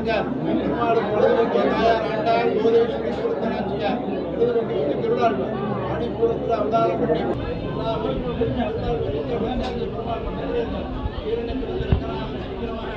பெருமாள் பொழுதுக்கு தயாராண்டால் கோதேஸ்வரி சுருத்தனாச்சியார் எழுதுகொண்டு திருடாள்வார் மணிப்பூரத்தில் அவதாரம் பண்ணி பெருமாள் பக்கத்திலே இருக்கிறான் சீக்கிரமாக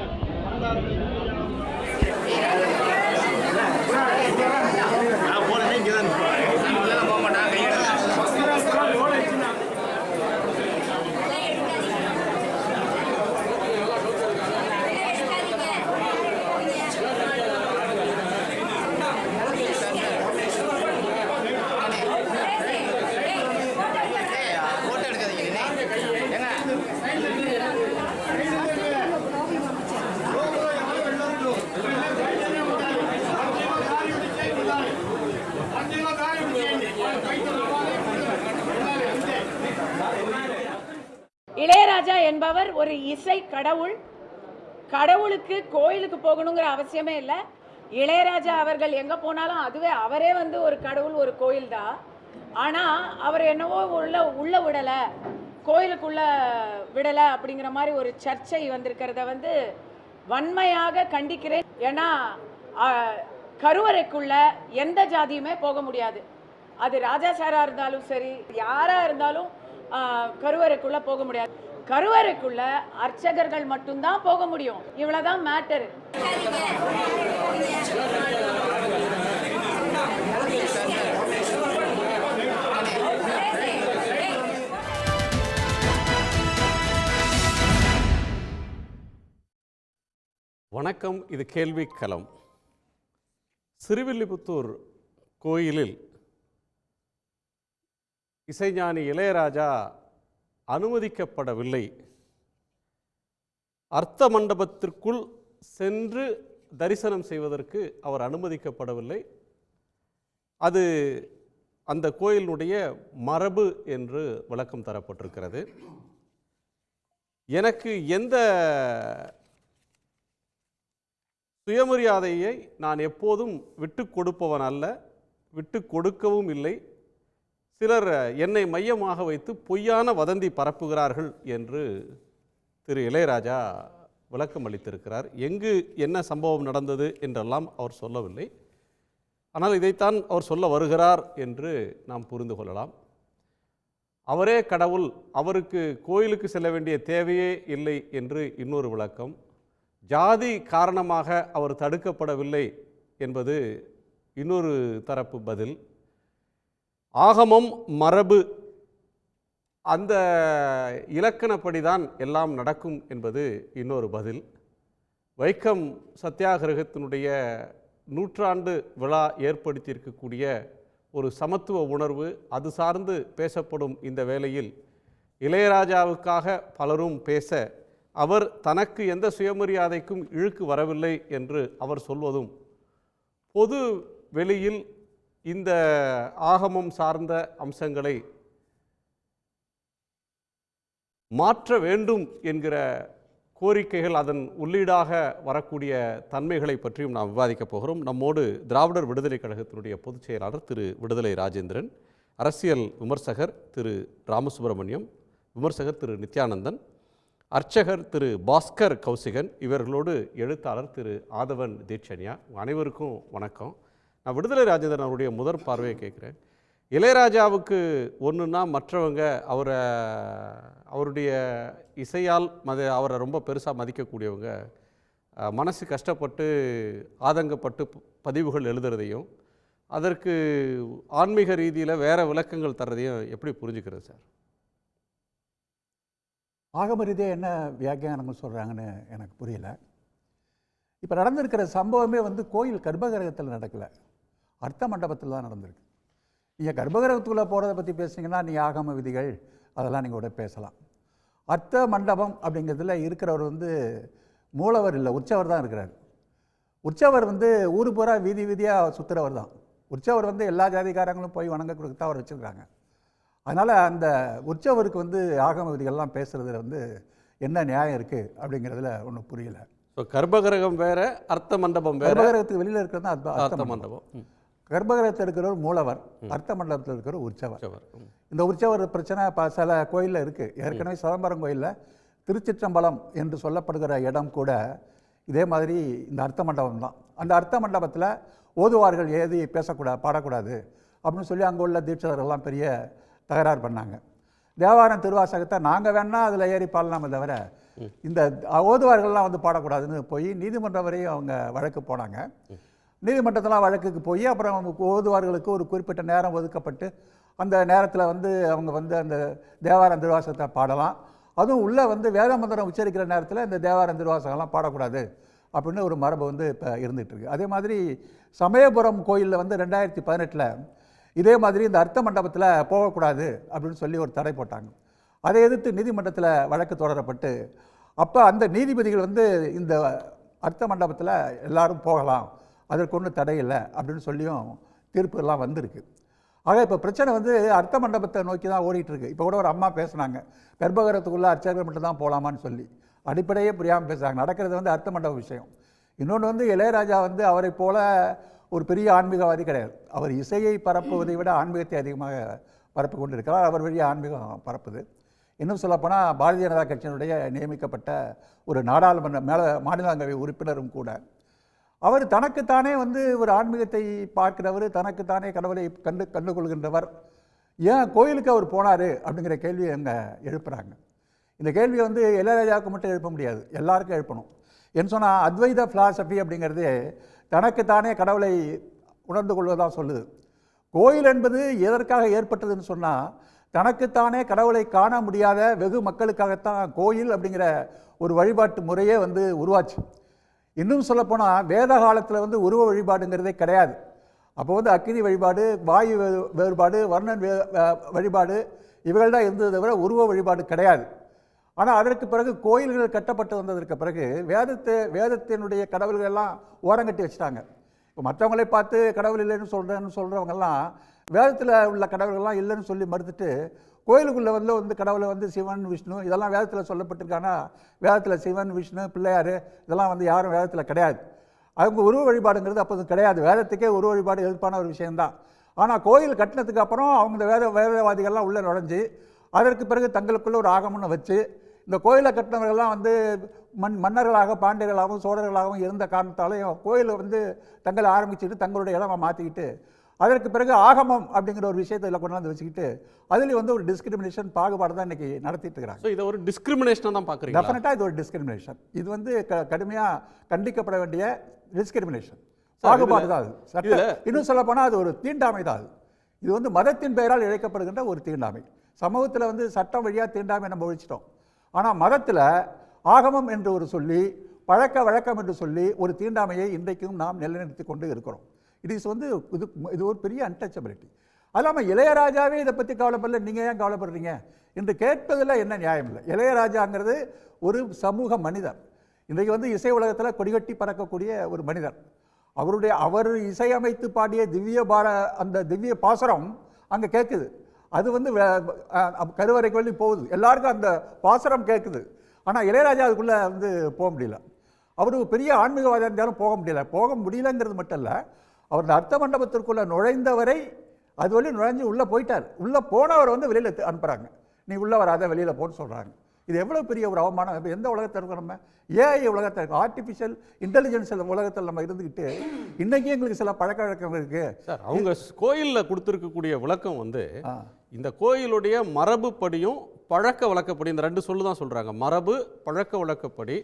இளையராஜா என்பவர் ஒரு இசை கடவுள். கடவுளுக்கு கோயிலுக்கு போகணுங்கிற அவசியமே இல்லை. இளையராஜா அவர்கள் எங்கே போனாலும் அதுவே அவரே ஒரு கடவுள், ஒரு கோயில் தான். ஆனால் அவர் என்னவோ உள்ள விடலை, கோயிலுக்குள்ள விடலை அப்படிங்கிற மாதிரி ஒரு சர்ச்சை வந்திருக்கிறத வன்மையாக கண்டிக்கிறேன். ஏன்னா கருவறைக்குள்ள எந்த ஜாதியுமே போக முடியாது. அது ராஜா சாரா இருந்தாலும் சரி, யாரா இருந்தாலும் கருவறைக்குள்ள போக முடியாது. கருவறைக்குள்ள அர்ச்சகர்கள் மட்டும்தான் போக முடியும். இவ்வளவுதான் மேட்டர். வணக்கம். இது கேள்வி களம். ஸ்ரீவில்லிபுத்தூர் கோயிலில் இசைஞானி இளையராஜா அனுமதிக்கப்படவில்லை. அர்த்த மண்டபத்திற்குள் சென்று தரிசனம் செய்வதற்கு அவர் அனுமதிக்கப்படவில்லை. அது அந்த கோயிலினுடைய மரபு என்று விளக்கம் தரப்பட்டிருக்கிறது. எனக்கு எந்த சுயமரியாதையை நான் எப்போதும் விட்டு கொடுப்பவன் அல்ல, விட்டு கொடுக்கவும் இல்லை. சிலர் என்னை மையமாக வைத்து பொய்யான வதந்தி பரப்புகிறார்கள் என்று திரு இளையராஜா விளக்கம் அளித்திருக்கிறார். எங்கு என்ன சம்பவம் நடந்தது என்றெல்லாம் அவர் சொல்லவில்லை. ஆனால் இதைத்தான் அவர் சொல்ல வருகிறார் என்று நாம் புரிந்து கொள்ளலாம். அவரே கடவுள், அவருக்கு கோயிலுக்கு செல்ல வேண்டிய தேவையே இல்லை என்று இன்னொரு விளக்கம். ஜாதி காரணமாக அவர் தடுக்கப்படவில்லை என்பது இன்னொரு தரப்பு பதில். ஆகமம் மரபு அந்த இலக்கணப்படிதான் எல்லாம் நடக்கும் என்பது இன்னொரு பதில். வைக்கம் சத்தியாகிரகத்தினுடைய நூற்றாண்டு விழா ஏற்படுத்தியிருக்கக்கூடிய ஒரு சமத்துவ உணர்வு, அது சார்ந்து பேசப்படும் இந்த வேளையில் இளையராஜாவுக்காக பலரும் பேச, அவர் தனக்கு எந்த சுயமரியாதைக்கும் இழுக்கு வரவில்லை என்று அவர் சொல்வதும், பொது வெளியில் இந்த ஆகமம் சார்ந்த அம்சங்களை மாற்ற வேண்டும் என்கிற கோரிக்கைகள், அதன் உள்ளீடாக வரக்கூடிய தன்மைகளை பற்றியும் நாம் விவாதிக்கப் போகிறோம். நம்மோடு திராவிடர் விடுதலை கழகத்தினுடைய பொதுச் செயலாளர் திரு விடுதலை ராஜேந்திரன், அரசியல் விமர்சகர் திரு ராமசுப்ரமணியம், விமர்சகர் திரு நித்யானந்தன், அர்ச்சகர் திரு பாஸ்கர் கௌசிகன், இவர்களோடு எழுத்தாளர் திரு ஆதவன் தீட்சண்யா. அனைவருக்கும் வணக்கம். நான் விடுதலை ராஜேந்திரன் அவருடைய முதற் பார்வையை கேட்குறேன். இளையராஜாவுக்கு ஒன்றுனா மற்றவங்க அவருடைய இசையால் அவரை ரொம்ப பெருசாக மதிக்கக்கூடியவங்க மனசு கஷ்டப்பட்டு ஆதங்கப்பட்டு பதிவுகள் எழுதுறதையும், அதற்கு ஆன்மீக ரீதியில் வேறு விளக்கங்கள் தர்றதையும் எப்படி புரிஞ்சுக்கிறது சார்? ஆகம ரீதியாக என்ன வியாக்கியானங்கள் சொல்கிறாங்கன்னு எனக்கு புரியல. இப்போ நடந்திருக்கிற சம்பவமே கோயில் கர்ப்பகிரகத்தில் நடக்கலை, அர்த்த மண்டபத்தில் தான் நடந்திருக்கு. நீங்கள் கர்ப்பகிரகத்துக்குள்ளே போகிறத பற்றி பேசுனீங்கன்னா நீங்கள் ஆகம விதிகள் அதெல்லாம் நீங்கள் கூட பேசலாம். அர்த்த மண்டபம் அப்படிங்கிறதுல இருக்கிறவர் மூலவர் இல்லை, உற்சவர் தான் இருக்கிறார். உற்சவர் ஊர் பூரா வீதி வீதியாக சுற்றுறவர் தான். உற்சவர் எல்லா ஜாதிகாரங்களும் போய் வணங்க கொடுத்து அவர் வச்சுருக்காங்க. அதனால் அந்த உற்சவருக்கு ஆகம விதிகள்லாம் பேசுகிறதுல என்ன நியாயம் இருக்குது அப்படிங்கிறதுல ஒன்றும் புரியல. ஸோ கர்ப்பகிரகம் வேறு, அர்த்த மண்டபம் வேறு. கர்ப்பகிரகத்துக்கு வெளியில் இருக்கிறது தான் அர்த்த மண்டபம். கர்ப்பகிரகத்தில் இருக்கிறவர் மூலவர், அர்த்த மண்டபத்தில் இருக்கிற உற்சவர். இந்த உற்சவர் பிரச்சனை சில கோயிலில் இருக்குது. ஏற்கனவே சிதம்பரம் கோயிலில் திருச்சிற்றம்பலம் என்று சொல்லப்படுகிற இடம் கூட இதே மாதிரி இந்த அர்த்த மண்டபம் தான். அந்த அர்த்த மண்டபத்தில் ஓதுவார்கள் ஏதி பேசக்கூடாது, பாடக்கூடாது அப்படின்னு சொல்லி அங்கே உள்ள தீட்சிதர்கள்லாம் பெரிய தகராறு பண்ணாங்க. தேவாரம் திருவாசகத்தை நாங்கள் வேணால் அதில் ஏறி பாடலாமே தவிர இந்த ஓதுவார்கள்லாம் வந்து பாடக்கூடாதுன்னு போய் நீதிமன்றம் வரையும் அவங்க வழக்கு போனாங்க. நீதிமன்றத்தெலாம் வழக்குக்கு போய் அப்புறம் ஓதுவார்களுக்கு ஒரு குறிப்பிட்ட நேரம் ஒதுக்கப்பட்டு அந்த நேரத்தில் வந்து அவங்க வந்து அந்த தேவாரம் திருவாசகத்தை பாடலாம். அதுவும் உள்ளே வந்து வேத மந்திரம் உச்சரிக்கிற நேரத்தில் இந்த தேவாரம் திருவாசகம்லாம் பாடக்கூடாது அப்படின்னு ஒரு மரபு வந்து இப்போ இருந்துகிட்ருக்கு. அதே மாதிரி சமயபுரம் கோயிலில் வந்து 2018 இதே மாதிரி இந்த அர்த்த மண்டபத்தில் போகக்கூடாது அப்படின்னு சொல்லி ஒரு தடை போட்டாங்க. அதை எதிர்த்து நீதிமன்றத்தில் வழக்கு தொடரப்பட்டு அப்போ அந்த நீதிபதிகள் வந்து இந்த அர்த்த மண்டபத்தில் எல்லாரும் போகலாம், அதற்கு ஒன்றும் தடை இல்லை அப்படின்னு சொல்லியும் தீர்ப்புலாம் வந்திருக்கு. ஆக இப்போ பிரச்சனை வந்து அர்த்த மண்டபத்தை நோக்கி தான் ஓடிட்டுருக்கு. இப்போ கூட ஒரு அம்மா பேசுனாங்க, கர்ப்பகிரகத்துக்குள்ளே அர்ச்சகர்கள் மட்டும் தான் போகலாமான்னு சொல்லி. அடிப்படையே புரியாமல் பேசுகிறாங்க. நடக்கிறது வந்து அர்த்த மண்டப விஷயம். இன்னொன்று வந்து இளையராஜா வந்து அவரை போல ஒரு பெரிய ஆன்மீகவாதி கிடையாது. அவர் இசையை பரப்புவதை விட ஆன்மீகத்தை அதிகமாக பரப்பு கொண்டு இருக்கிறார். அவர் வழியாக ஆன்மீகம் பரப்புது. இன்னும் சொல்லப்போனால் பாரதிய ஜனதா கட்சியினுடைய நியமிக்கப்பட்ட ஒரு நாடாளுமன்ற மாநிலங்களவை உறுப்பினரும் கூட. அவர் தனக்குத்தானே வந்து ஒரு ஆன்மீகத்தை பார்க்கிறவர், தனக்குத்தானே கடவுளை கண்டுகொள்கின்றவர். ஏன் கோயிலுக்கு அவர் போனார் அப்படிங்கிற கேள்வியை அங்கே எழுப்புகிறாங்க. இந்த கேள்வியை வந்து இளையராஜாவுக்கு மட்டும் எழுப்ப முடியாது, எல்லாருக்கும் எழுப்பணும். என்ன சொன்னால் அத்வைத ஃபிலாசபி அப்படிங்கிறது தனக்குத்தானே கடவுளை உணர்ந்து கொள்வதாக சொல்லுது. கோயில் என்பது எதற்காக ஏற்பட்டதுன்னு சொன்னால் தனக்குத்தானே கடவுளை காண முடியாத வெகு மக்களுக்காகத்தான் கோயில் அப்படிங்கிற ஒரு வழிபாட்டு முறையே வந்து உருவாச்சு. இன்னும் சொல்லப்போனால் வேத காலத்தில் வந்து உருவ வழிபாடுங்கிறதே கிடையாது. அப்போ வந்து அக்கினி வழிபாடு, வாயு வேறுபாடு, வர்ணன் வழிபாடு இவைகள் தான் இருந்ததை தவிர உருவ வழிபாடு கிடையாது. ஆனால் அதற்கு பிறகு கோயில்கள் கட்டப்பட்டு வந்ததற்கு பிறகு வேதத்தினுடைய கடவுள்கள் எல்லாம் ஓரங்கட்டி வச்சுட்டாங்க. இப்போ மற்றவங்களை பார்த்து கடவுள் இல்லைன்னு சொல்கிறவங்கெல்லாம் வேதத்தில் உள்ள கடவுள்கள்லாம் இல்லைன்னு சொல்லி மறுத்துட்டு கோயிலுக்குள்ளே வந்து கடவுளை வந்து சிவன் விஷ்ணு இதெல்லாம் வேதத்தில் சொல்லப்பட்டிருக்காங்கன்னா வேதத்தில் சிவன் விஷ்ணு பிள்ளையார் இதெல்லாம் வந்து யாரும் வேதத்தில் கிடையாது. அவங்க உருவ வழிபாடுங்கிறது அப்போது கிடையாது. வேதத்துக்கே உருவ வழிபாடு எதிர்ப்பான ஒரு விஷயந்தான். ஆனால் கோயில் கட்டினதுக்கு அப்புறம் அவங்க வேதவாதிகள்லாம் உள்ளே நுழைஞ்சு அதற்கு பிறகு தங்களுக்குள்ள ஒரு ஆகமம்னு வச்சு இந்த கோயிலை கட்டினவர்கள்லாம் வந்து மன்னர்களாக பாண்டியர்களாகவும் சோழர்களாகவும் இருந்த காரணத்தாலையும் கோயிலை வந்து தங்களை ஆரம்பிச்சுட்டு தங்களுடைய இடமா மாற்றிக்கிட்டு அதற்கு பிறகு ஆகமம் அப்படிங்கிற ஒரு விஷயத்தை இதில் கொண்டாந்து வச்சுக்கிட்டு அதுலேயும் வந்து ஒரு டிஸ்கிரிமினேஷன் பாகுபாடு தான் இன்றைக்கி நடத்திட்டு இருக்கிறாங்க. இதை ஒரு டிஸ்கிரிமினேஷனாக தான் பார்க்குறீங்க? டெஃபினட்டாக இது ஒரு டிஸ்கிரிமினேஷன். இது வந்து கடுமையாக கண்டிக்கப்பட வேண்டிய டிஸ்கிரிமினேஷன், பாகுபாடு தான் அது. இன்னும் சொல்ல போனால் அது ஒரு தீண்டாமை தான். இது வந்து மதத்தின் பெயரால் இழைக்கப்படுகின்ற ஒரு தீண்டாமை. சமூகத்தில் வந்து சட்டம் வழியாக தீண்டாமை நம்ம ஒழிச்சிட்டோம். ஆனால் மதத்தில் ஆகமம் என்று ஒரு சொல்லி பழக்க வழக்கம் என்று சொல்லி ஒரு தீண்டாமையை இன்றைக்கும் நாம் நிலைநிறுத்தி கொண்டு இருக்கிறோம். இட்ஸ் வந்து இது ஒரு பெரிய அன்டச்சபிலிட்டி. அது இல்லாமல் இளையராஜாவே இதை பற்றி கவலைப்படல, நீங்கள் ஏன் கவலைப்படுறீங்க என்று கேட்பதில் என்ன நியாயம் இல்லை. இளையராஜாங்கிறது ஒரு சமூக மனிதர். இன்றைக்கு வந்து இசை உலகத்தில் கொடிகட்டி பறக்கக்கூடிய ஒரு மனிதர். அவர் இசையமைத்து பாடிய அந்த திவ்ய பாசுரம் அங்கே கேட்குது. அது வந்து கருவறைக்கு வழி போகுது, எல்லாருக்கும் அந்த பாசுரம் கேட்குது. ஆனால் இளையராஜா அதுக்குள்ளே வந்து போக முடியல. அவர் பெரிய ஆன்மீகவாதியாக இருந்தாலும் போக முடியலங்கிறது மட்டும் இல்லை, அவர் இந்த அர்த்த மண்டபத்திற்குள்ளே நுழைந்தவரை அது வழி நுழைஞ்சு உள்ளே போயிட்டார். உள்ளே போனவர் வந்து வெளியில் அனுப்புகிறாங்க, நீ உள்ளே வராத வெளியில் போன்னு சொல்கிறாங்க. இது எவ்வளோ பெரிய ஒரு அவமானம். இப்போ எந்த உலகத்தில் இருக்கோம் நம்ம? ஏஐ உலகத்தில் இருக்கும், ஆர்டிஃபிஷியல் இன்டெலிஜென்ஸ் உலகத்தில் நம்ம இருந்துக்கிட்டு இன்றைக்கி எங்களுக்கு சில பழக்க வழக்கம் இருக்குது. சார், அவங்க கோயிலில் கொடுத்துருக்கக்கூடிய விளக்கம் வந்து இந்த கோயிலுடைய மரபுப்படியும் பழக்க வழக்கப்படி இந்த ரெண்டு சொல்லு தான் சொல்கிறாங்க. மரபு பழக்க வழக்கப்படி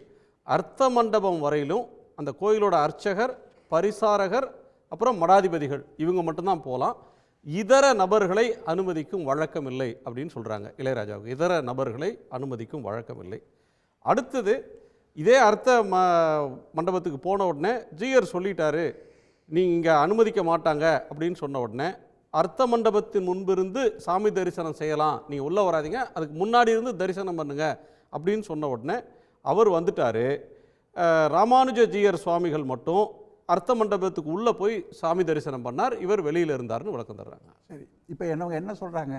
அர்த்த மண்டபம் வரையிலும் அந்த கோயிலோட அர்ச்சகர், பரிசாரகர், அப்புறம் மடாதிபதிகள் இவங்க மட்டும்தான் போகலாம். இதர நபர்களை அனுமதிக்கும் வழக்கம் இல்லை அப்படின்னு சொல்கிறாங்க இளையராஜாவுக்கு. இதர நபர்களை அனுமதிக்கும் வழக்கம் இல்லை. அடுத்தது இதே அர்த்த மண்டபத்துக்கு போன உடனே ஜிஆர் சொல்லிட்டாரு நீங்கள் அனுமதிக்க மாட்டாங்க அப்படின்னு சொன்ன உடனே அர்த்த மண்டபத்தின் முன்பிருந்து சாமி தரிசனம் செய்யலாம், நீங்கள் உள்ளே வராதிங்க, அதுக்கு முன்னாடி இருந்து தரிசனம் பண்ணுங்க அப்படின்னு சொன்ன உடனே அவர் வந்துட்டார். ராமானுஜ ஜிஆர் சுவாமிகள் மட்டும் அர்த்த மண்டபத்துக்கு உள்ளே போய் சாமி தரிசனம் பண்ணார், இவர் வெளியில் இருந்தார்னு விளக்கம் தர்றாங்க. சரி, இப்போ என்ன சொல்கிறாங்க?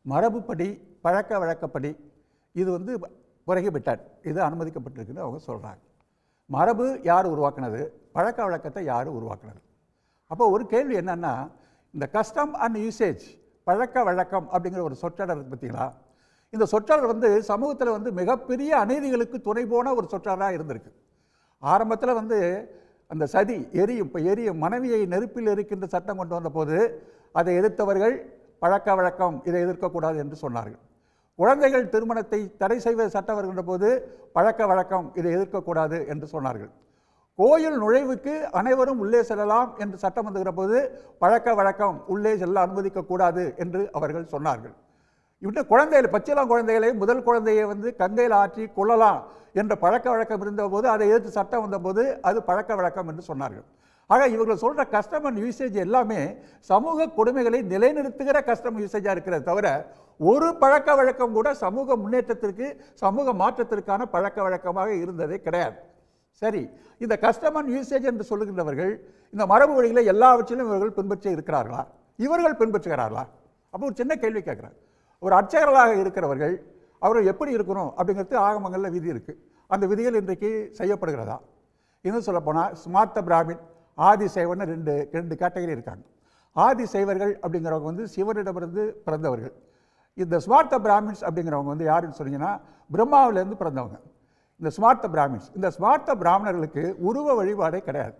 மரபுப்படி பழக்க வழக்கப்படி இது வந்து புறகிவிட்டார், இது அனுமதிக்கப்பட்டிருக்குன்னு அவங்க சொல்கிறாங்க. மரபு யார் உருவாக்குனது, பழக்க வழக்கத்தை யார் உருவாக்குனது? அப்போ ஒரு கேள்வி என்னென்னா, இந்த கஸ்டம் அண்ட் யூசேஜ், பழக்க வழக்கம் அப்படிங்கிற ஒரு சொற்றொடர் பார்த்தீங்களா? இந்த சொற்றொடர் வந்து சமூகத்தில் வந்து மிகப்பெரிய அநீதிகளுக்கு துணை போன ஒரு சொற்றொடராக இருந்திருக்கு. ஆரம்பத்தில் வந்து அந்த சதி எரியும் மனைவியை நெருப்பில் எரிக்கின்ற சட்டம் கொண்டு வந்த போது அதை எதிர்த்தவர்கள் பழக்க வழக்கம், இதை எதிர்க்கக்கூடாது என்று சொன்னார்கள். குழந்தைகள் திருமணத்தை தடை செய்வது சட்டம் வருகின்ற போது பழக்க வழக்கம், இதை எதிர்க்கக்கூடாது என்று சொன்னார்கள். கோயில் நுழைவுக்கு அனைவரும் உள்ளே செல்லலாம் என்று சட்டம் வந்துகிற போது பழக்க வழக்கம், உள்ளே செல்ல அனுமதிக்கக்கூடாது என்று அவர்கள் சொன்னார்கள். இன்னும் குழந்தைகள், பச்சிளம் குழந்தைகளை, முதல் குழந்தையை வந்து கங்கையில் ஆற்றி கொள்ளலாம் என்ற பழக்க வழக்கம் இருந்தபோது அதை எதிர்த்து சட்டம் வந்தபோது அது பழக்க வழக்கம் என்று சொன்னார்கள். ஆக இவர்கள் சொல்கிற கஸ்டம் அண்ட் யூசேஜ் எல்லாமே சமூக கொடுமைகளை நிலைநிறுத்துகிற கஸ்டம் யூசேஜாக இருக்கிறது தவிர ஒரு பழக்க வழக்கம் கூட சமூக முன்னேற்றத்திற்கு, சமூக மாற்றத்திற்கான பழக்க வழக்கமாக இருந்ததே கிடையாது. சரி, இந்த கஸ்டம் அண்ட் யூசேஜ் என்று சொல்லுகின்றவர்கள் இந்த மரபு வழிகளை எல்லாவற்றிலும் இவர்கள் பின்பற்றி இருக்கிறார்களா? இவர்கள் பின்பற்றுகிறார்களா? அப்போ ஒரு சின்ன கேள்வி கேட்குறாங்க. ஒரு அர்ச்சகர்களாக இருக்கிறவர்கள் அவர்கள் எப்படி இருக்கணும் அப்படிங்கிறது ஆகமங்களில் விதி இருக்குது. அந்த விதிகள் இன்றைக்கு செய்யப்படுகிறதா? இன்னும் சொல்லப்போனால் ஸ்மார்த்த பிராமின், ஆதி சைவன்னு ரெண்டு கேட்டகரி இருக்காங்க. ஆதி சைவர்கள் அப்படிங்கிறவங்க வந்து சிவனிடமிருந்து பிறந்தவர்கள். இந்த ஸ்மார்த்த பிராமின்ஸ் அப்படிங்கிறவங்க வந்து யாருன்னு சொன்னீங்கன்னா பிரம்மாவிலேருந்து பிறந்தவங்க. இந்த ஸ்மார்த்த பிராமின்ஸ், இந்த ஸ்மார்த்த பிராமணர்களுக்கு உருவ வழிபாடே கிடையாது.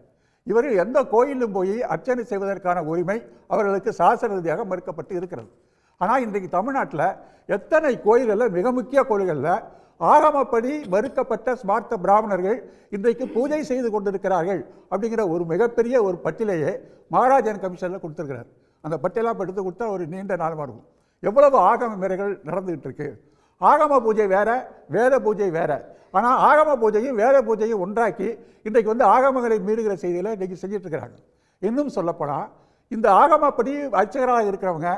இவர்கள் எந்த கோயிலும் போய் அர்ச்சனை செய்வதற்கான உரிமை அவர்களுக்கு சாசன ரீதியாக மறுக்கப்பட்டு இருக்கிறது. ஆனால் இன்றைக்கு தமிழ்நாட்டில் எத்தனை கோயில்களில், மிக முக்கிய கோயில்களில் ஆகமப்படி மறுக்கப்பட்ட ஸ்மார்த்த பிராமணர்கள் இன்றைக்கு பூஜை செய்து கொண்டிருக்கிறார்கள் அப்படிங்கிற ஒரு மிகப்பெரிய ஒரு பட்டியலையே மகாராஜன் கமிஷனில் கொடுத்துருக்கிறார். அந்த பட்டியலாக எடுத்து கொடுத்தா ஒரு நீண்ட நாளமாக இருக்கும். எவ்வளவு ஆகம முறைகள் நடந்துகிட்டு இருக்கு. ஆகம பூஜை வேற, வேத பூஜை வேற. ஆனால் ஆகம பூஜையும் வேத பூஜையும் ஒன்றாக்கி இன்றைக்கு வந்து ஆகமங்களை மீறுகிற செய்திகளை இன்றைக்கி செஞ்சுட்டு இருக்கிறாங்க. இன்னும் சொல்லப்போனால் இந்த ஆகமப்படி அர்ச்சகராக இருக்கிறவங்க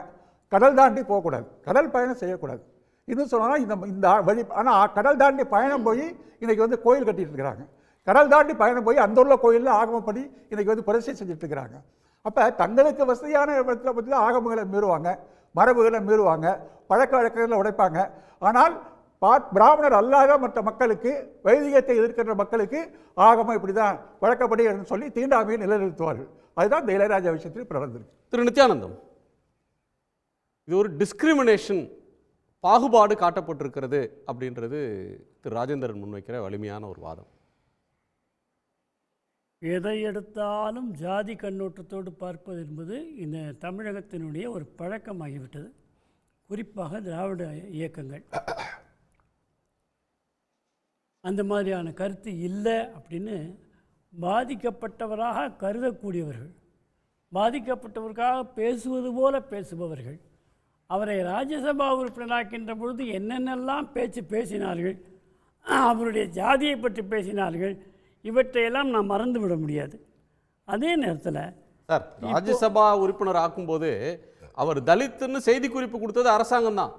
கடல் தாண்டி போகக்கூடாது, கடல் பயணம் செய்யக்கூடாது. இன்னும் சொல்லலாம் இந்த வழி. ஆனால் கடல் தாண்டி பயணம் போய் இன்றைக்கி வந்து கோயில் கட்டிகிட்டு இருக்கிறாங்க. கடல் தாண்டி பயணம் போய் அந்த உள்ள கோயிலில் ஆகமப்படி இன்றைக்கி வந்து பிரதிஷ்டை செஞ்சுட்டு இருக்கிறாங்க. அப்போ தங்களுக்கு வசதியான இடத்துல பற்றி ஆகமங்களை மீறுவாங்க, மரபுகளை மீறுவாங்க, பழக்க வழக்கங்களை உடைப்பாங்க. ஆனால் பிராமணர் அல்லாத மற்ற மக்களுக்கு, வைதிகத்தை எதிர்க்கின்ற மக்களுக்கு ஆகமம் இப்படி தான் வழக்கப்படி என்று சொல்லி தீண்டாமையை நிலைநிறுத்துவார்கள். அதுதான் இந்த இளையராஜா விஷயத்தில் நடந்திருக்கு. திரு நித்யானந்தம், இது ஒரு டிஸ்கிரிமினேஷன், பாகுபாடு காட்டப்பட்டிருக்கிறது அப்படின்றது திரு ராஜேந்திரன் முன்வைக்கிற வலிமையான ஒரு வாதம். எதை எடுத்தாலும் ஜாதி கண்ணோட்டத்தோடு பார்ப்பது என்பது இந்த தமிழகத்தினுடைய ஒரு பழக்கமாகிவிட்டது. குறிப்பாக திராவிட இயக்கங்கள் அந்த மாதிரியான கருத்து இல்லை அப்படின்னு பாதிக்கப்பட்டவராக கருதக்கூடியவர்கள், பாதிக்கப்பட்டவருக்காக பேசுவது போல பேசுபவர்கள், அவரை ராஜ்யசபா உறுப்பினராக்கின்ற பொழுது என்னென்னலாம் பேசினார்கள், அவருடைய ஜாதியை பற்றி பேசினார்கள், இவற்றையெல்லாம் நாம் மறந்துவிட முடியாது. அதே நேரத்தில் சார், ராஜ்யசபா உறுப்பினர் ஆக்கும்போது அவர் தலித்துன்னு செய்தி குறிப்பு கொடுத்தது அரசாங்கம் தான்.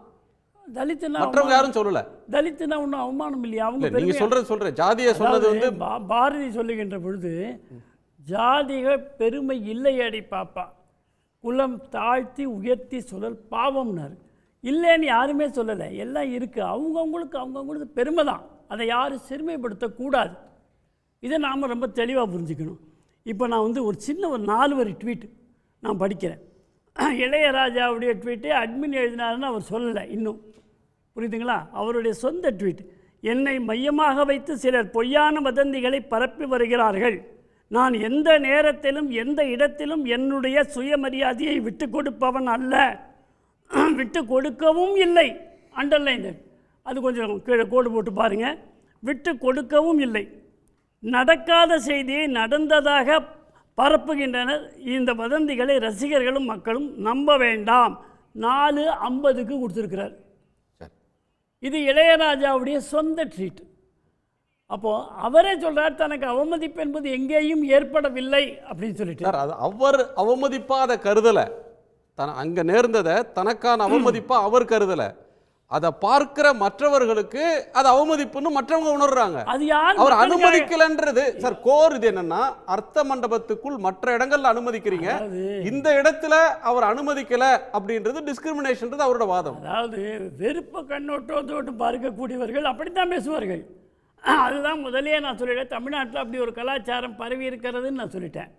தலித்துனா மற்றவங்க யாரும் சொல்லல. தலித்துனா ஒன்றும் அவமானம் இல்லையா? அவங்க நீங்க சொல்ற ஜாதியை சொன்னது வந்து பாரதி சொல்லுகின்ற பொழுது ஜாதிக பெருமை இல்லையடி பாப்பா, குலம் தாழ்த்தி உயர்த்தி சொல்லல் பாவம்னார். இல்லைன்னு யாருமே சொல்லலை, எல்லாம் இருக்குது. அவங்கவுங்களுக்கு பெருமை தான், அதை யாரும் சிறுமைப்படுத்தக்கூடாது. இதை நாம் ரொம்ப தெளிவாக புரிஞ்சுக்கணும். இப்போ நான் வந்து ஒரு சின்ன ஒரு 4 வரி ட்வீட் நான் படிக்கிறேன். இளையராஜாவுடைய ட்வீட்டே அட்மின் எழுதினாருன்னு அவர் சொல்லலை இன்னும், புரியுதுங்களா? அவருடைய சொந்த ட்வீட். என்னை மையமாக வைத்து சிலர் பொய்யான வதந்திகளை பரப்பி வருகிறார்கள். நான் எந்த நேரத்திலும் எந்த இடத்திலும் என்னுடைய சுயமரியாதையை விட்டு கொடுப்பவன் அல்ல, விட்டு கொடுக்கவும் இல்லை. அண்டர்லைன், அது கொஞ்சம் கீழே கோடு போட்டு பாருங்கள். விட்டு கொடுக்கவும் இல்லை. நடக்காத செய்தியை நடந்ததாக பரப்புகின்றனர். இந்த வதந்திகளை ரசிகர்களும் மக்களும் நம்ப வேண்டாம். 4:50க்கு கொடுத்துருக்கிறார். இது இளையராஜாவுடைய சொந்த ட்வீட். அப்போது அவரே சொல்கிறார் தனக்கு அவமதிப்பு என்பது எங்கேயும் ஏற்படவில்லை அப்படின்னு சொல்லிட்டு. அவர் அவமதிப்பாத கருதலை, அங்கே நேர்ந்ததை தனக்கான அவமதிப்பாக அவர் கருதலை. அதை பார்க்கிற மற்றவர்களுக்கு அது அவமதிப்புன்னு மற்றவங்க உணர்றாங்க. அது யார் அவர் அனுமதிக்கலன்றது சார் கோர். இது என்னன்னா, அர்த்த மண்டபத்துக்குள் மற்ற இடங்கள்ல அனுமதிக்கிறீங்க, இந்த இடத்துல அவர் அனுமதிக்கல அப்படின்றது டிஸ்கிரிமினேஷன் அவரோட வாதம். அதாவது வெறுப்பு கண்ணோட்டத்தோடு பார்க்கக்கூடியவர்கள் அப்படித்தான் பேசுவார்கள். அதுதான் முதலே நான் சொல்லிட்டேன், தமிழ்நாட்டில் அப்படி ஒரு கலாச்சாரம் பரவி இருக்கிறதுன்னு நான் சொல்லிட்டேன்.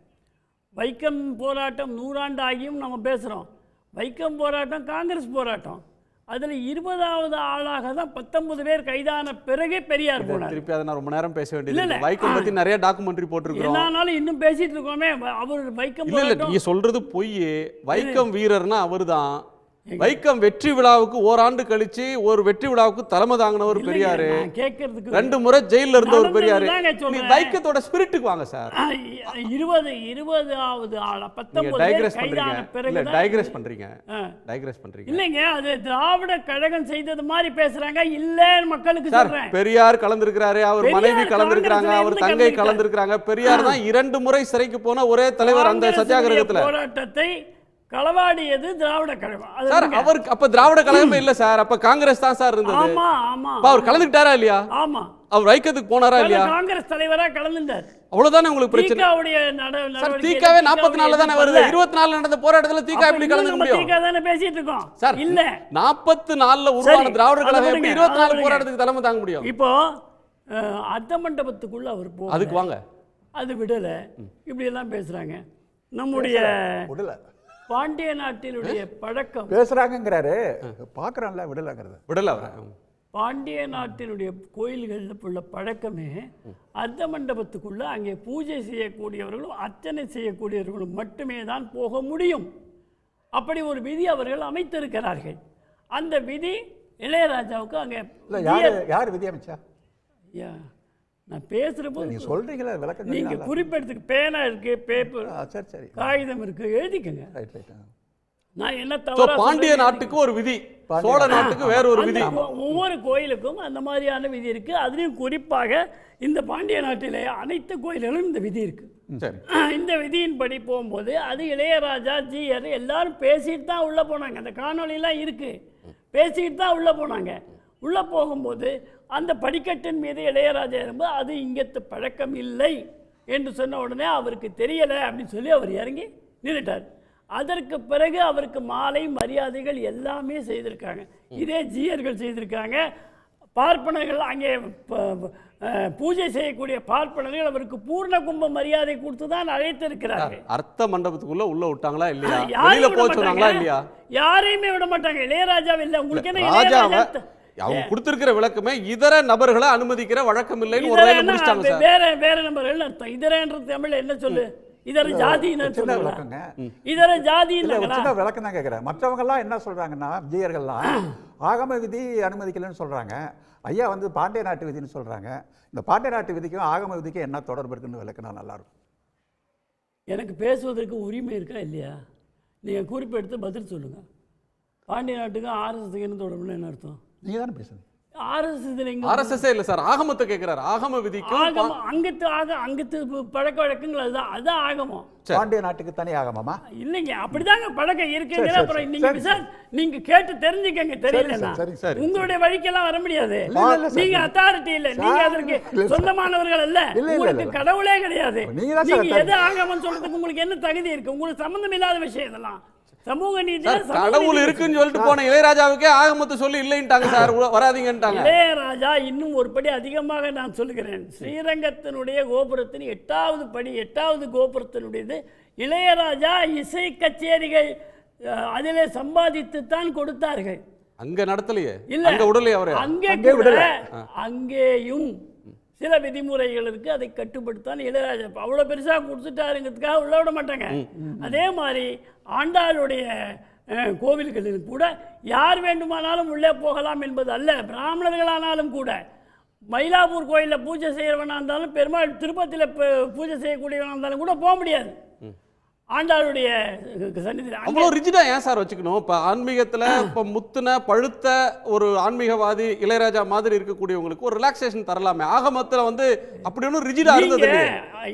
வைக்கம் போராட்டம் 100 ஆண்டு ஆகியும் நம்ம பேசுகிறோம். வைக்கம் போராட்டம் காங்கிரஸ் போராட்டம். அதில் 20வது ஆளாக தான் 19 பேர் கைதான பிறகு பெரியார் போனார். திருப்பி அதை நான் ரொம்ப நேரம் பேச வேண்டியது. வைக்கம் பத்தி நிறைய டாக்குமெண்ட்ரி போட்டிருக்கோம். என்னாலும் இன்னும் பேசிட்டு இருக்கோமே. அவர் வைக்கம் இல்ல நீங்க சொல்றது பொய். வைக்கம் வீரர்னா அவர்தான். வைக்கம் வெற்றி விழாவுக்கு ஓராண்டு கழிச்சு ஒரு வெற்றி விழாவுக்கு தலைமை தாங்கினவர் பெரியாரு. கேட்கறதுக்கு 2 முறை ஜெயில இருந்தவர் பெரியாரு. வைக்கத்தோட ஸ்பிரிட்டுக்கு வாங்க சார். 20வது ஆளா 19 பேர் கைதான பிறகு டைக்ரெஸ் பண்றீங்க. இல்லைங்க, அது திராவிட கழகம் செய்தது மாதிரி பேசுறாங்க. இல்ல மக்களுக்கு சொல்றேன். பெரியார் கலந்திருக்கிறாரு, அவர் மனைவி கலந்திருக்கிறாங்க, அவர் தங்கை கலந்திருக்கிறாங்க. பெரியார் தான் 2 முறை சிறைக்கு போன ஒரே தலைவர் அந்த சத்தியாகிரகத்துல. போராட்டத்தை களவாடியது திராவிட கழகம் சார். அவருக்கு அப்ப திராவிட கழகமே இல்ல சார், அப்ப காங்கிரஸ் தான் சார் இருந்தது. ஆமா ஆமா. அவர் கலந்துட்டாரா இல்லையா? ஆமா. அவர் வைக்கத்துக்கு போனாரா இல்லையா? காங்கிரஸ் தலைவரா கலந்துட்டார். அவ்வளவுதானே உங்களுக்கு பிரச்சனை. தீகாவே 44 தானே வருது. 24 நடந்த போராட்டத்துல தீகா எப்படி கலந்துக்க முடியும்? தீகா தானே பேசிட்டு இருக்கோம் சார். இல்ல 44ல உருவான திராவிட கழகம் எப்படி 24 போராட்டத்துக்கு தலைமை தாங்க முடியும்? இப்போ அர்த்த மண்டபத்துக்குள்ள அவர் போ, அதுக்கு வாங்க. அது விடல. இப்படி எல்லாம் பேசுறாங்க. நம்முடைய பாண்டிய நாட்டினுடைய பழக்கம் பேசுறாங்கிறாரு. பார்க்குறான்ல விடல. பாண்டிய நாட்டினுடைய கோயில்களில் உள்ள பழக்கமே அர்த்த மண்டபத்துக்குள்ள அங்கே பூஜை செய்யக்கூடியவர்களும் அர்ச்சனை செய்யக்கூடியவர்களும் மட்டுமே தான் போக முடியும். அப்படி ஒரு விதி அவர்கள் அமைத்திருக்கிறார்கள். அந்த விதி இளையராஜாவுக்கு அங்கே யார் விதி அமைச்சா? நான் பேசுற போது நீங்க சொல்றீங்களா விளக்கம்? நீங்க குறிப்பெடுத்துக்கு பேனா இருக்கு, பேப்பர், சரி காகிதம் இருக்கு, எழுதிக்கங்க. நான் என்ன தவிர பாண்டிய நாட்டுக்கு ஒரு விதி, சோழ நாட்டுக்கு வேற ஒரு விதி. ஒவ்வொரு கோயிலுக்கும் அந்த மாதிரியான விதி இருக்கு. அதுலயும் குறிப்பாக இந்த பாண்டிய நாட்டிலே அனைத்து கோயில்களும் இந்த விதி இருக்கு. இந்த விதியின்படி போகும்போது அது இளையராஜா ஜிஆர் எல்லாரும் பேசிட்டு தான் உள்ள போனாங்க. அந்த காணொலியெல்லாம் இருக்கு. பேசிட்டு தான் உள்ள போனாங்க. உள்ள போகும்போது அந்த படிக்கட்டின் மீது இளையராஜா இருக்கும்போது அது இங்கத்து பழக்கம் இல்லை என்று சொன்ன உடனே அவருக்கு தெரியலை அப்படின்னு சொல்லி அவர் இறங்கி நின்றுட்டார். அதற்கு பிறகு அவருக்கு மாலை மரியாதைகள் எல்லாமே செய்திருக்காங்க. இதே ஜியர்கள் செய்திருக்காங்க. பார்ப்பனர்கள் அங்கே பூஜை செய்யக்கூடிய பார்ப்பனர்கள் அவருக்கு பூர்ண கும்ப மரியாதை கொடுத்து தான் அழைத்திருக்கிறார்கள். அர்த்த மண்டபத்துக்குள்ள உள்ள விட்டாங்களா இல்லையா? வெளியில போக சொன்னாங்களா இல்லையா? யாரையுமே விட மாட்டாங்க. இளையராஜா இல்லை. உங்களுக்கு என்ன அவங்க கொடுத்திருக்கிற விளக்கமே இதர நபர்களை அனுமதிக்கிற வழக்கம் இல்லைன்னு ஒரு லைன்ல முடிச்சிட்டாங்க சார். வேற நபர்கள் அர்த்தம். இதரன்ற தமிழ்ல என்ன சொல்லு? இதர ஜாதின்னு சொல்லுவாங்க. இதர ஜாதின்னு விளக்கம் தான் கேட்கிறேன். மற்றவங்க எல்லாம் என்ன சொல்றாங்கன்னா, ஜியர்கள்லாம் ஆகம விதி அனுமதிக்கலன்னு சொல்றாங்க. ஐயா வந்து பாண்டிய நாட்டு விதின்னு சொல்றாங்க. இந்த பாண்டிய நாட்டு விதிக்கும் ஆகம விதிக்கும் என்ன தொடர்பு இருக்குன்னு விளக்குனா நல்லா இருக்கும். எனக்கு பேசுவதற்கு உரிமை இருக்கா இல்லையா? நீங்க குறிப்பெடுத்து பதில் சொல்லுங்க. பாண்டிய நாட்டுக்கும் ஆர்எஸ்எஸ்க்கு என்ன தொடர்புன்னு என்ன அர்த்தம்? நீங்க தானே பேசுங்க. ஆர்எஸ்எஸ் இல்ல சார், ஆகமத்தை கேட்கிறார். ஆகம விதிக்கும் அங்கத்து பழக்க வழக்கங்கள் அதுதான் ஆகமம். பாண்டிய நாட்டுக்கு தனி ஆகமமா? இல்லைங்க, அப்படிதாங்க பழக்கம் இருக்குங்க. அப்புறம் நீங்க கேட்டு தெரிஞ்சுக்கங்க. தெரியலன்னா உங்களுடைய வழிக்கெல்லாம் வர முடியாது. நீங்க அத்தாரிட்டி இல்ல, நீங்க அதற்கு சொந்தமானவர்கள் அல்ல, உங்களுக்கு கடவுளே கிடையாது. நீங்க எது ஆகமம் சொல்றதுக்கு உங்களுக்கு என்ன தகுதி இருக்கு? உங்களுக்கு சம்பந்தம் இல்லாத விஷயம் இதெல்லாம். சமூக நீதி கடவுள் இருக்குன்னு சொல்லிட்டு போன இளையராஜாவுக்கே ஆகமத்தை சொல்லி இல்லைன்ட்டாங்க சார், வராதீங்கன்ட்டாங்க. இளையராஜா இன்னும் ஒரு படி அதிகமாக நான் சொல்லுகிறேன். ஸ்ரீரங்கத்தினுடைய கோபுரத்தின் 8வது படி, 8வது கோபுரத்தினுடையது இளையராஜா இசை கச்சேரிகள் அதிலே சம்பாதித்து தான் கொடுத்தார்கள். அங்க நடத்தலையே, அங்க உடலையே அவரே. அங்கேயும் சில விதிமுறைகள் இருக்கு. அதை கட்டுப்படுத்தான் இளையராஜா அவ்வளவு பெருசா கொடுத்துட்டாருங்கிறதுக்காக உள்ள விட மாட்டாங்க. அதே மாதிரி ஆண்டாளுடைய கோவில்களில் கூட யார் வேண்டுமானாலும் உள்ளே போகலாம் என்பது அல்ல. பிராமணர்களானாலும் கூட மயிலாப்பூர் கோயிலில் பூஜை செய்யறவனா இருந்தாலும், பெருமாள் திருப்பதியில் பூஜை செய்யக்கூடியவனா இருந்தாலும் கூட போக முடியாது. ஆண்டாளுடைய சன்னிதியில் அவ்வளோ ரிஜிடா ஏன் சார் வச்சுக்கணும்? இப்போ ஆன்மீகத்தில் இப்போ முத்துன பழுத்த ஒரு ஆன்மீகவாதி இளையராஜா மாதிரி இருக்கக்கூடியவங்களுக்கு ஒரு ரிலாக்ஸேஷன் தரலாமே. ஆகமத்தில் வந்து அப்படி ஒன்றும் ரிஜிடா இருந்தது.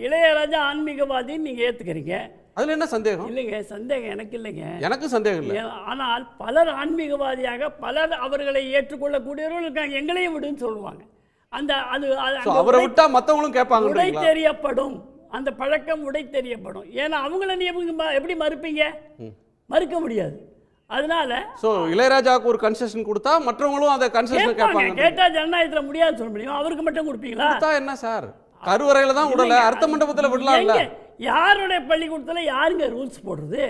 இளையராஜா ஆன்மீகவாதின்னு நீங்கள் ஏற்றுக்கிறீங்க. அதில் என்ன சந்தேகம்? இல்லைங்க, சந்தேகம் எனக்கு இல்லைங்க. எனக்கும் சந்தேகம் இல்லை. ஆனால் பலர் ஆன்மீகவாதியாக பலர் அவர்களை ஏற்றுக்கொள்ளக்கூடியவர்கள் இருக்காங்க. எங்களையும் விடுன்னு சொல்லுவாங்க. அந்த அவரை விட்டா மற்றவங்களும் கேட்பாங்க. உடை தெரியப்படும், அந்த பழக்கம் உடை தெரியப்படும். ஏன்னா அவங்கள நீ எப்படி மறுப்பீங்க? மறுக்க முடியாது. அதனால இளையராஜாவுக்கு ஒரு கன்செஷன் கொடுத்தா மற்றவங்களும் அந்த கன்செஷன் கேட்பாங்க. கேட்டா ஜனநாயகத்தில் முடியாது சொல்ல முடியும். அவருக்கு மட்டும் கொடுப்பீங்களா? என்ன சார், கருவறையில தான் விடல, அர்த்த மண்டபத்தில் விடலாம்ல. யாருடைய பள்ளிக்கூடத்தில் யாருங்க ரூல்ஸ் போடுறது?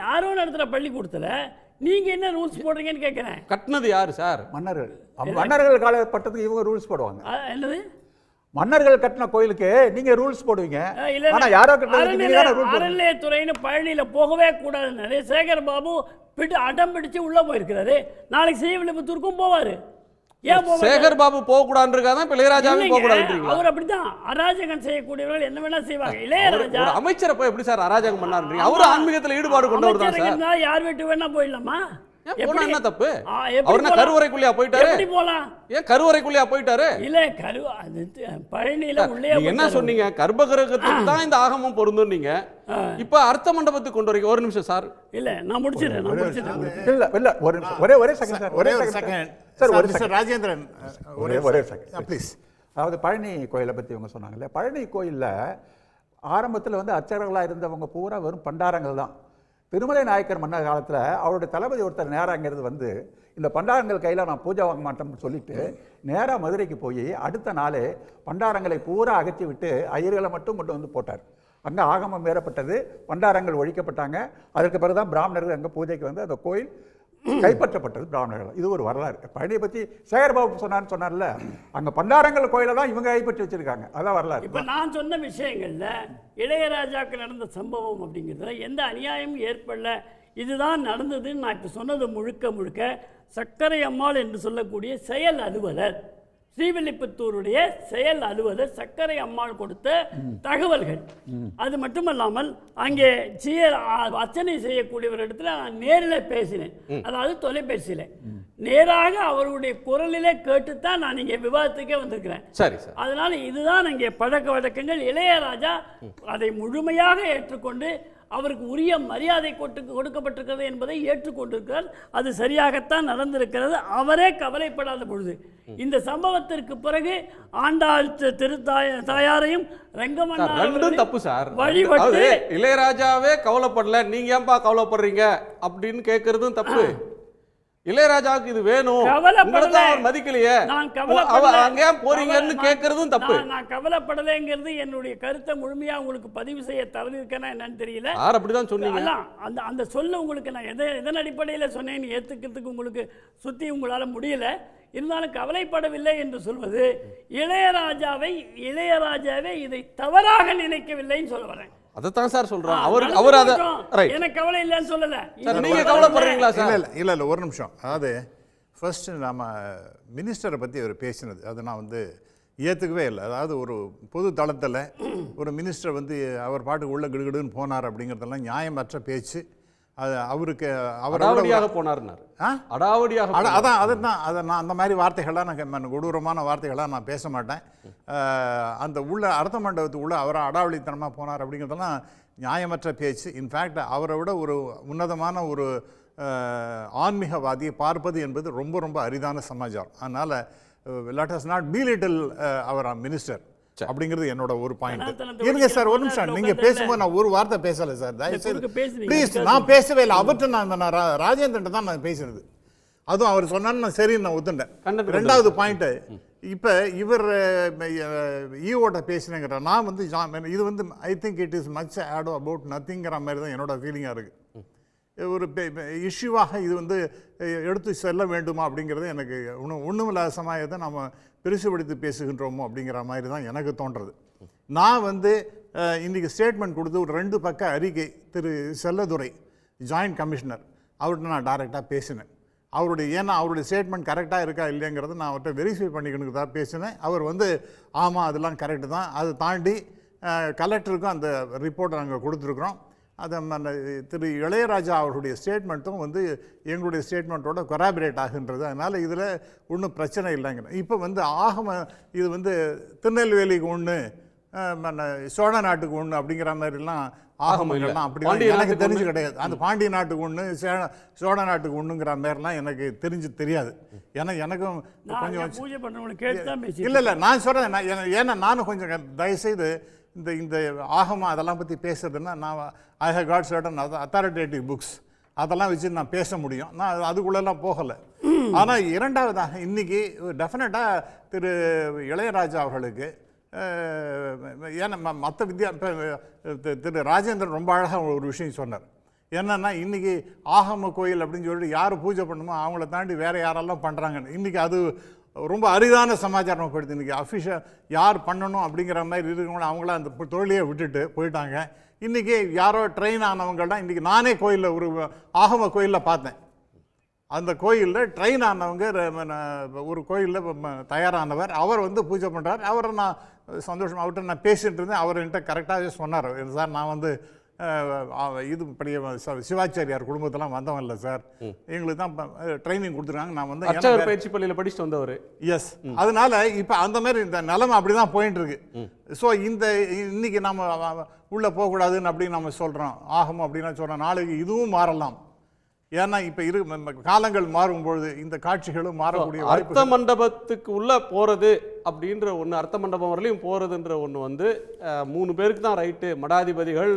யாரோ நடத்துகிற பள்ளிக்கூடத்தில் நீங்க என்ன ரூல்ஸ் போடுறீங்கன்னு கேட்கிறேன். கட்டினது யாரு சார்? மன்னர்கள் காலப்பட்டதுக்கு இவங்க ரூல்ஸ் போடுவாங்க. என்னது மன்னர்கள் கட்டின கோயிலுக்கு நீங்க ரூல்ஸ் போடுவீங்க. இல்ல ஆனா யாரோ கட்டினது அறநிலையத்துறைன்னு பழனியில போகவே கூடாதுன்னு சேகர் பாபு அடம் பிடிச்சு உள்ள போயிருக்கிறாரு. நாளைக்கு ஸ்ரீவில்லிபுத்தூருக்கும் போவாரு. ஏன் சேகர் பாபு போக கூடாதுன்றதுக்காக இப்ப இளையராஜாவே போக கூடாதுன்றீங்களா? அவர் அப்படிதான் அராஜகம் செய்யக்கூடியவர்கள் என்ன வேணா செய்வாங்க. இளையராஜா ஒரு அமைச்சரை போய் எப்படி சார் அராஜகம் பண்ணாருன்றீங்க? அவரு ஆன்மீகத்துல ஈடுபாடு கொண்டவர் தான் சார். யார் வீட்டு வேணா போயிடலாமா? போனா என்ன தப்பு? அவர் கருவறைக்குள்ளேயா போயிட்டாரு? எப்படி போலாம்? ஏன் கருவறைக்குள்ளேயா போயிட்டாரு? இல்ல பழனியில உள்ளே என்ன சொன்னீங்க? கர்ப்பகிரகத்துக்கு தான் இந்த ஆகமம் பொருந்தும். இப்ப அர்த்த மண்டபத்துக்கு கொண்டு வரீங்க. ஒரு நிமிஷம் சார். இல்ல நான் முடிச்சிடுறேன். இல்ல ஒரே செகண்ட் சார். ஒரே செகண்ட் சார். ஒரு செகண்ட் ராஜேந்திரன், ஒரே செகண்ட் ப்ளீஸ். அதாவது பழனி கோயிலை பத்தி இவங்க சொன்னாங்கல்ல, பழனி கோயில்ல ஆரம்பத்தில் வந்து அர்ச்சகர்களாக இருந்தவங்க பூரா வெறும் பண்டாரங்கள் தான். திருமலை நாயக்கர் மன்னர் காலத்தில் அவருடைய தளபதி ஒருத்தர் நேராங்கிறது வந்து இந்த பண்டாரங்கள் கையில் நான் பூஜை வாங்க மாட்டேன்னு சொல்லிட்டு நேராக மதுரைக்கு போய் அடுத்த நாளே பண்டாரங்களை பூரா அகற்றி விட்டு ஐயர்களை மட்டும் கொண்டு வந்து போட்டார். அங்கே ஆகமம் மீறப்பட்டது, பண்டாரங்கள் ஒழிக்கப்பட்டாங்க. அதற்கு பிறகு தான் பிராமணர்கள் அங்கே பூஜைக்கு வந்து அந்த கோயில் கைப்பற்றப்பட்டது பிராமணர்கள். இது ஒரு வரலாறு. பழனியை பற்றி சேகர்பாபு சொன்னார்ல, அங்கே பண்டாரங்கள் கோயிலை தான் இவங்க கைப்பற்றி வச்சிருக்காங்க. அதான் வரலாறு. இப்போ நான் சொன்ன விஷயங்கள்ல இளையராஜாக்கு நடந்த சம்பவம் அப்படிங்கிறதுல எந்த அநியாயமும் ஏற்படல, இதுதான் நடந்ததுன்னு நான் இப்போ சொன்னது முழுக்க சக்கரை அம்மாள் என்று சொல்லக்கூடிய செயல் அலுவலர், ஸ்ரீவில்லிபுத்தூருடைய செயல் அலுவலர் சக்கரை அம்மாள் கொடுத்த தகவல்கள். அது மட்டுமல்லாமல் அங்கே அர்ச்சனை செய்யக்கூடியவரிடத்துல நான் நேரில் பேசினேன். அதாவது தொலைபேசியில் நேராக அவருடைய குரலிலே கேட்டுத்தான் நான் இங்கே விவாதத்துக்கே வந்திருக்கிறேன். சரி சார். அதனால இதுதான் இங்கே பழக்க வழக்கங்கள். இளையராஜா அதை முழுமையாக ஏற்றுக்கொண்டு அவருக்கு உரிய மரியாதை கொடுக்கப்பட்டிருக்கிறது என்பதை ஏற்றுக்கொண்டிருக்கிறார். அது சரியாகத்தான் நடந்திருக்கிறது. அவரே கவலைப்படாத பொழுது இந்த சம்பவத்திற்கு பிறகு ஆண்டாள் தாயாரையும் ரெண்டும் தப்பு சார். வழிபட்டு இளையராஜாவே கவலைப்படல, நீங்க ஏன்பா கவலைப்படுறீங்க அப்படின்னு கேட்கறதும் தப்பு. இளையராஜாவுக்கு இது வேணும், அவர் மதிக்கலையே, அங்க ஏன் போறீங்கன்னு கேட்கறதும் தப்பு. நான் கவலைப்படலைங்கிறது என்னுடைய கருத்தை முழுமையா உங்களுக்கு பதிவு செய்ய தவறிருக்கேன்னா என்னன்னு தெரியல. யார் அப்படிதான் சொன்னீங்க? அந்த சொல்ல உங்களுக்கு நான் எதன் அடிப்படையில் சொன்னேன்னு ஏத்துக்கிறதுக்கு உங்களுக்கு சுத்தி உங்களால முடியல. இருந்தாலும் கவலைப்படவில்லை என்று சொல்வது இளையராஜாவே இதை தவறாக நினைக்கவில்லைன்னு சொல்ல வரேன். அதான் சார் சொல்றேன். அவர் அத எனக்கு கவலை இல்லைன்னு சொல்லல. நீங்க கவலைப்படுறீங்களா சார்? இல்ல ஒரு நிமிஷம். அதாவது ஃபர்ஸ்ட் நாம மினிஸ்டரை பத்தி அவர் பேசினது அது நான் வந்து ஏத்துக்கவே இல்லை. அதாவது ஒரு பொது தளத்தில் ஒரு மினிஸ்டர் வந்து அவர் பாட்டுக்கு உள்ள கிடுகிடுன்னு போனார் அப்படிங்கிறதெல்லாம் நியாயமற்ற பேச்சு. அது அவருக்கு அடாவடியாக போனார்னார். அடாவடியாக அதை நான் அந்த மாதிரி வார்த்தைகள்லாம் நான் கொடூரமான வார்த்தைகள்லாம் நான் பேச மாட்டேன். அந்த உள்ள அர்த்த மண்டபத்துக்கு உள்ள அவரை அடாவடித்தனமாக போனார் அப்படிங்கிறதெல்லாம் நியாயமற்ற பேச்சு. இன்ஃபேக்ட் அவரை விட ஒரு உன்னதமான ஒரு ஆன்மீகவாதியை பார்ப்பது என்பது ரொம்ப ரொம்ப அரிதான சமாச்சாரம். அதனால் லெட் அஸ் நாட் belittle அவர் மினிஸ்டர் அப்படிங்கிறது என்னோட ஒரு பாயிண்ட். இருங்க சார் ஒரு நிமிஷம். நீங்க பேசும்போது நான் ஒரு வார்த்தை பேசல சார், ப்ளீஸ். நான் பேசவே இல்லை. அவர்கிட்ட நான் ராஜேந்திரன் தான் நான் பேசுறது. அதுவும் அவர் சொன்னான்னு நான் சரி நான் ஒத்துட்டேன். ரெண்டாவது பாயிண்ட், இப்போ இவர் ஈவோட்ட பேசினேங்கிற நான் வந்து இது வந்து I think it is much ado about நத்திங்கிற மாதிரி தான் என்னோட ஃபீலிங்காக இருக்குது. ஒரு இஷ்யூவாக இது வந்து எடுத்து செல்ல வேண்டுமா அப்படிங்கிறது எனக்கு ஒன்றுமில்லாத சமயத்தை நம்ம பெருசுபடுத்தி பேசுகின்றோமோ அப்படிங்கிற மாதிரி தான் எனக்கு தோன்றது. நான் வந்து இன்றைக்கி ஸ்டேட்மெண்ட் கொடுத்து ஒரு 2 பக்க அறிக்கை திரு செல்லதுரை ஜாயிண்ட் கமிஷனர் அவர்கிட்ட நான் டைரெக்டாக பேசினேன். அவருடைய ஸ்டேட்மெண்ட் கரெக்டாக இருக்கா இல்லைங்கிறத நான் அவர்கிட்ட வெரிஃபை பண்ணிக்கணுக்கு தான் பேசினேன். அவர் வந்து ஆமாம் அதெல்லாம் கரெக்டு தான், அதை தாண்டி கலெக்டருக்கும் அந்த ரிப்போர்ட்டை நாங்கள் கொடுத்துருக்குறோம். அதை திரு இளையராஜா அவருடைய ஸ்டேட்மெண்ட்டும் வந்து எங்களுடைய ஸ்டேட்மெண்ட்டோட கொராபரேட் ஆகுன்றது. அதனால் இதில் ஒன்றும் பிரச்சனை இல்லைங்கிற. இப்போ வந்து இது வந்து திருநெல்வேலிக்கு ஒன்று, சோழ நாட்டுக்கு ஒன்று அப்படிங்கிற மாதிரிலாம் ஆகமங்கள்லாம் அப்படி எனக்கு தெரிஞ்சு கிடையாது. அந்த பாண்டிய நாட்டுக்கு ஒன்று, சோழ நாட்டுக்கு ஒன்றுங்கிற மாதிரிலாம் எனக்கு தெரியாது. ஏன்னா எனக்கும் கொஞ்சம் இல்லை நான் சொல்கிறேன். ஏன்னா நானும் கொஞ்சம் தயவுசெய்து இந்த ஆகமம் அதெல்லாம் பற்றி பேசுறதுன்னா நான் I have got certain authoritative books அதெல்லாம் வச்சு நான் பேச முடியும். நான் அதுக்குள்ளெல்லாம் போகலை. ஆனால் இரண்டாவதாக இன்றைக்கி டெஃபினட்டாக திரு இளையராஜா அவர்களுக்கு ஏன்னா மற்ற திரு ராஜேந்திரன் ரொம்ப அழகாக ஒரு விஷயம் சொன்னார். என்னன்னா இன்னைக்கு ஆகம கோயில் அப்படின்னு சொல்லிட்டு யார் பூஜை பண்ணுமோ அவங்கள தாண்டி வேற யாரெல்லாம் பண்ணுறாங்கன்னு இன்னைக்கு அது ரொம்ப அரிதான சமாச்சாரம் போயிடுது. இன்றைக்கி அஃபிஷியல் யார் பண்ணணும் அப்படிங்கிற மாதிரி இருக்கிறவங்கள அவங்கள அந்த தொழிலையே விட்டுட்டு போயிட்டாங்க. இன்றைக்கி யாரோ ட்ரெயின் ஆனவங்கள்லாம் இன்றைக்கி நானே கோயிலில் ஒரு ஆகம கோயிலில் பார்த்தேன். அந்த கோயிலில் ட்ரெயின் ஆனவங்க ஒரு கோயிலில் தயாரானவர், அவர் வந்து பூஜை பண்ணுறார். அவரை நான் சந்தோஷம் அவர்கிட்ட நான் பேசிகிட்டு இருந்தேன். அவர் என்கிட்ட கரெக்டாகவே சொன்னார், சார் நான் வந்து இது இப்படி சிவாச்சாரியார் குடும்பத்தெல்லாம் வந்தவன் இல்லை சார், எங்களுக்கு தான் ட்ரைனிங் கொடுத்துருக்காங்க, நான் வந்து பயிற்சி பள்ளியில் படிச்சுட்டு வந்தவர். எஸ், அதனால இப்போ அந்த மாதிரி இந்த நிலைமை அப்படி தான் போயிட்டு இருக்கு. ஸோ இந்த இன்னைக்கு நம்ம உள்ளே போகக்கூடாதுன்னு அப்படின்னு நம்ம சொல்கிறோம், ஆகணும் அப்படின்னு சொல்கிறோம். நாளைக்கு இதுவும் மாறலாம். ஏன்னா இப்போ காலங்கள் மாறும்பொழுது இந்த காட்சிகளும் மாறக்கூடிய அர்த்த மண்டபத்துக்கு உள்ள போகிறது அப்படின்ற ஒன்று, அர்த்த மண்டபம் வரலையும் போகிறதுன்ற ஒன்று வந்து 3 பேருக்கு தான் ரைட்டு. மடாதிபதிகள்,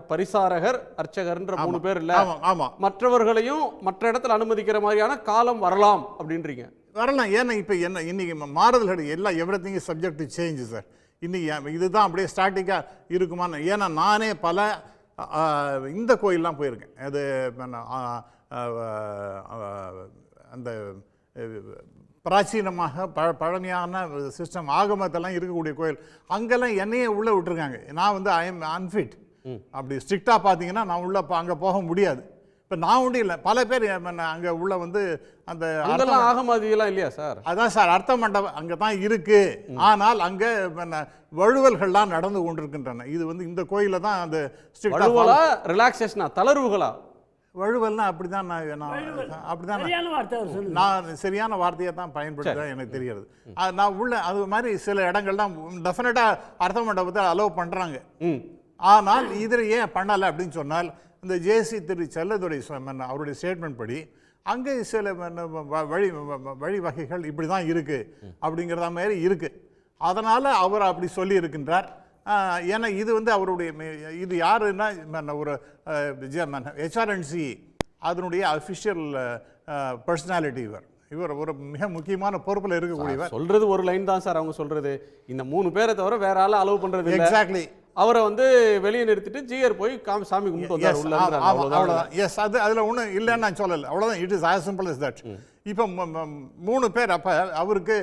பரிசாரகர், அர்ச்சகர்ன்ற 3 பேர் இல்லை. ஆமாம், மற்றவர்களையும் மற்ற இடத்துல அனுமதிக்கிற மாதிரியான காலம் வரலாம் அப்படின்றீங்க. வரலாம். ஏன்னா இப்போ என்ன இன்னைக்கு மாறுதல்கள் எல்லாம் everything is subject to change sir. இன்னைக்கு இதுதான் அப்படியே ஸ்டாட்டிக்காக இருக்குமான்னு. ஏன்னா நானே பல இந்த கோயிலெலாம் போயிருக்கேன். அது அந்த பிராச்சீனமாக பழமையான சிஸ்டம் ஆகமத்தெல்லாம் இருக்கக்கூடிய கோயில், அங்கெல்லாம் என்னையே உள்ளே விட்டுருக்காங்க. நான் வந்து ஐ எம் அன்ஃபிட். அப்படி ஸ்ட்ரிக்டாக பார்த்தீங்கன்னா நான் உள்ளே அங்கே போக முடியாது. இப்போ நான் ஒன்றும் இல்லை, பல பேர் அங்கே உள்ள வந்து அந்த ஆகமதியெல்லாம் இல்லையா சார்? அதான் சார், அர்த்த மண்டபம் அங்கே தான் இருக்கு. ஆனால் அங்கே வழுவல்கள்லாம் நடந்து கொண்டிருக்கின்றன. இது வந்து இந்த கோயிலில் தான் அந்த ரிலாக்ஸேஷனா, தளர்வுகளா? வழுவல்னா அப்படிதான் நான் சரியான வார்த்தையை தான் பயன்படுத்துகிறேன், எனக்கு தெரிகிறது. நான் உள்ள அது மாதிரி சில இடங்கள்லாம் டெஃபினட்டாக அர்த்த மண்டபத்தை அலோவ் பண்ணுறாங்க. ஆனால் இதில் ஏன் பண்ணலை அப்படின்னு சொன்னால், இந்த ஜேசி திரு செல்லதுரை அவருடைய ஸ்டேட்மெண்ட் படி அங்கே சில வழிவகைகள் இப்படி தான் இருக்குது அப்படிங்கிறத மாதிரி இருக்குது. அதனால் அவர் அப்படி சொல்லி இருக்கின்றார். ஏன்னா இது வந்து அவருடைய இது யாருன்னா ஒரு ஹெச்ஆர்என்சி அதனுடைய அஃபிஷியல் பர்சனாலிட்டி. இவர் ஒரு மிக முக்கியமான பொறுப்பில் இருக்கக்கூடியவர். சொல்றது ஒரு லைன் தான் சார் அவங்க சொல்றது, இந்த 3 பேரை தவிர வேற ஆள் அலோவ் பண்றது. எக்ஸாக்ட்லி. அவரை வந்து வெளியே நிறுத்திட்டு ஜிஆர் போய் சாமி கும்பிட்டு வந்தார் உள்ள. அவ்வளோதான். எஸ், அதில் ஒன்றும் இல்லைன்னு நான் சொல்லலை, அவ்வளோதான். It is as simple is that. இப்போ 3 பேர் அப்போ அவருக்கு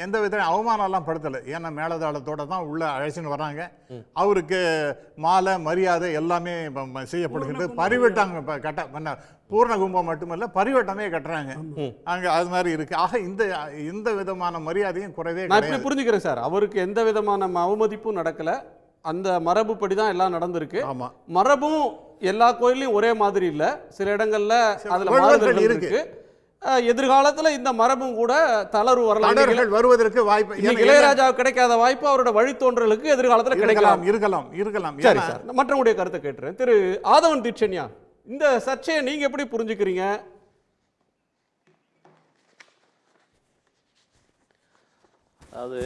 எந்த வித அவமானம்லாம் படுத்தலை. ஏன்னா மேலதாளத்தோடு தான் உள்ளே அழைச்சின்னு வராங்க. அவருக்கு மாலை மரியாதை எல்லாமே செய்யப்படுகிறது. பரிவட்டாங்க கட்ட பூர்ண கும்பம் மட்டுமல்ல, பரிவட்டமே கட்டுறாங்க அங்கே. அது மாதிரி இருக்கு. ஆக இந்த விதமான மரியாதையும் குறைவே நான் புரிஞ்சுக்கிறேன் சார். அவருக்கு எந்த விதமான அவமதிப்பும் நடக்கலை, அந்த மரபுப்படி தான் எல்லாம் நடந்திருக்கு. மரபும் எல்லா கோயிலையும் ஒரே மாதிரி இல்லை, சில இடங்கள்ல அதுல மாறுதல்கள் இருக்கு. எதிர்காலத்தில் இந்த மரபும் கூட தளர்வு வரலாம், வருவதற்கு வாய்ப்பு. இளையராஜாவுக்கு கிடைக்காத வாய்ப்பு அவரோட வழித்தோன்றலுக்கு எதிர்காலத்தில் கிடைக்கலாம். இருக்கலாம். சரி சார், மற்றவங்களுடைய கருத்தை கேட்டுறேன். திரு ஆதவன் தீட்சண்யா, இந்த சர்ச்சையை நீங்க எப்படி புரிஞ்சுக்கிறீங்க? அது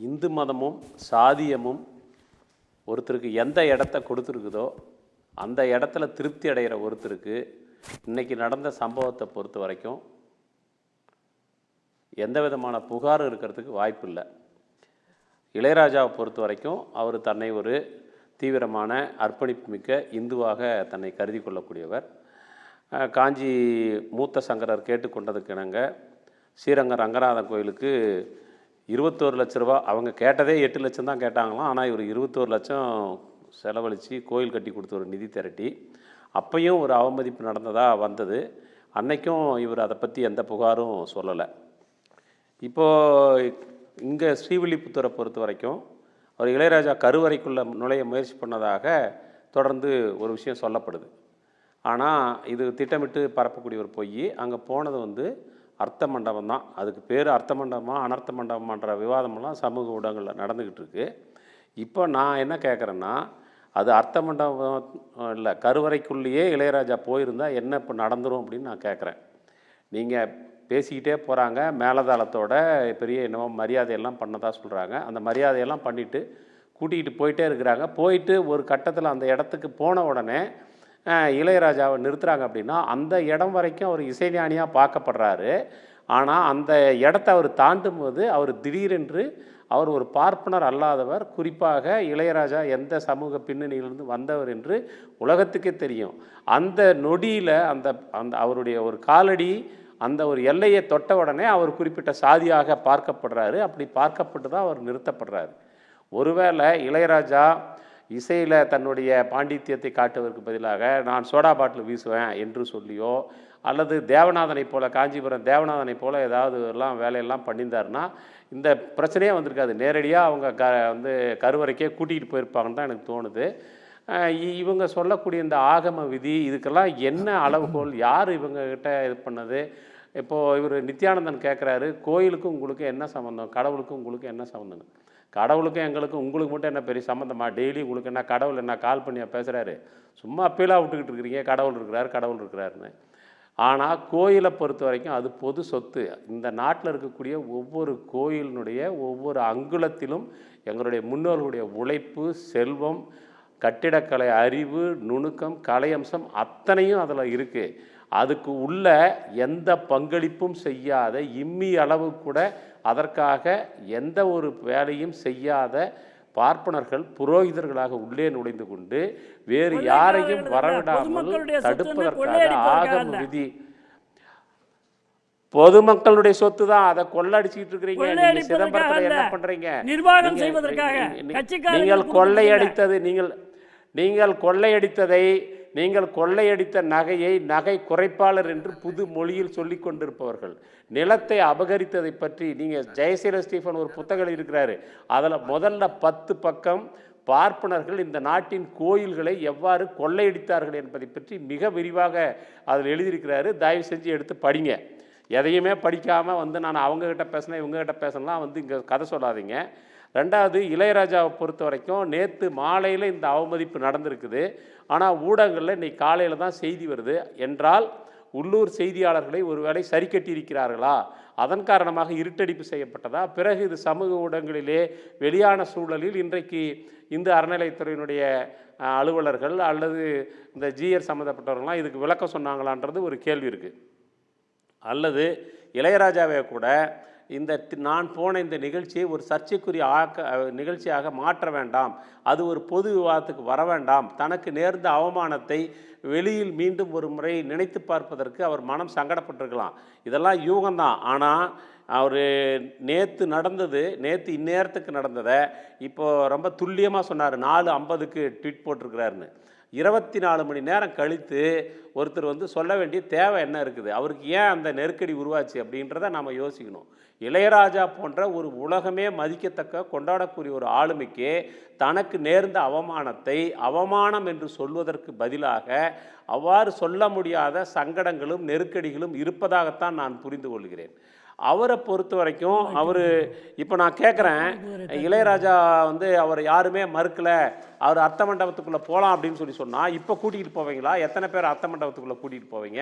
இந்து மதமும் சாதியமும் ஒருத்தருக்கு எந்த இடத்த கொடுத்துருக்குதோ அந்த இடத்துல திருப்தி அடைகிற ஒருத்தருக்கு இன்றைக்கி நடந்த சம்பவத்தை பொறுத்த வரைக்கும் எந்த விதமான புகாரும் இருக்கிறதுக்கு வாய்ப்பு இல்லை. இளையராஜாவை பொறுத்த வரைக்கும் அவர் தன்னை ஒரு தீவிரமான அர்ப்பணிப்பு மிக்க இந்துவாக தன்னை கருதி கொள்ளக்கூடியவர். காஞ்சி மூத்த சங்கரர் கேட்டுக்கொண்டதுக்கு இணங்க ஸ்ரீரங்கம் ரங்கநாதன் கோயிலுக்கு 21 லட்ச ரூபா, அவங்க கேட்டதே 8 லட்சம் தான் கேட்டாங்களாம். ஆனால் இவர் 21 லட்சம் செலவழித்து கோயில் கட்டி கொடுத்த ஒரு நிதி திரட்டி, அப்பையும் ஒரு அவமதிப்பு நடந்ததாக வந்தது. அன்னைக்கும் இவர் அதை பற்றி எந்த புகாரும் சொல்லலை. இப்போது இங்கே ஸ்ரீவில்லிபுத்தூரை பொறுத்த வரைக்கும் அவர் இளையராஜா கருவறைக்குள்ளே நுழைய முயற்சி பண்ணதாக தொடர்ந்து ஒரு விஷயம் சொல்லப்படுது. ஆனால் இது திட்டமிட்டு பரப்பக்கூடிய ஒரு பொய். அங்கே போனது வந்து அர்த்த மண்டபம் தான். அதுக்கு பேர் அர்த்த மண்டபமா அனர்த்த மண்டபமான்ற விவாதமெல்லாம் சமூக ஊடகங்களில் நடந்துக்கிட்டு இருக்கு. இப்போ நான் என்ன கேட்குறேன்னா, அது அர்த்த மண்டபம் இல்லை, கருவறைக்குள்ளேயே இளையராஜா போயிருந்தால் என்ன இப்போ நடந்துரும் அப்படின்னு நான் கேட்குறேன். நீங்கள் பேசிக்கிட்டே போகிறாங்க, மேலதாளத்தோட பெரிய என்னவோ மரியாதையெல்லாம் பண்ணதாக சொல்கிறாங்க. அந்த மரியாதையெல்லாம் பண்ணிவிட்டு கூட்டிகிட்டு போயிட்டே இருக்கிறாங்க. போயிட்டு ஒரு கட்டத்தில் அந்த இடத்துக்கு போன உடனே இளையராஜாவை நிறுத்துகிறாங்க. அப்படின்னா அந்த இடம் வரைக்கும் அவர் இசைஞானியாக பார்க்கப்படுறாரு. ஆனால் அந்த இடத்த அவர் தாண்டும் போது அவர் திடீரென்று அவர் ஒரு பார்ப்பனர் அல்லாதவர், குறிப்பாக இளையராஜா எந்த சமூக பின்னணியிலிருந்து வந்தவர் என்று உலகத்துக்கே தெரியும். அந்த நொடியில் அந்த அந்த அவருடைய ஒரு காலடி அந்த ஒரு எல்லையை தொட்ட உடனே அவர் குறிப்பிட்ட சாதியாக பார்க்கப்படுறாரு. அப்படி பார்க்கப்பட்டு தான் அவர் நிறுத்தப்படுறாரு. ஒருவேளை இளையராஜா இசையில் தன்னுடைய பாண்டித்யத்தை காட்டுவதற்கு பதிலாக நான் சோடா பாட்டில் வீசுவேன் என்று சொல்லியோ, அல்லது தேவநாதனை போல, காஞ்சிபுரம் தேவநாதனை போல ஏதாவது எல்லாம் வேலையெல்லாம் பண்ணியிருந்தாருன்னா இந்த பிரச்சனையே வந்திருக்காது. நேரடியாக அவங்க வந்து கருவறைக்கே கூட்டிகிட்டு போயிருப்பாங்கன்னு தான் எனக்கு தோணுது. இவங்க சொல்லக்கூடிய இந்த ஆகம விதி இதுக்கெல்லாம் என்ன அளவுகோல், யார் இவங்ககிட்ட இது பண்ணது? இப்போது இவர் நித்யானந்தன் கேட்குறாரு, கோயிலுக்கும் உங்களுக்கு என்ன சம்மந்தம், கடவுளுக்கும் உங்களுக்கு என்ன சம்மந்தம்? கடவுளுக்கும் எங்களுக்கும் உங்களுக்கு மட்டும் என்ன பெரிய சம்மந்தமா? டெய்லி உங்களுக்கு என்ன கடவுள் என்ன கால் பண்ணியா பேசுகிறாரு? சும்மா அப்பீலாக விட்டுக்கிட்டு இருக்கிறீங்க, கடவுள் இருக்கிறாருன்னு. ஆனால் கோயிலை பொறுத்த வரைக்கும் அது பொது சொத்து. இந்த நாட்டில் இருக்கக்கூடிய ஒவ்வொரு கோயிலினுடைய ஒவ்வொரு அங்குலத்திலும் எங்களுடைய முன்னோர்களுடைய உழைப்பு, செல்வம், கட்டிடக்கலை அறிவு, நுணுக்கம், கலையம்சம் அத்தனையும் அதில் இருக்குது. அதுக்கு உள்ள எந்த பங்களிப்பும் செய்யாத, இம்மி அளவு கூட அதற்காக எந்த ஒரு வேலையும் செய்யாத பார்ப்பனர்கள் புரோகிதர்களாக உள்ளே நுழைந்து கொண்டு வேறு யாரையும் வரவிடாமல் தடுப்பதற்காக ஆகம விதி. பொதுமக்களுடைய சொத்து தான், அதை கொள்ளடிச்சிட்டு இருக்கிறீங்க. நீங்க சிதம்பரத்தில் என்ன பண்றீங்க? நீங்கள் கொள்ளையடித்ததை, நீங்கள் கொள்ளையடித்த நகையை நகை குறைப்பாளர் என்று புது மொழியில் சொல்லி கொண்டிருப்பவர்கள், நிலத்தை அபகரித்ததை பற்றி நீங்கள் ஜெயசீல ஸ்டீஃபன் ஒரு புத்தகம் இருக்கிறாரு. அதில் முதல்ல 10 பக்கம் பார்ப்பனர்கள் இந்த நாட்டின் கோயில்களை எவ்வாறு கொள்ளையடித்தார்கள் என்பதை பற்றி மிக விரிவாக அதில் எழுதியிருக்கிறாரு. தயவு செஞ்சு எடுத்து படிங்க. எதையுமே படிக்காமல் வந்து நான் அவங்ககிட்ட பேசினேன் இவங்ககிட்ட பேசலாம் வந்து இங்கே கதை சொல்லாதீங்க. ரெண்டாவது, இளையராஜாவை பொறுத்த வரைக்கும் நேற்று மாலையில் இந்த அவமதிப்பு நடந்திருக்குது. ஆனால் ஊடகங்களில் இன்றைக்கி காலையில் தான் செய்தி வருது என்றால் உள்ளூர் செய்தியாளர்களை ஒருவேளை சரி கட்டியிருக்கிறார்களா, அதன் காரணமாக இருட்டடிப்பு செய்யப்பட்டதா, பிறகு இது சமூக ஊடகங்களிலே வெளியான சூழலில் இன்றைக்கு இந்து அறநிலையத்துறையினுடைய அலுவலர்கள் அல்லது இந்த ஜிஆர் சம்மந்தப்பட்டவர்கள்லாம் இதுக்கு விளக்கம் சொன்னாங்களான்றது ஒரு கேள்வி இருக்குது. அல்லது இளையராஜாவை கூட இந்த நான் போன இந்த நிகழ்ச்சியை ஒரு சர்ச்சைக்குரிய நிகழ்ச்சியாக மாற்ற வேண்டாம், அது ஒரு பொது விவாதத்துக்கு வர வேண்டாம், தனக்கு நேர்ந்த அவமானத்தை வெளியில் மீண்டும் ஒரு முறை நினைத்து பார்ப்பதற்கு அவர் மனம் சங்கடப்பட்டிருக்கலாம். இதெல்லாம் யூகம்தான். ஆனால் அவர் நேற்று நடந்தது, நேற்று இந்நேரத்துக்கு நடந்ததை இப்போது ரொம்ப துல்லியமாக சொன்னார். 4:50க்கு ட்வீட் போட்டிருக்கிறாருன்னு. 24 மணி நேரம் கழித்து ஒருத்தர் வந்து சொல்ல வேண்டிய தேவை என்ன இருக்குது? அவருக்கு ஏன் அந்த நெருக்கடி உருவாச்சு அப்படின்றத நாம் யோசிக்கணும். இளையராஜா போன்ற ஒரு உலகமே மதிக்கத்தக்க கொண்டாடக்கூடிய ஒரு ஆளுமைக்கு தனக்கு நேர்ந்த அவமானத்தை அவமானம் என்று சொல்வதற்கு பதிலாக அவ்வாறு சொல்ல முடியாத சங்கடங்களும் நெருக்கடிகளும் இருப்பதாகத்தான் நான் புரிந்து கொள்கிறேன். அவரை பொறுத்த வரைக்கும் அவர் இப்போ நான் கேட்குறேன், இளையராஜா வந்து அவர் யாருமே மறுக்கலை, அவர் அர்த்த மண்டபத்துக்குள்ளே போகலாம் அப்படின்னு சொன்னால் இப்போ கூட்டிகிட்டு போவீங்களா? எத்தனை பேர் அர்த்த மண்டபத்துக்குள்ளே கூட்டிகிட்டு போவீங்க?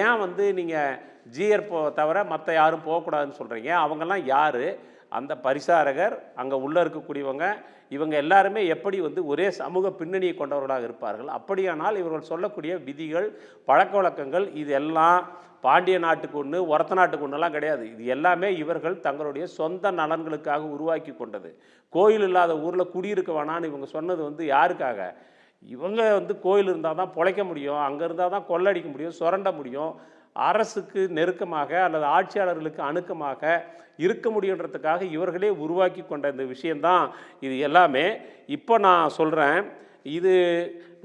ஏன் வந்து நீங்கள் ஜிஆர் தவிர மற்ற யாரும் போகக்கூடாதுன்னு சொல்கிறீங்க? அவங்கெல்லாம் யார்? அந்த பரிசாரகர், அங்கே உள்ளே இருக்கக்கூடியவங்க, இவங்க எல்லாருமே எப்படி வந்து ஒரே சமூக பின்னணியை கொண்டவர்களாக இருப்பார்கள்? அப்படியானால் இவர்கள் சொல்லக்கூடிய விதிகள், பழக்க வழக்கங்கள் இது எல்லாம் பாண்டிய நாட்டுக்கு ஒன்று, ஒரத்த நாட்டுக்கு ஒன்றுலாம் கிடையாது. இது எல்லாமே இவர்கள் தங்களுடைய சொந்த நலன்களுக்காக உருவாக்கி கொண்டது. கோயில் இல்லாத ஊரில் குடியிருக்க வேணான்னு இவங்க சொன்னது வந்து யாருக்காக? இவங்க வந்து கோயில் இருந்தால் தான் பிழைக்க முடியும், அங்கே இருந்தால் தான் கொள்ளடிக்க முடியும், சுரண்ட முடியும், அரசுக்கு நெருக்கமாக அல்லது ஆட்சியாளர்களுக்கு அணுக்கமாக இருக்க முடியுன்றதுக்காக இவர்களே உருவாக்கி கொண்ட இந்த விஷயந்தான் இது எல்லாமே. இப்போ நான் சொல்கிறேன், இது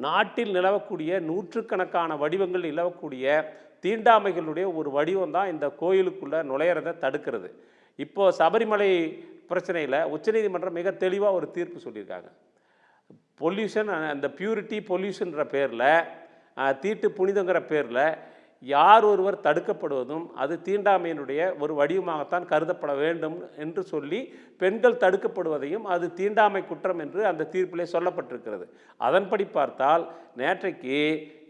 நாட்டில் நிலவக்கூடிய நூற்றுக்கணக்கான வடிவங்கள் நிலவக்கூடிய தீண்டாமைகளுடைய ஒரு வடிவம் தான் இந்த கோயிலுக்குள்ளே நுழையிறதை தடுக்கிறது. இப்போது சபரிமலை பிரச்சனையில் உச்சநீதிமன்றம் மிக தெளிவாக ஒரு தீர்ப்பு சொல்லியிருக்காங்க. பொல்யூஷன், அந்த பியூரிட்டி பொல்யூஷன்ற பேரில், தீட்டு புனிதங்கிற பேரில் யார் ஒருவர் தடுக்கப்படுவதும் அது தீண்டாமையினுடைய ஒரு வடிவமாகத்தான் கருதப்பட வேண்டும் என்று சொல்லி பெண்கள் தடுக்கப்படுவதையும் அது தீண்டாமை குற்றம் என்று அந்த தீர்ப்பிலே சொல்லப்பட்டிருக்கிறது. அதன்படி பார்த்தால் நேற்றைக்கு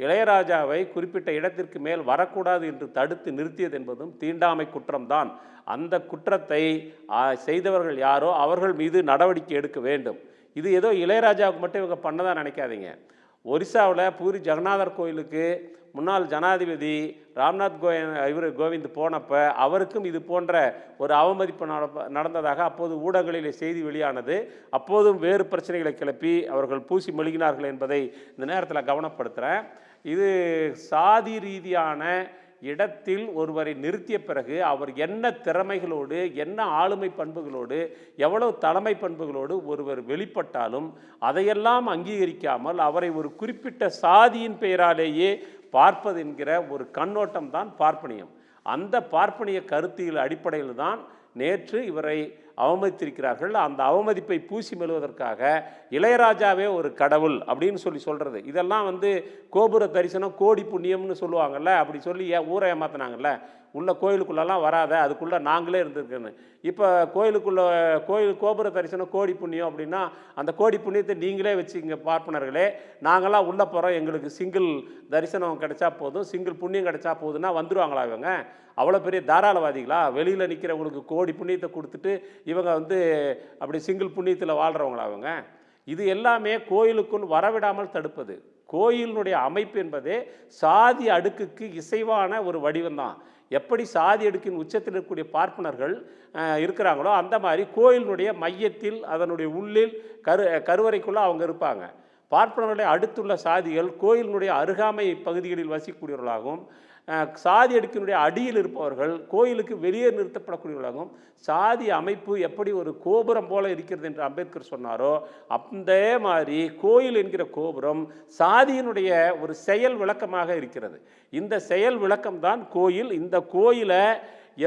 இளையராஜாவை குறிப்பிட்ட இடத்திற்கு மேல் வரக்கூடாது என்று தடுத்து நிறுத்தியது என்பதும் தீண்டாமை குற்றம்தான். அந்த குற்றத்தை செய்தவர்கள் யாரோ அவர்கள் மீது நடவடிக்கை எடுக்க வேண்டும். இது ஏதோ இளையராஜாவுக்கு மட்டும் இவங்க பண்ணதான் நினைக்காதீங்க. ஒரிசாவில் பூரி ஜெகநாதர் கோயிலுக்கு முன்னாள் ஜனாதிபதி ராம்நாத் கோவிந்த் போனப்போ அவருக்கும் இது போன்ற ஒரு அவமதிப்பு நடந்ததாக அப்போது ஊடகங்களில் செய்தி வெளியானது. அப்போதும் வேறு பிரச்சனைகளை கிளப்பி அவர்கள் பூசி மெழுகினார்கள் என்பதை இந்த நேரத்தில் கவனப்படுத்துகிறேன். இது சாதி ரீதியான இடத்தில் ஒருவரை நிறுத்திய பிறகு அவர் என்ன திறமைகளோடு, என்ன ஆளுமை பண்புகளோடு, எவ்வளவு தலைமை பண்புகளோடு ஒருவர் வெளிப்பட்டாலும் அதையெல்லாம் அங்கீகரிக்காமல் அவரை ஒரு குறிப்பிட்ட சாதியின் பெயராலேயே பார்ப்பது என்கிற ஒரு கண்ணோட்டம் தான் பார்ப்பனியம். அந்த பார்ப்பனிய கருத்தியல் அடிப்படையில் தான் நேற்று இவரை அவமதித்திருக்கிறார்கள். அந்த அவமதிப்பை பூசி மெழுவதற்காக இளையராஜாவே ஒரு கடவுள் அப்படின்னு சொல்கிறது. இதெல்லாம் கோபுர தரிசனம் கோடி புண்ணியம்னு சொல்லுவாங்கல்ல, அப்படி சொல்லி ஊரை ஏமாத்தினாங்கல்ல, உள்ள கோயிலுக்குள்ளெல்லாம் வராத, அதுக்குள்ளே நாங்களே இருந்திருக்கேன்னு. இப்போ கோயில் கோபுர தரிசனம் கோடி புண்ணியம் அப்படின்னா அந்த கோடி புண்ணியத்தை நீங்களே வச்சுங்க பார்ப்பனர்களே, நாங்களாம் உள்ளே போகிறோம், எங்களுக்கு சிங்கிள் தரிசனம் கிடைச்சா போதும், சிங்கிள் புண்ணியம் கிடைச்சா போதுன்னா வந்துடுவாங்களா இவங்க? அவ்வளோ பெரிய தாராளவாதிகளா? வெளியில் நிற்கிறவங்களுக்கு கோடி புண்ணியத்தை கொடுத்துட்டு இவங்க அப்படி சிங்கிள் புண்ணியத்தில் வாழ்கிறவங்களா அவங்க? இது எல்லாமே கோயிலுக்குள் வரவிடாமல் தடுப்பது. கோயிலினுடைய அமைப்பு என்பதே சாதி அடுக்குக்கு இசைவான ஒரு வடிவம்தான். எப்படி சாதி அடுக்கின் உச்சத்தில் இருக்கக்கூடிய பார்ப்பனர்கள் இருக்கிறாங்களோ அந்த மாதிரி கோயிலினுடைய மையத்தில் அதனுடைய உள்ளில் கருவறைக்குள்ளே அவங்க இருப்பாங்க. பார்ப்பனர்களுடைய அடுத்துள்ள சாதிகள் கோயிலினுடைய அருகாமை பகுதிகளில் வசிக்கக்கூடியவர்களாகவும், சாதி அடுக்கினுடைய அடியில் இருப்பவர்கள் கோயிலுக்கு வெளியே நிறுத்தப்படக்கூடியவர்களாகவும், சாதி அமைப்பு எப்படி ஒரு கோபுரம் போல இருக்கிறது என்று அம்பேத்கர் சொன்னாரோ அந்த மாதிரி கோயில் என்கிற கோபுரம் சாதியினுடைய ஒரு செயல் விளக்கமாக இருக்கிறது. இந்த செயல் விளக்கம்தான் கோயில். இந்த கோயிலை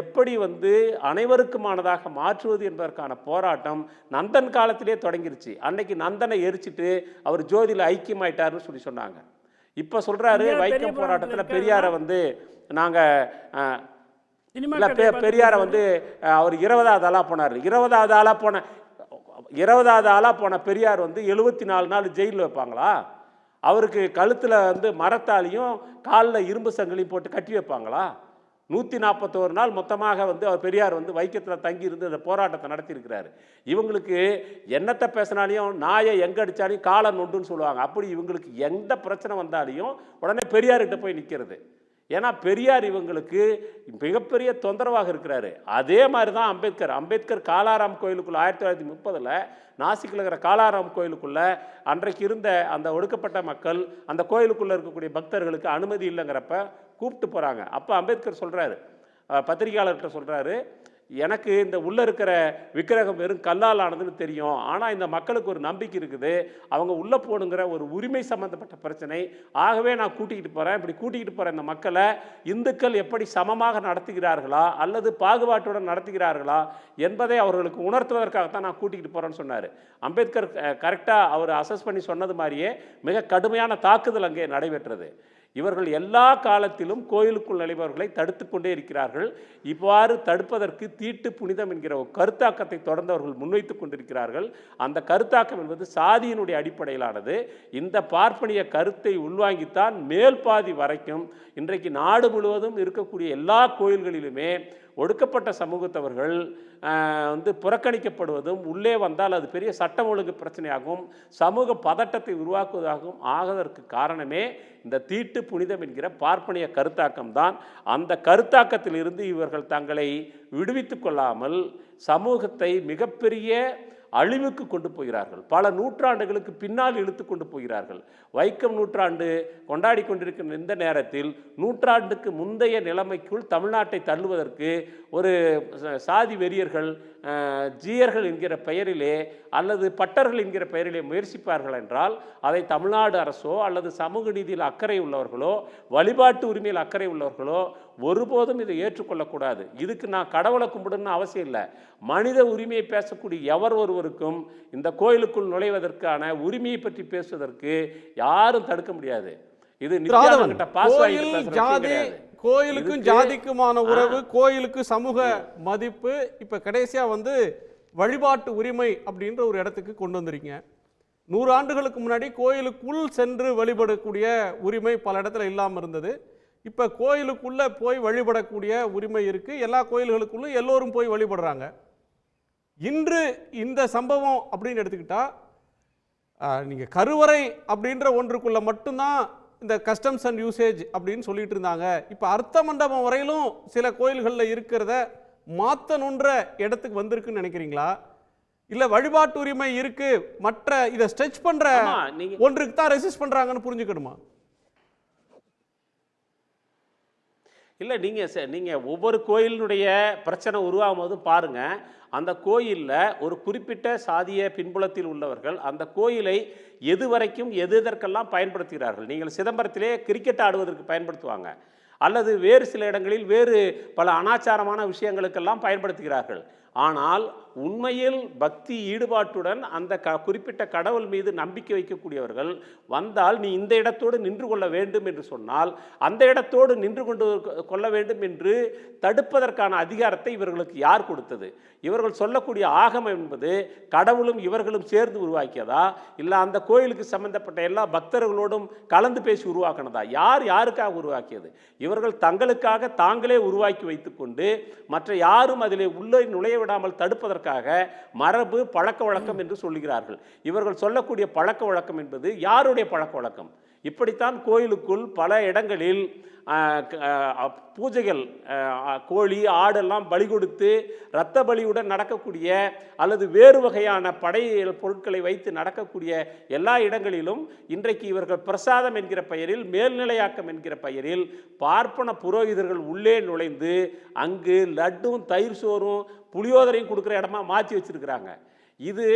எப்படி அனைவருக்குமானதாக மாற்றுவது என்பதற்கான போராட்டம் நந்தன் காலத்திலே தொடங்கிருச்சு. அன்னைக்கு நந்தனை எரிச்சிட்டு அவர் ஜோதியில் ஐக்கியமாயிட்டாருன்னு சொல்லி சொன்னாங்க. இப்போ சொல்கிறாரு வைக்கம் போராட்டத்தில் பெரியாரை நாங்கள் பெரியாரை அவர் 20வது ஆளாக போனார். 20வது ஆளாக போன பெரியார் 74 நாள் ஜெயிலில் வைப்பாங்களா? அவருக்கு கழுத்தில் மரத்தாலையும் காலில் இரும்பு சங்கிலையும் போட்டு கட்டி வைப்பாங்களா? 141 நாள் மொத்தமாக அவர் பெரியார் வைக்கத்தில் தங்கி இருந்து அந்த போராட்டத்தை நடத்தியிருக்கிறாரு. இவங்களுக்கு என்னத்தை பேசினாலையும் நாயை எங்கே அடித்தாலையும் காலை நொண்டுன்னு சொல்லுவாங்க. அப்படி இவங்களுக்கு எந்த பிரச்சனை வந்தாலையும் உடனே பெரியார்கிட்ட போய் நிற்கிறது. ஏன்னா பெரியார் இவங்களுக்கு மிகப்பெரிய தொந்தரவாக இருக்கிறாரு. அதே மாதிரி தான் அம்பேத்கர் காலாராம் கோயிலுக்குள்ள 1930 நாசிக்கில் இருக்கிற காலாராம் கோயிலுக்குள்ள அன்றைக்கு இருந்த அந்த ஒடுக்கப்பட்ட மக்கள் அந்த கோயிலுக்குள்ளே இருக்கக்கூடிய பக்தர்களுக்கு அனுமதி இல்லைங்கிறப்ப கூப்பிட்டு போகிறாங்க. அப்போ அம்பேத்கர் சொல்கிறாரு, பத்திரிகையாளர்கிட்ட சொல்கிறாரு, எனக்கு இந்த உள்ளே இருக்கிற விக்கிரகம் வெறும் கல்லால் ஆனதுன்னு தெரியும், ஆனால் இந்த மக்களுக்கு ஒரு நம்பிக்கை இருக்குது, அவங்க உள்ளே போகணுங்கிற ஒரு உரிமை சம்மந்தப்பட்ட பிரச்சனை, ஆகவே நான் கூட்டிகிட்டு போகிறேன். இப்படி கூட்டிகிட்டு போகிற இந்த மக்களை இந்துக்கள் எப்படி சமமாக நடத்துகிறார்களா அல்லது பாகுபாட்டுடன் நடத்துகிறார்களா என்பதை அவர்களுக்கு உணர்த்துவதற்காகத்தான் நான் கூட்டிகிட்டு போகிறேன்னு சொன்னார். அம்பேத்கர் கரெக்டாக அவர் அசஸ் பண்ணி சொன்னது மாதிரியே மிக கடுமையான தாக்குதல் அங்கே நடைபெற்றது. இவர்கள் எல்லா காலத்திலும் கோயிலுக்குள் நுழைபவர்களை தடுத்து கொண்டே இருக்கிறார்கள். இவ்வாறு தடுப்பதற்கு தீட்டு புனிதம் என்கிற ஒரு கருத்தாக்கத்தை தொடர்ந்து அவர்கள் முன்வைத்துக் கொண்டிருக்கிறார்கள். அந்த கருத்தாக்கம் என்பது சாதியினுடைய அடிப்படையிலானது. இந்த பார்ப்பனிய கருத்தை உள்வாங்கித்தான் மேல் பாதி வரைக்கும் இன்றைக்கு நாடு முழுவதும் இருக்கக்கூடிய எல்லா கோயில்களிலுமே ஒடுக்கப்பட்ட சமூகத்தவர்கள் புறக்கணிக்கப்படுவதும், உள்ளே வந்தால் அது பெரிய சட்டம் ஒழுங்கு பிரச்சனையாகவும் சமூக பதட்டத்தை உருவாக்குவதாகவும் ஆவதற்கு காரணமே இந்த தீட்டு புனிதம் என்கிற பார்ப்பனிய கருத்தாக்கம் தான். அந்த கருத்தாக்கத்தில் இருந்து இவர்கள் தங்களை விடுவித்துக் கொள்ளாமல் சமூகத்தை மிகப்பெரிய அழிவுக்கு கொண்டு போகிறார்கள். பல நூற்றாண்டுகளுக்கு பின்னால் இழுத்து கொண்டு போகிறார்கள். வைக்கம் நூற்றாண்டு கொண்டாடி கொண்டிருக்கிற இந்த நேரத்தில் நூற்றாண்டுக்கு முந்தைய நிலைமைக்குள் தமிழ்நாட்டை தள்ளுவதற்கு ஒரு சாதி வெறியர்கள் ஜீயர்கள் என்கிற பெயரிலே அல்லது பட்டர்கள் என்கிற பெயரிலே முயற்சிப்பார்கள் என்றால் அதை தமிழ்நாடு அரசோ அல்லது சமூக நீதியில் அக்கறை உள்ளவர்களோ வழிபாட்டு உரிமையில் அக்கறை உள்ளவர்களோ ஒருபோதும் இதை ஏற்றுக்கொள்ளக்கூடாது. இதுக்கு நான் கடவுளை கும்பிடணும்னு அவசியம் இல்லை. மனித உரிமையை பேசக்கூடிய எவர் ஒருவருக்கும் இந்த கோயிலுக்குள் நுழைவதற்கான உரிமையை பற்றி பேசுவதற்கு யாரும் தடுக்க முடியாது. இது கோயிலுக்கும் ஜாதிக்குமான உறவு, கோயிலுக்கு சமூக மதிப்பு, இப்ப கடைசியா வழிபாட்டு உரிமை அப்படின்ற ஒரு இடத்துக்கு கொண்டு வந்திருக்கீங்க. 100 ஆண்டுகளுக்கு முன்னாடி கோயிலுக்குள் சென்று வழிபடக்கூடிய உரிமை பல இடத்துல இல்லாமல் இருந்தது. இப்போ கோயிலுக்குள்ளே போய் வழிபடக்கூடிய உரிமை இருக்குது. எல்லா கோயில்களுக்குள்ளும் எல்லோரும் போய் வழிபடுறாங்க. இன்று இந்த சம்பவம் அப்படின்னு எடுத்துக்கிட்டா நீங்கள் கருவறை அப்படின்ற ஒன்றுக்குள்ள மட்டும்தான் இந்த கஸ்டம்ஸ் அண்ட் யூசேஜ் அப்படின்னு சொல்லிட்டு இருந்தாங்க. இப்போ அர்த்த மண்டபம் வரையிலும் சில கோயில்களில் இருக்கிறத மாற்றணுன்ற இடத்துக்கு வந்திருக்குன்னு நினைக்கிறீங்களா? இல்லை வழிபாட்டு உரிமை இருக்கு, மற்ற இதை ஸ்ட்ரெச் பண்ற ஒன்றுக்கு தான் ரெசிஸ்ட் பண்றாங்கன்னு புரிஞ்சுக்கணுமா? இல்லை, நீங்கள் ஒவ்வொரு கோயிலினுடைய பிரச்சனை உருவாகும் போது பாருங்கள், அந்த கோயிலில் ஒரு குறிப்பிட்ட சாதிய பின்புலத்தில் உள்ளவர்கள் அந்த கோயிலை எது வரைக்கும் எதற்கெல்லாம் பயன்படுத்துகிறார்கள். நீங்கள் சிதம்பரத்திலே கிரிக்கெட் ஆடுவதற்கு பயன்படுத்துவாங்க, அல்லது வேறு சில இடங்களில் வேறு பல அனாச்சாரமான விஷயங்களுக்கெல்லாம் பயன்படுத்துகிறார்கள். ஆனால் உண்மையில் பக்தி ஈடுபாட்டுடன் அந்த குறிப்பிட்ட கடவுள் மீது நம்பிக்கை வைக்கக்கூடியவர்கள் வந்தால் நீ இந்த இடத்தோடு நின்று கொள்ள வேண்டும் என்று சொன்னால் அந்த இடத்தோடு நின்று கொள்ள வேண்டும் என்று தடுப்பதற்கான அதிகாரத்தை இவர்களுக்கு யார் கொடுத்தது? இவர்கள் சொல்லக்கூடிய ஆகமம் என்பது கடவுளும் இவர்களும் சேர்ந்து உருவாக்கியதா, இல்லை அந்த கோயிலுக்கு சம்பந்தப்பட்ட எல்லா பக்தர்களோடும் கலந்து பேசி உருவாக்கினதா? யார் யாருக்காக உருவாக்கியது? இவர்கள் தங்களுக்காக தாங்களே உருவாக்கி வைத்துக்கொண்டு மற்ற யாரும் அதிலே உள்ளே நுழைய விடாமல் தடுப்பதற்காக மரபு பழக்க வழக்கம் என்று சொல்லுகிறார்கள். இவர்கள் சொல்லக்கூடிய பழக்க வழக்கம் என்பது யாருடைய பழக்க வழக்கம்? இப்படித்தான் கோயிலுக்குள் பல இடங்களில் பூஜைகள், கோழி ஆடெல்லாம் பலி கொடுத்து இரத்த பலியுடன் நடக்கக்கூடிய அல்லது வேறு வகையான படை பொருட்களை வைத்து நடக்கக்கூடிய எல்லா இடங்களிலும் இன்றைக்கு இவர்கள் பிரசாதம் என்கிற பெயரில், மேல்நிலையாக்கம் என்கிற பெயரில் பார்ப்பன புரோகிதர்கள் உள்ளே நுழைந்து அங்கு லட்டும் தயிர் சோறும் புளியோதரையும் கொடுக்குற இடமா மாற்றி வச்சிருக்கிறாங்க. இது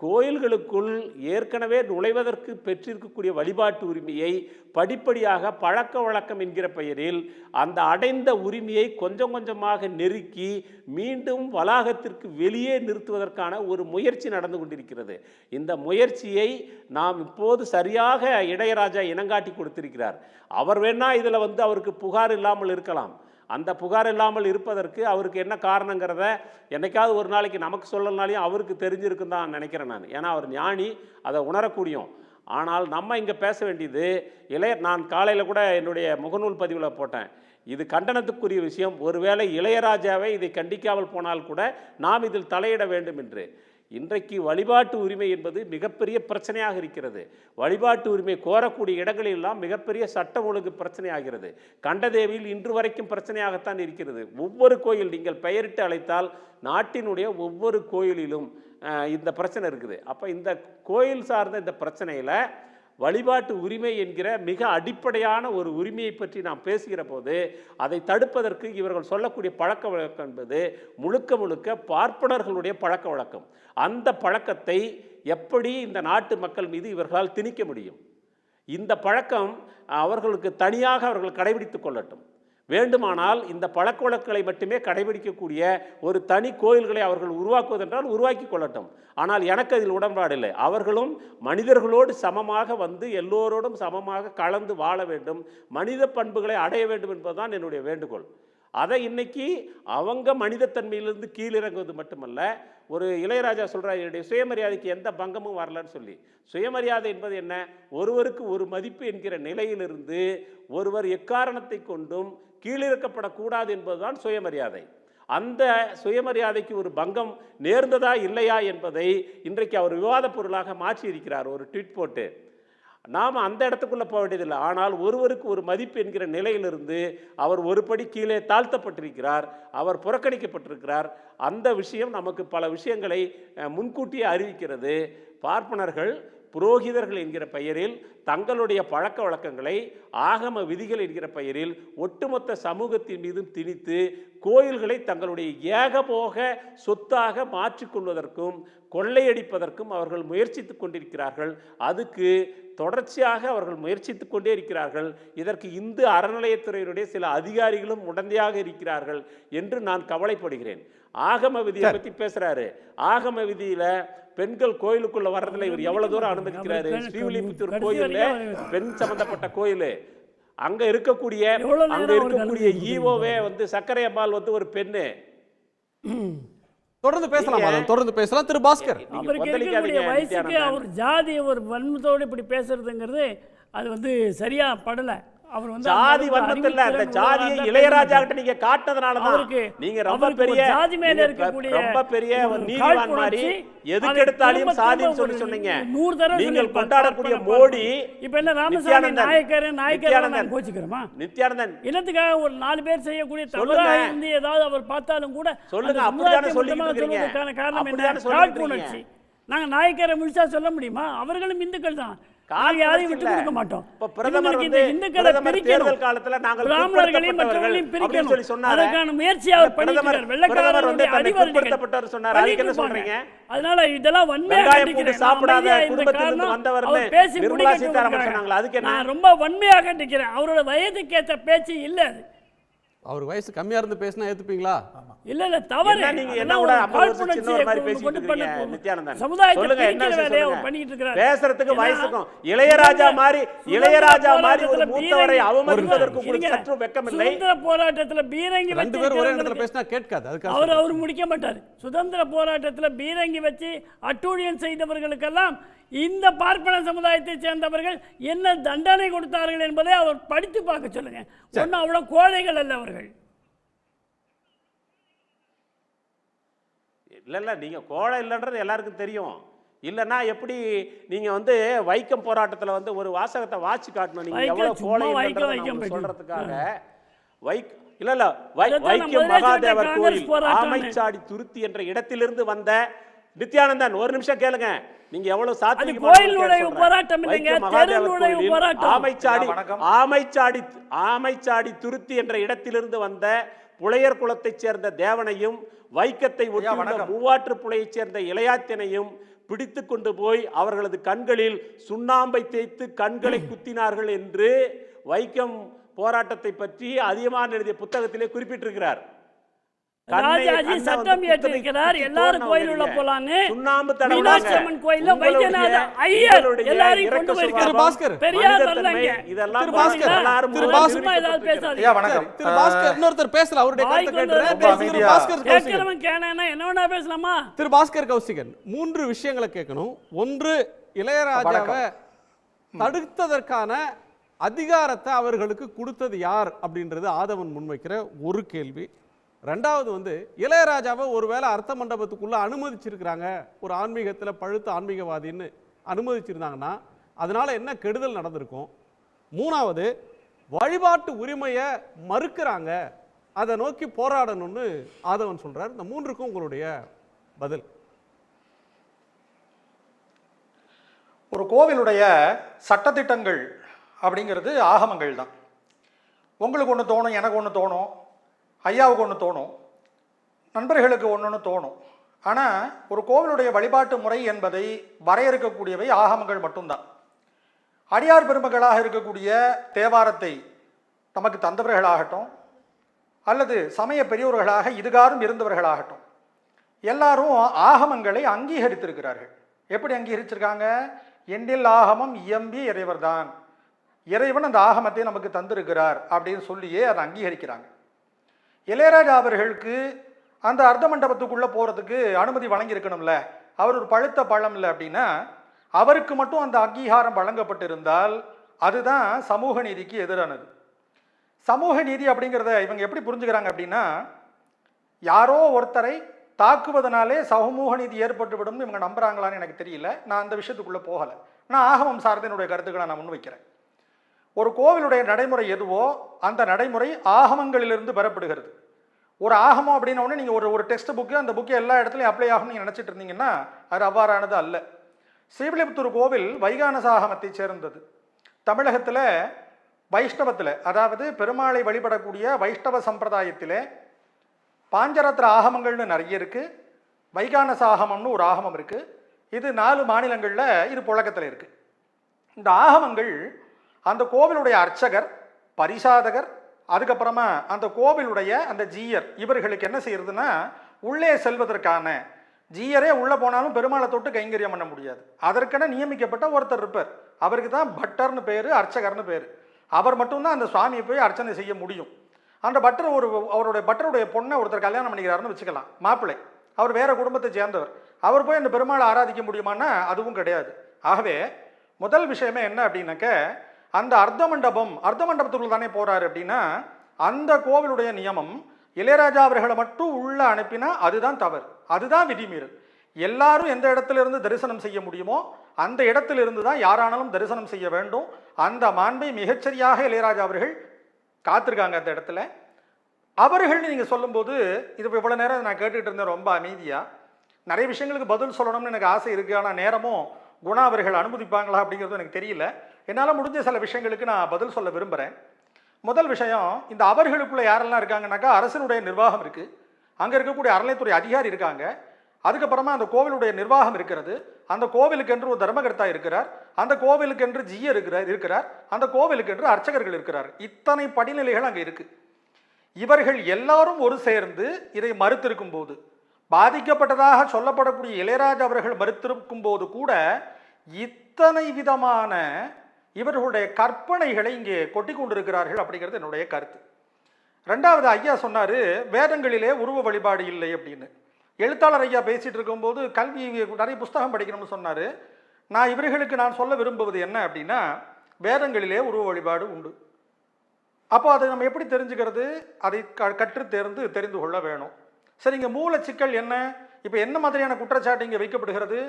கோயில்களுக்குள் ஏற்கனவே நுழைவதற்கு பெற்றிருக்கக்கூடிய வழிபாட்டு உரிமையை படிப்படியாக பழக்க வழக்கம் என்கிற பெயரில் அந்த அடைந்த உரிமையை கொஞ்சம் கொஞ்சமாக நெருக்கி மீண்டும் வளாகத்திற்கு வெளியே நிறுத்துவதற்கான ஒரு முயற்சி நடந்து கொண்டிருக்கிறது. இந்த முயற்சியை நாம் இப்போது சரியாக இளையராஜா இனங்காட்டி கொடுத்திருக்கிறார். அவர் வேணா இதில் அவருக்கு புகார் இல்லாமல் இருக்கலாம். அந்த புகார் இல்லாமல் இருப்பதற்கு அவருக்கு என்ன காரணங்கிறத என்னைக்காவது ஒரு நாளைக்கு நமக்கு சொல்லனாலையும் அவருக்கு தெரிஞ்சிருக்குன்னு தான் நினைக்கிறேன் நான். ஏன்னா அவர் ஞானி, அதை உணரக்கூடியும். ஆனால் நம்ம இங்கே பேச வேண்டியது நான் காலையில் கூட என்னுடைய முகநூல் பதிவில் போட்டேன், இது கண்டனத்துக்குரிய விஷயம். ஒருவேளை இளையராஜாவை இதை கண்டிக்காமல் போனால் கூட நாம் இதில் தலையிட வேண்டும் என்று. இன்றைக்கு வழிபாட்டு உரிமை என்பது மிகப்பெரிய பிரச்சனையாக இருக்கிறது. வழிபாட்டு உரிமை கோரக்கூடிய இடங்களெல்லாம் மிகப்பெரிய சட்டம் ஒழுங்கு பிரச்சனையாகிறது. கண்டதேவியில் இன்று வரைக்கும் பிரச்சனையாகத்தான் இருக்கிறது. ஒவ்வொரு கோயில் நீங்கள் பெயரிட்டு அழைத்தால் நாட்டினுடைய ஒவ்வொரு கோயிலிலும் இந்த பிரச்சனை இருக்குது. அப்போ இந்த கோயில் சார்ந்த இந்த பிரச்சனையில் வழிபாட்டு உரிமை என்கிற மிக அடிப்படையான ஒரு உரிமையை பற்றி நாம் பேசுகிற போது அதை தடுப்பதற்கு இவர்கள் சொல்லக்கூடிய பழக்க வழக்கம் என்பது முழுக்க முழுக்க பார்ப்பனர்களுடைய பழக்க வழக்கம். அந்த பழக்கத்தை எப்படி இந்த நாட்டு மக்கள் மீது இவர்களால் திணிக்க முடியும்? இந்த பழக்கம் அவர்களுக்கு தனியாக அவர்கள் கடைபிடித்துக் கொள்ளட்டும். வேண்டுமானால் இந்த பழக்க வழக்கங்களை மட்டுமே கடைபிடிக்கக்கூடிய ஒரு தனி கோயில்களை அவர்கள் உருவாக்குவதென்றால் உருவாக்கி கொள்ளட்டும். ஆனால் எனக்கு அதில் உடன்பாடு இல்லை. அவர்களும் மனிதர்களோடு சமமாக எல்லோரோடும் சமமாக கலந்து வாழ வேண்டும், மனித பண்புகளை அடைய வேண்டும் என்பதுதான் என்னுடைய வேண்டுகோள். அதை இன்னைக்கு அவங்க மனிதத்தன்மையிலிருந்து கீழிறங்குவது மட்டுமல்ல, ஒரு இளையராஜா சொல்கிறார், என்னுடைய சுயமரியாதைக்கு எந்த பங்கமும் வரலன்னு சொல்லி. சுயமரியாதை என்பது என்ன? ஒருவருக்கு ஒரு மதிப்பு என்கிற நிலையிலிருந்து ஒருவர் எக்காரணத்தை கொண்டும் கீழிறக்கப்படக்கூடாது என்பதுதான் சுயமரியாதை. அந்த சுயமரியாதைக்கு ஒரு பங்கம் நேர்ந்ததா இல்லையா என்பதை இன்றைக்கு அவர் விவாத பொருளாக மாற்றி இருக்கிறார் ஒரு ட்வீட் போட்டு. நாம் அந்த இடத்துக்குள்ளே போக வேண்டியதில்லை. ஆனால் ஒருவருக்கு ஒரு மதிப்பு என்கிற நிலையிலிருந்து அவர் ஒரு படி கீழே தாழ்த்தப்பட்டிருக்கிறார், அவர் புறக்கணிக்கப்பட்டிருக்கிறார். அந்த விஷயம் நமக்கு பல விஷயங்களை முன்கூட்டியே அறிவிக்கிறது. பார்ப்பனர்கள் புரோகிதர்கள் என்கிற பெயரில் தங்களுடைய பழக்க வழக்கங்களை ஆகம விதிகள் என்கிற பெயரில் ஒட்டுமொத்த சமூகத்தின் மீதும் திணித்து கோயில்களை தங்களுடைய ஏகபோக சொத்தாக மாற்றிக்கொள்வதற்கும் கொள்ளையடிப்பதற்கும் அவர்கள் முயற்சித்து கொண்டிருக்கிறார்கள். அதுக்கு தொடர்ச்சியாக அவர்கள் முயற்சித்து கொண்டே இருக்கிறார்கள். இதற்கு இந்து அறநிலையத்துறையினுடைய சில அதிகாரிகளும் உடந்தையாக இருக்கிறார்கள் என்று நான் கவலைப்படுகிறேன். ஆகம விதியை பற்றி பேசுறாரு. ஆகம விதியில பெண்கள் கோயிலுக்குள்ள வர்றதுல இவர் எவ்வளவு தூரம் அனுமதிக்கிறாரு? ஸ்ரீவில்லிபுத்தூர் கோயில்ல பெண் சம்பந்தப்பட்ட கோயில், அங்க இருக்கக்கூடிய ஈவோவே சக்கரை அம்மாள் ஒரு பெண்ணு. தொடர்ந்து பேசலாம், தொடர்ந்து பேசலாம். திரு பாஸ்கர், அவருக்கு இருக்கக்கூடிய வயசுக்கு அவர் ஜாதி ஒரு வன்மத்தோடு இப்படி பேசுறதுங்கிறது அது சரியா படலை. அவர் வந்து ஜாதி வன்மத்தில் இல்ல, அந்த ஜாதியை இளையராஜா கிட்ட நீங்க காட்டுனதுனாலதான் அவருக்கு நீங்க ரொம்ப அவருக்கு பெரிய ஒரு ஜாதி மேல நீங்க இருக்கக்கூடிய ரொம்ப பெரிய ஒரு ஒரு நீதிவான் மாதிரி காழ்ப்புணர்ச்சி, எதுக்கு அதை எடுத்தாலையும் திரும்ப சாதின்னு திரும்ப சொல்லி ஒரு சொன்னீங்க. 100 தடவை நீங்கள் சொல்லியிருப்பார். கொண்டாடக்கூடிய பார்ப்பன மோடி இப்ப என்ன ராமசாமி நித்யானந்தன், நாயக்கர் நித்யானந்தன், கோச்சிக்கிறோமா? நித்யானந்தன் இனத்துக்காக ஒரு 4 பேர் செய்யக்கூடிய சொல்லுங்க. தவறா இருந்து ஏதாவது அவர் பார்த்தாலும் கூட சொல்லுங்க, அந்த அப்படிதானே சமுதாயத்தை சொல்லிட்டு மட்டுமா இருக்கீங்க. சொல்வதற்கான காரணம் அப்படிதானே என்ன? சொல்லிட்டு காழ்ப்புணர்ச்சி. இருக்கீங்க. நாங்க நாயக்கரை முழுசா சொல்ல முடியுமா? அவர்களும் இந்துக்கள் தான். நாங்க யாரையும் விட்டு கொடுக்க மாட்டோம். இப்ப பிரதமர் இவங்களுக்கு வந்து இந்த இந்துக்களை பிரதமர் பிரிக்கணும். தேர்தல் காலத்துல நாங்கள் பிராமணர்களையும் மற்றவர்களையும் பிற்படுத்தப்பட்டவர்கள் சொல்லி பிரிக்கணும். சொன்னாரு. அதற்கான முயற்சி அவர் பிரதமர் பண்ணியிருக்கிறார். பிரதமர் வந்து வெள்ளைக்காரர்களுடைய தன்னை அடிவருடிகள் பிற்படுத்தப்பட்டவர் சொன்னார். அதுக்கு என்ன பண்ணிட்டு சொல்றீங்க? இருப்பாங்க. அதனால இதெல்லாம் வன்மையா வெங்காயம் பூண்டு கண்டிக்கிறேன். சாப்பிடாத அமைதியா இருந்த குடும்பத்திலிருந்து காரணம் வந்தவர்னு அவர் பேசி நிர்மலா முடிக்கட்டும் சீதாராமன் இருக்காங்க. சொன்னாங்களா? அதுக்கு என்ன? நான் ரொம்ப வன்மையா கண்டிக்கிறேன். அவரோட வயதுக்கேற்ற பேச்சு இல்ல அது. அவர் வயசு கம்மியா இருந்து பேசினா ஏத்துப்பீங்களா? இல்ல இல்ல தவறு. என்ன நீங்க என்ன அதெல்லாம் விட ஒரு 50 வருஷம் காழ்ப்புணர்ச்சியை சின்னவர் மாதிரி கொண்டு பேசிட்டு பண்ண இருக்கீங்க போகும். நித்யானந்தன். சமுதாயத்தை சொல்லுங்க, என்ன பிரிக்கிற விஷயம் வேலையை அவர் சொல்லுங்க. பண்ணிட்டு இருக்கிறார். பேசுறதுக்கு ஏன்னா, வயசுக்கும் இளையராஜா மாதிரி ஒரு மூத்தவரை அவமதிப்பதற்கு இருங்க. உங்களுக்கு சற்று வெட்கமில்லை? சுதந்திர போராட்டத்துல பீரங்கி ரெண்டு பேரும் ஒரே இடத்துல பேசினா கேட்காது. அதுக்காக அவர் முடிக்க மாட்டார். சுதந்திர போராட்டத்துல பீரங்கி வச்சு அட்டூழியம் செய்தவர்களுக்கெல்லாம் இந்த பார்ப்பன சமுதாயத்தை சேர்ந்தவர்கள் என்ன தண்டனை கொடுத்தார்கள் என்பதை அவர் படித்து பார்க்க சொல்லுங்க. ஒன்னும் அவ்வளவு கோழைகள் அல்ல அவர்கள். இல்ல நீங்க கோழை இல்லைன்றது எல்லாருக்கும் தெரியும். இல்லைன்னா எப்படி நீங்க வந்து வைக்கம் போராட்டத்துல வந்து ஒரு வாசகத்தை வாசி காட்டணும். நீங்க வைக்கம் எவ்வளவு சும்மா கோழை வைக்கம் இல்லைன்றதை வைக்கம் சொல்றதுக்காக அதைத்தான் வைக்கம் நான் மகாதேவர் முதல்ல கோயில் சொன்னேன், காங்கிரஸ் ஆமைச்சாடி துருத்தி என்ற இடத்திலிருந்து வந்த நித்யானந்தன், ஒரு நிமிஷம் கேளுங்க. நீங்க எவ்வளவு சாத்தியமான கோயில் ஒரு நுழைவு சொல்றேன். போராட்டம் இல்லைங்க, வைக்கம் தெரு மகாதேவர் நுழைவு கோயிலில் போராட்டம். ஆமைச்சாடி துருத்தி என்ற இடத்திலிருந்து வந்த புலையர் குலத்தைச் சேர்ந்த தேவனையும் வைக்கத்தை ஒட்டியுள்ள மூவாற்று புலையைச் சேர்ந்த இளையாத்தினையும் பிடித்து கொண்டு போய் அவர்களது கண்களில் சுண்ணாம்பை தேய்த்து கண்களை குத்தினார்கள் என்று வைக்கம் போராட்டத்தை பற்றி அதிகமாக எழுதிய புத்தகத்திலே குறிப்பிட்டிருக்கிறார். ராஜாஜி சட்டம் ஏற்றிருக்கிறார். எல்லாரும் கோயில் உள்ள போலான்னு. சுண்ணாம்பு மீனாட்சி அம்மன் கோயில்ல வைத்தியநாத ஐயர் எல்லாரையும் கொண்டு போயிருக்காரு. பாஸ்கர், பெரியார் வரலங்க. இதெல்லாம் திரு பாஸ்கர், எல்லாரும் திரு முதல்ல பாஸ்கர், சும்மா ஏதாவது பேசாதீங்க. ஐயா வணக்கம். திரு பாஸ்கர் இன்னொருத்தர் பேசல. அவருடைய கருத்தை கேட்டுறேன். பேசுகிற பாஸ்கர் கௌசிகன். கேட்கிறவன் கேனா என்ன வேணா பேசலாமா? திரு பாஸ்கர் கௌசிகன் 3 விஷயங்களை கேட்கணும். ஒன்று, இளையராஜாவை தடுத்ததற்கான அதிகாரத்தை அவர்களுக்கு கொடுத்தது யார் அப்படின்றது ஆதவன் முன்வைக்கிற ஒரு கேள்வி. ரெண்டாவது வந்து இளையராஜாவை ஒருவேளை அர்த்த மண்டபத்துக்குள்ள அனுமதிச்சிருக்கிறாங்க, ஒரு ஆன்மீகத்தில் பழுத்த ஆன்மீகவாதின்னு அனுமதிச்சிருந்தாங்கன்னா அதனால என்ன கெடுதல் நடந்திருக்கும். மூணாவது, வழிபாட்டு உரிமையை மறுக்கிறாங்க, அதை நோக்கி போராடணும்னு ஆதவன் சொல்றார். இந்த 3க்கும் உங்களுடைய பதில். ஒரு கோவிலுடைய சட்டதிட்டங்கள் அப்படிங்கிறது ஆகமங்கள் தான். உங்களுக்கு ஒன்று தோணும், எனக்கு ஒன்று தோணும், ஐயாவுக்கு ஒன்று தோணும், நண்பர்களுக்கு ஒன்று தோணும். ஆனால் ஒரு கோவிலுடைய வழிபாட்டு முறை என்பதை வரையறுக்கக்கூடியவை ஆகமங்கள் மட்டும்தான். அடியார் பெருமக்களாக இருக்கக்கூடிய தேவாரத்தை நமக்கு தந்தவர்களாகட்டும் அல்லது சமய பெரியோர்களாக இதுகாரும் இருந்தவர்களாகட்டும், எல்லாரும் ஆகமங்களை அங்கீகரித்திருக்கிறார்கள். எப்படி அங்கீகரிச்சிருக்காங்க? எண்டில் ஆகமம் இயம்பி இறைவர்தான், இறைவன் அந்த ஆகமத்தை நமக்கு தந்திருக்கிறார் அப்படின்னு சொல்லியே அதை அங்கீகரிக்கிறாங்க. இளையராஜா அவர்களுக்கு அந்த அர்த்த மண்டபத்துக்குள்ளே போகிறதுக்கு அனுமதி வழங்கியிருக்கணும்ல. அவர் ஒரு பழுத்த பழம் இல்லை அப்படின்னா அவருக்கு மட்டும் அந்த அங்கீகாரம் வழங்கப்பட்டிருந்தால் அதுதான் சமூக நீதிக்கு எதிரானது. சமூக நீதி அப்படிங்கிறத இவங்க எப்படி புரிஞ்சுக்கிறாங்க அப்படின்னா, யாரோ ஒருத்தரை தாக்குவதனாலே சமூக நீதி ஏற்பட்டுவிடும் இவங்க நம்புறாங்களான்னு எனக்கு தெரியல. நான் அந்த விஷயத்துக்குள்ளே போகலை. நான் ஆகமம் சார்ந்த என்னுடைய கருத்துக்களை நான் முன்வைக்கிறேன். ஒரு கோவிலுடைய நடைமுறை எதுவோ அந்த நடைமுறை ஆகமங்களிலிருந்து பெறப்படுகிறது. ஒரு ஆகமம் அப்படின்ன உடனே நீங்கள் ஒரு டெக்ஸ்ட் புக்கு, அந்த புக்கு எல்லா இடத்துலையும் அப்ளை ஆகும் நீங்கள் நினச்சிட்டு இருந்தீங்கன்னா அது அவ்வாறானது அல்ல. ஸ்ரீவில்லிபுத்தூர் கோவில் வைகானச ஆகமத்தை சேர்ந்தது. தமிழகத்தில் வைஷ்ணவத்தில், அதாவது பெருமாளை வழிபடக்கூடிய வைஷ்ணவ சம்பிரதாயத்தில் பாஞ்சரத்ர ஆகமங்கள்னு நிறைய இருக்குது. வைகானச ஆகமம்னு ஒரு ஆகமம் இருக்குது. இது 4 மாநிலங்களில் இது புழக்கத்தில் இருக்குது. இந்த ஆகமங்கள் அந்த கோவிலுடைய அர்ச்சகர், பரிசாதகர், அதுக்கப்புறமா அந்த கோவிலுடைய அந்த ஜீயர் இவர்களுக்கு என்ன செய்யறதுன்னா, உள்ளே செல்வதற்கான ஜீயரே உள்ளே போனாலும் பெருமாளை தொட்டு கைங்கரியம் பண்ண முடியாது. அதற்கென நியமிக்கப்பட்ட ஒருத்தர் இருப்பார். அவருக்கு தான் பட்டர்னு பேர், அர்ச்சகர்னு பேர். அவர் மட்டும்தான் அந்த சுவாமியை போய் அர்ச்சனை செய்ய முடியும். அந்த பட்டர் அவருடைய பட்டருடைய பொண்ணை ஒருத்தர் கல்யாணம் பண்ணிக்கிறாருன்னு வச்சுக்கலாம், மாப்பிள்ளை. அவர் வேற குடும்பத்தை சேர்ந்தவர். அவர் போய் அந்த பெருமாளை ஆராதிக்க முடியுமான்னா அதுவும் கிடையாது. ஆகவே முதல் விஷயமே என்ன அப்படின்னாக்க, அந்த அர்த்த மண்டபத்துக்குள்ள தானே போறாரு அப்படின்னா அந்த கோவிலுடைய நியமம் இளையராஜா அவர்களை மட்டும் உள்ள அனுப்பினா அதுதான் தவறு, அதுதான் விதிமீறல். எல்லாரும் எந்த இடத்துல இருந்து தரிசனம் செய்ய முடியுமோ அந்த இடத்துல இருந்து தான் யாரானாலும் தரிசனம் செய்ய வேண்டும். அந்த மாண்பை மிகச்சரியாக இளையராஜா அவர்கள் காத்திருக்காங்க அந்த இடத்துல. அவர்கள் நீங்க சொல்லும்போது இது இவ்வளவு நேரம் நான் கேட்டுட்டு இருந்தேன் ரொம்ப அமைதியா. நிறைய விஷயங்களுக்கு பதில் சொல்லணும்னு எனக்கு ஆசை இருக்கு. ஆனால் நேரமும் குணா அவர்கள் அனுமதிப்பாங்களா அப்படிங்கிறது எனக்கு தெரியல. என்னால் முடிஞ்ச சில விஷயங்களுக்கு நான் பதில் சொல்ல விரும்புகிறேன். முதல் விஷயம், இந்த அவர்களுக்குள்ள யாரெல்லாம் இருக்காங்கன்னாக்கா அரசனுடைய நிர்வாகம் இருக்கு, அங்கே இருக்கக்கூடிய அறநிலைத்துறை அதிகாரி இருக்காங்க, அதுக்கப்புறமா அந்த கோவிலுடைய நிர்வாகம் இருக்கிறது, அந்த கோவிலுக்கென்று ஒரு தர்மகர்த்தா இருக்கிறார், அந்த கோவிலுக்கென்று ஜியர் இருக்கிறார், அந்த கோவிலுக்கென்று அர்ச்சகர்கள் இருக்கிறார். இத்தனை படிநிலைகள் அங்கே இருக்கு. இவர்கள் எல்லாரும் ஒரு சேர்ந்து இதை மறுத்திருக்கும் போது, பாதிக்கப்பட்டதாக சொல்லப்படக்கூடிய இளையராஜா அவர்கள் மறுத்திருக்கும் போது கூட இத்தனை விதமான இவர்களுடைய கற்பனைகளை இங்கே கொட்டி கொண்டிருக்கிறார்கள் அப்படிங்கிறது என்னுடைய கருத்து. ரெண்டாவது, ஐயா சொன்னாரு வேதங்களிலே உருவ வழிபாடு இல்லை அப்படின்னு. எழுத்தாளர் ஐயா பேசிட்டு இருக்கும்போது கல்வி நிறைய புஸ்தகம் படிக்கணும்னு சொன்னாரு. நான் இவர்களுக்கு நான் சொல்ல விரும்புவது என்ன அப்படின்னா, வேதங்களிலே உருவ வழிபாடு உண்டு. அப்போ அதை நம்ம எப்படி தெரிஞ்சுக்கிறது? அதை கற்று தெரிந்து கொள்ள வேணும். சரி, இங்கே மூல சிக்கல் என்ன? இப்போ என்ன மாதிரியான குற்றச்சாட்டு இங்கே வைக்கப்படுகிறது?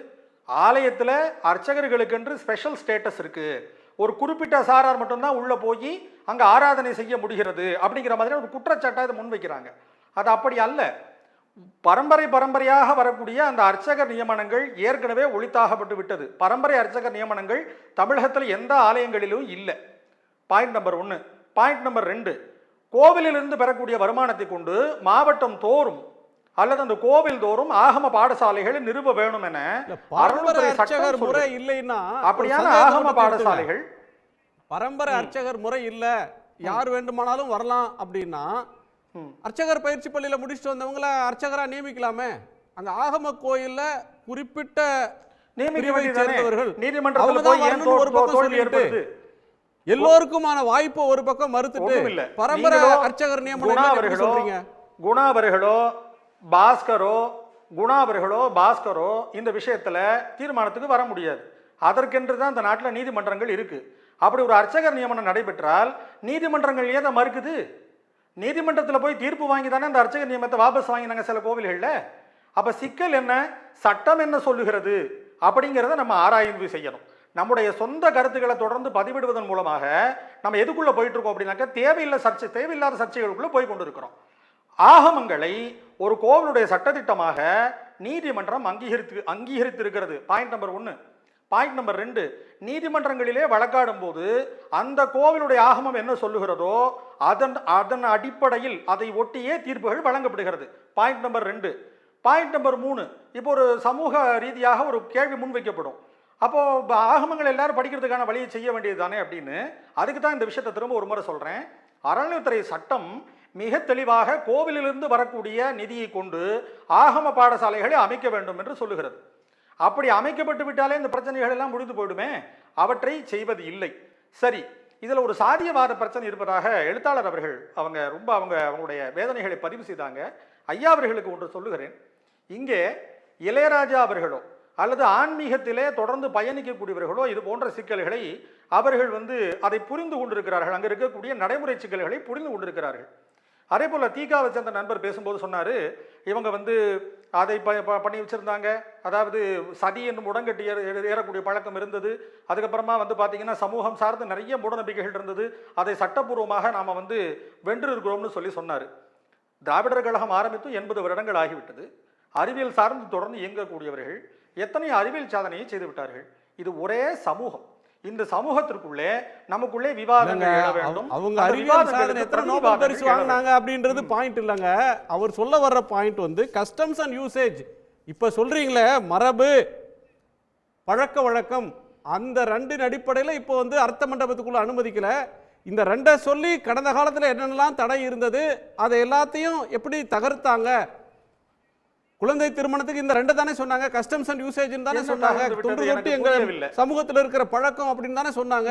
ஆலயத்தில் அர்ச்சகர்களுக்கென்று ஸ்பெஷல் ஸ்டேட்டஸ் இருக்கு, ஒரு குறிப்பிட்ட சாரார் மட்டும்தான் உள்ள போய் அங்கே ஆராதனை செய்ய முடிகிறது அப்படிங்கிற மாதிரி ஒரு குற்றச்சாட்டை அதை முன்வைக்கிறாங்க. அது அப்படி அல்ல. பரம்பரையாக வரக்கூடிய அந்த அர்ச்சகர் நியமனங்கள் ஏற்கனவே ஒழித்தாகப்பட்டு விட்டது. பரம்பரை அர்ச்சகர் நியமனங்கள் தமிழகத்தில் எந்த ஆலயங்களிலும் இல்லை. Point number 1. பாயிண்ட் நம்பர் 2, கோவிலிலிருந்து பெறக்கூடிய வருமானத்தை கொண்டு மாவட்டம் தோறும் அல்லது அந்த கோவில் தோறும் ஆகம பாடசாலைகளை நிறுவ வேணும் என அர்ச்சகர் முறை இல்லைன்னா, அப்படியான ஆகம பாடசாலைகள் பரம்பரை அர்ச்சகர் முறை இல்ல, யார் வேண்டுமானாலும் வரலாம் அப்படின்னா அர்ச்சகர் பயிற்சி பள்ளியில முடிச்சுட்டு வந்தவங்கள அர்ச்சகரா நியமிக்கலாமே. அங்க ஆகம கோயில்ல குறிப்பிட்ட சேர்ந்தவர்கள் நீதிமன்றத்தில் எல்லோருக்குமான வாய்ப்பு ஒரு பக்கம் மறுத்துட்டு பரம்பரை அர்ச்சகர் நியமனம் சொல்றீங்க. குணா அவர்களோ பாஸ்கரோ இந்த விஷயத்துல தீர்மானத்துக்கு வர முடியாது. அதற்கென்று தான் இந்த நாட்டில் நீதிமன்றங்கள் இருக்கு. அப்படி ஒரு அர்ச்சகர் நியமனம் நடைபெற்றால் நீதிமன்றங்கள் ஏன் மறுக்குது? நீதிமன்றத்தில் போய் தீர்ப்பு வாங்கி தானே அந்த அர்ச்சகர் நியமனத்தை வாபஸ் வாங்கினாங்க சில கோவில்களில். அப்ப சிக்கல் என்ன, சட்டம் என்ன சொல்லுகிறது அப்படிங்கிறத நம்ம ஆராய்ந்து செய்யணும். நம்முடைய சொந்த கருத்துக்களை தொடர்ந்து பதிவிடுவதன் மூலமாக நம்ம எதுக்குள்ள போயிட்டு இருக்கோம் அப்படின்னாக்க தேவையில்லாத சர்ச்சைகளுக்குள்ள போய் கொண்டு இருக்கிறோம். ஆகமங்களை ஒரு கோவிலுடைய சட்டத்திட்டமாக நீதிமன்றம் அங்கீகரித்திருக்கிறது. Point number 1. பாயிண்ட் நம்பர் 2, நீதிமன்றங்களிலே வழக்காடும் போது அந்த கோவிலுடைய ஆகமம் என்ன சொல்லுகிறதோ அதன் அடிப்படையில் அதை ஒட்டியே தீர்ப்புகள் வழங்கப்படுகிறது. Point number 2. பாயிண்ட் நம்பர் 3, இப்போ ஒரு சமூக ரீதியாக ஒரு கேள்வி முன்வைக்கப்படும். அப்போ ஆகமங்கள் எல்லாரும் படிக்கிறதுக்கான வழியை செய்ய வேண்டியது தானே அப்படின்னு. அதுக்கு தான் இந்த விஷயத்தை திரும்ப ஒரு முறை சொல்றேன். அறநிலையத்துறை சட்டம் மிக தெளிவாக கோவிலிலிருந்து வரக்கூடிய நிதியை கொண்டு ஆகம பாடசாலைகளை அமைக்க வேண்டும் என்று சொல்லுகிறது. அப்படி அமைக்கப்பட்டு விட்டாலே இந்த பிரச்சனைகள் எல்லாம் முடிந்து போயிடுமே. அவற்றை செய்வது இல்லை. சரி, இதுல ஒரு சாதியவாத பிரச்சனை இருப்பதாக எழுத்தாளர் அவர்கள் அவங்களுடைய வேதனைகளை பதிவு செய்தாங்க. ஐயா அவர்களுக்கு ஒன்று சொல்லுகிறேன். இங்கே இளையராஜா அவர்களோ அல்லது ஆன்மீகத்திலே தொடர்ந்து பயணிக்கக்கூடியவர்களோ இது போன்ற சிக்கல்களை அவர்கள் அதை புரிந்து கொண்டிருக்கிறார்கள். அங்கே இருக்கக்கூடிய நடைமுறை சிக்கல்களை புரிந்து கொண்டிருக்கிறார்கள். அதே போல தீகாவை சேர்ந்த நண்பர் பேசும்போது சொன்னாரு, இவங்க அதை பண்ணி வச்சிருந்தாங்க, அதாவது சதி என்று முடங்கட்டி ஏறக்கூடிய பழக்கம் இருந்தது. அதுக்கப்புறமா பார்த்தீங்கன்னா சமூகம் சார்ந்து நிறைய மூடநம்பிக்கைகள் இருந்தது. அதை சட்டப்பூர்வமாக நாம வென்று இருக்கிறோம்னு சொன்னாரு. திராவிடர் கழகம் ஆரம்பித்து 80 வருடங்கள் ஆகிவிட்டது. அறிவியல் சார்ந்து தொடர்ந்து இயங்கக்கூடியவர்கள் எத்தனை அறிவியல் சாதனையை செய்து விட்டார்கள். இது ஒரே சமூகம். இந்த சமூகத்திற்குள்ளே நமக்குள்ளே விவாதங்கள் எழ வேண்டும். அவங்க அறிவியல் சாதனை எத்தனை நோபல் பரிசு வாங்குனாங்க அப்படின்றது பாயிண்ட் இல்லைங்க. அவர் சொல்ல வர்ற பாயிண்ட் கஸ்டம்ஸ் அண்ட் யூசேஜ். இப்ப சொல்றீங்களே மரபு பழக்க வழக்கம், அந்த 2 அடிப்படையில் இப்போ அர்த்த மண்டபத்துக்குள்ள அனுமதிக்கல. இந்த 2 சொல்லி கடந்த காலத்தில் என்னென்னலாம் தடை இருந்தது அதை எல்லாத்தையும் எப்படி தகர்த்தாங்க. குழந்தை திருமணத்துக்கு இந்த 2 தானே சொன்னாங்க, கஸ்டம்ஸ் அண்ட் யூசேஜ் தானே சொன்னாங்க, தொன்று தொட்டு எங்க சமூகத்தில் இருக்கிற பழக்கம் அப்படின்னு தானே சொன்னாங்க.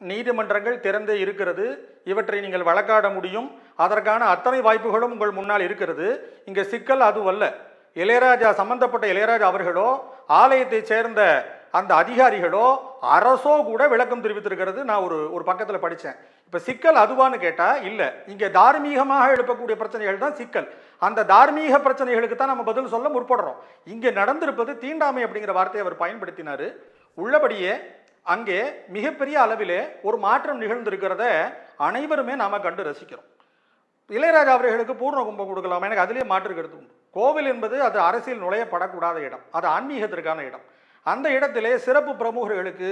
நீதிமன்றங்கள் திறந்தே இருக்கிறது. இவற்றை நீங்கள் வழக்காட முடியும். அதற்கான அத்தனை வாய்ப்புகளும் உங்கள் முன்னால் இருக்கிறது. இங்க சிக்கல் அதுவல்ல. சம்பந்தப்பட்ட இளையராஜா அவர்களோ ஆலயத்தை சேர்ந்த அந்த அதிகாரிகளோ அரசோ கூட விளக்கம் தெரிவித்திருக்கிறது. நான் ஒரு பக்கத்தில் படித்தேன். இப்போ சிக்கல் அதுவான்னு கேட்டால் இல்லை. இங்கே தார்மீகமாக எழுப்பக்கூடிய பிரச்சனைகள் தான் சிக்கல். அந்த தார்மீக பிரச்சனைகளுக்கு தான் நம்ம பதில் சொல்ல முற்படுறோம். இங்கே நடந்திருப்பது தீண்டாமை அப்படிங்கிற வார்த்தையை அவர் பயன்படுத்தினார். உள்ளபடியே அங்கே மிகப்பெரிய அளவிலே ஒரு மாற்றம் நிகழ்ந்திருக்கிறத அனைவருமே நாம் கண்டு ரசிக்கிறோம். இளையராஜா அவர்களுக்கு பூர்ண கும்பம் கொடுக்கலாம், எனக்கு அதிலே மாற்று கருத்து உண்டு. கோவில் என்பது அது அரசியல் நுழையப்படக்கூடாத இடம், அது ஆன்மீகத்திற்கான இடம். அந்த இடத்திலே சிறப்பு பிரமுகர்களுக்கு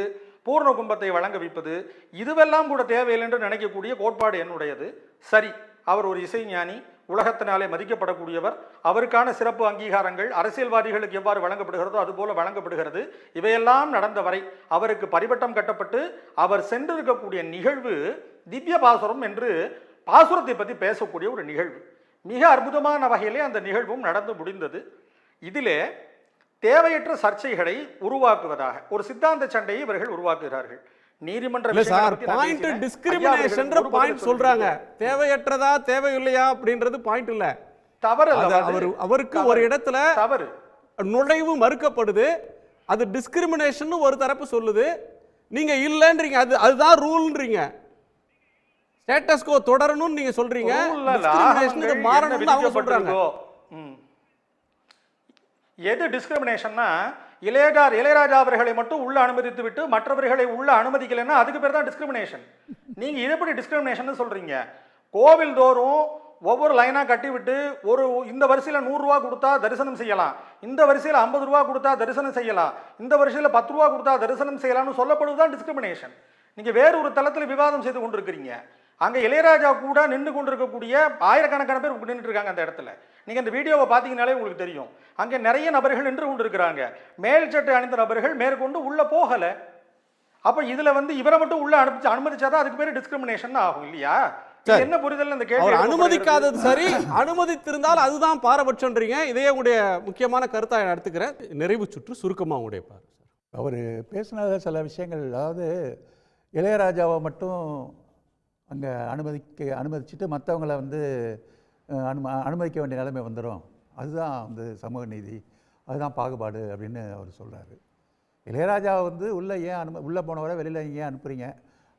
பூர்ண கும்பத்தை வழங்க வைப்பது இதுவெல்லாம் கூட தேவையில்லை என்று நினைக்கக்கூடிய கோட்பாடு என்னுடையது. சரி, அவர் ஒரு இசைஞானி, உலகத்தினாலே மதிக்கப்படக்கூடியவர், அவருக்கான சிறப்பு அங்கீகாரங்கள் அரசியல்வாதிகளுக்கு எவ்வாறு வழங்கப்படுகிறதோ அதுபோல வழங்கப்படுகிறது. இவையெல்லாம் நடந்த வரை அவருக்கு பரிவட்டம் கட்டப்பட்டு அவர் சென்றிருக்கக்கூடிய நிகழ்வு திவ்ய பாசுரம் என்று பாசுரத்தை பற்றி பேசக்கூடிய ஒரு நிகழ்வு. மிக அற்புதமான வகையிலே அந்த நிகழ்வும் நடந்து முடிந்தது. இதிலே தேவையற்ற சர்ச்சைகளை உருவாக்குவதாக ஒரு சித்தாந்த சண்டையை இவர்கள் உருவாக்குகிறார்கள். நீதிமன்ற சொல்றாங்க தேவையற்றதா தேவையில்லையா அப்படின்றது பாயிண்ட் இல்ல, தவறு. அவருக்கு ஒரு இடத்துல தவறு நுழைவு மறுக்கப்படுது, அது டிஸ்கிரிமினேஷன் ஒரு தரப்பு சொல்லுது, நீங்க இல்லன்றீங்க, அதுதான் ரூல்ன்றீங்க. ஸ்டேட்டஸ் கோ தொடரணும்னு நீங்க சொல்றீங்க, டிஸ்கிரிமினேஷன் மாறணும்னு அவங்க சொல்றாங்க. எது டிஸ்கிரிமினேஷன்னா இளையராஜா அவர்களை மட்டும் உள்ள அனுமதித்து விட்டு மற்றவர்களை உள்ள அனுமதிக்கலைன்னா அதுக்கு பேர் தான் டிஸ்கிரிமினேஷன். நீங்க இதை எப்படி டிஸ்கிரிமினேஷன் சொல்றீங்க? கோவில் தோறும் ஒவ்வொரு லைனா கட்டி விட்டு ஒரு இந்த வரிசையில் 100 ரூபா கொடுத்தா தரிசனம் செய்யலாம், இந்த வரிசையில் 50 ரூபா கொடுத்தா தரிசனம் செய்யலாம், இந்த வரிசையில் 10 ரூபா கொடுத்தா தரிசனம் செய்யலாம்னு சொல்லப்படுவதுதான் டிஸ்கிரிமினேஷன். நீங்க வேறு ஒரு தளத்தில் விவாதம் செய்து கொண்டிருக்கிறீங்க. அங்கே இளையராஜா கூட நின்று கொண்டிருக்கக்கூடிய ஆயிரக்கணக்கான பேர் நின்றுட்டு இருக்காங்க அந்த இடத்துல. நீங்கள் இந்த வீடியோவை பார்த்தீங்கனாலே உங்களுக்கு தெரியும். அங்கே நிறைய நபர்கள் நின்று கொண்டிருக்கிறாங்க. மேல் சட்டை அணிந்த நபர்கள் மேற்கொண்டு உள்ளே போகலை. அப்போ இதில் இவரை மட்டும் உள்ள அனுமதிச்சாதான் அதுக்கு பேர் டிஸ்கிரிமினேஷன் ஆகும் இல்லையா? என்ன புரிதல் இந்த கேள்வி? அனுமதிக்காதது சரி, அனுமதித்திருந்தால் அதுதான் பாரபட்சம்ன்றீங்க. இதையே உங்களுடைய முக்கியமான கருத்தை நான் எடுத்துக்கிறேன். நிறைவு சுற்று சுருக்கமாக உங்களுடைய பாரு. அவர் பேசின சில விஷயங்கள், அதாவது இளையராஜாவை மட்டும் அங்கே அனுமதிச்சுட்டு மற்றவங்களை அனுமதிக்க வேண்டிய நிலைமை வந்துடும், அதுதான் சமூக நீதி, அதுதான் பாகுபாடு அப்படின்னு அவர் சொல்கிறாரு. இளையராஜாவை உள்ளே ஏன் உள்ளே போனவரை வெளியில் ஏன் அனுப்புகிறீங்க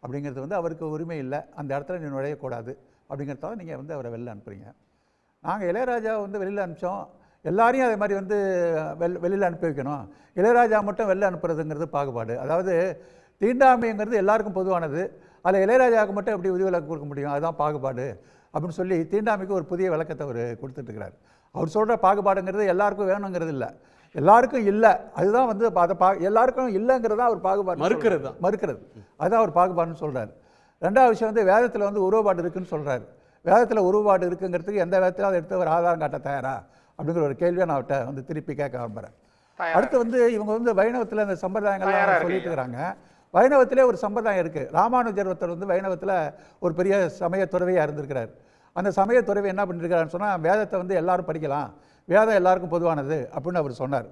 அப்படிங்கிறது அவருக்கு உரிமை இல்லை, அந்த இடத்துல நீ நுழையக்கூடாது அப்படிங்கிறதால நீங்கள் அவரை வெளியில் அனுப்புகிறீங்க. நாங்கள் இளையராஜாவை வெளியில் அனுப்பிச்சோம், எல்லாரையும் அதே மாதிரி வெளியில் அனுப்பி வைக்கணும். இளையராஜா மட்டும் வெளில அனுப்புறதுங்கிறது பாகுபாடு. அதாவது தீண்டாமைங்கிறது எல்லாருக்கும் பொதுவானது, அதில் இளையராஜாவுக்கு மட்டும் எப்படி விதிவிலக்கு கொடுக்க முடியும், அதுதான் பாகுபாடு அப்படின்னு சொல்லி தீண்டாமைக்கு ஒரு புதிய விளக்கத்தை அவர் கொடுத்துட்ருக்கிறார். அவர் சொல்கிற பாகுபாடுங்கிறது எல்லாருக்கும் வேணுங்கிறது இல்லை, எல்லாருக்கும் இல்லை, அதுதான் அதை எல்லாருக்கும் இல்லைங்கிறது தான் அவர் பாகுபாடு மறுக்கிறது, அதுதான் அவர் பாகுபாடுன்னு சொல்கிறார். ரெண்டாவது விஷயம் வேதத்தில் உருவப்பாடு இருக்குதுன்னு சொல்கிறார். வேதத்தில் உருவப்பாடு இருக்குங்கிறதுக்கு எந்த வேதத்தில் அதை எடுத்து ஒரு ஆதாரம் காட்ட தயாரா அப்படிங்கிற ஒரு கேள்வியை நான் அவர்கிட்ட திருப்பி கேட்க விரும்புகிறேன். அடுத்து இவங்க வைணவத்தில் இந்த சம்பிரதாயங்கள்லாம் சொல்லிட்டு இருக்கிறாங்க. வைணவத்திலே ஒரு சம்பிரதாயம் இருக்குது. ராமானுஜர் ஒருத்தர் வைணவத்தில் ஒரு பெரிய சமய துறவியாக இருந்திருக்கிறார். அந்த சமய துறவி என்ன பண்ணியிருக்கிறாருன்னு சொன்னால், வேதத்தை எல்லாரும் படிக்கலாம், வேதம் எல்லாருக்கும் பொதுவானது அப்படின்னு அவர் சொன்னார்.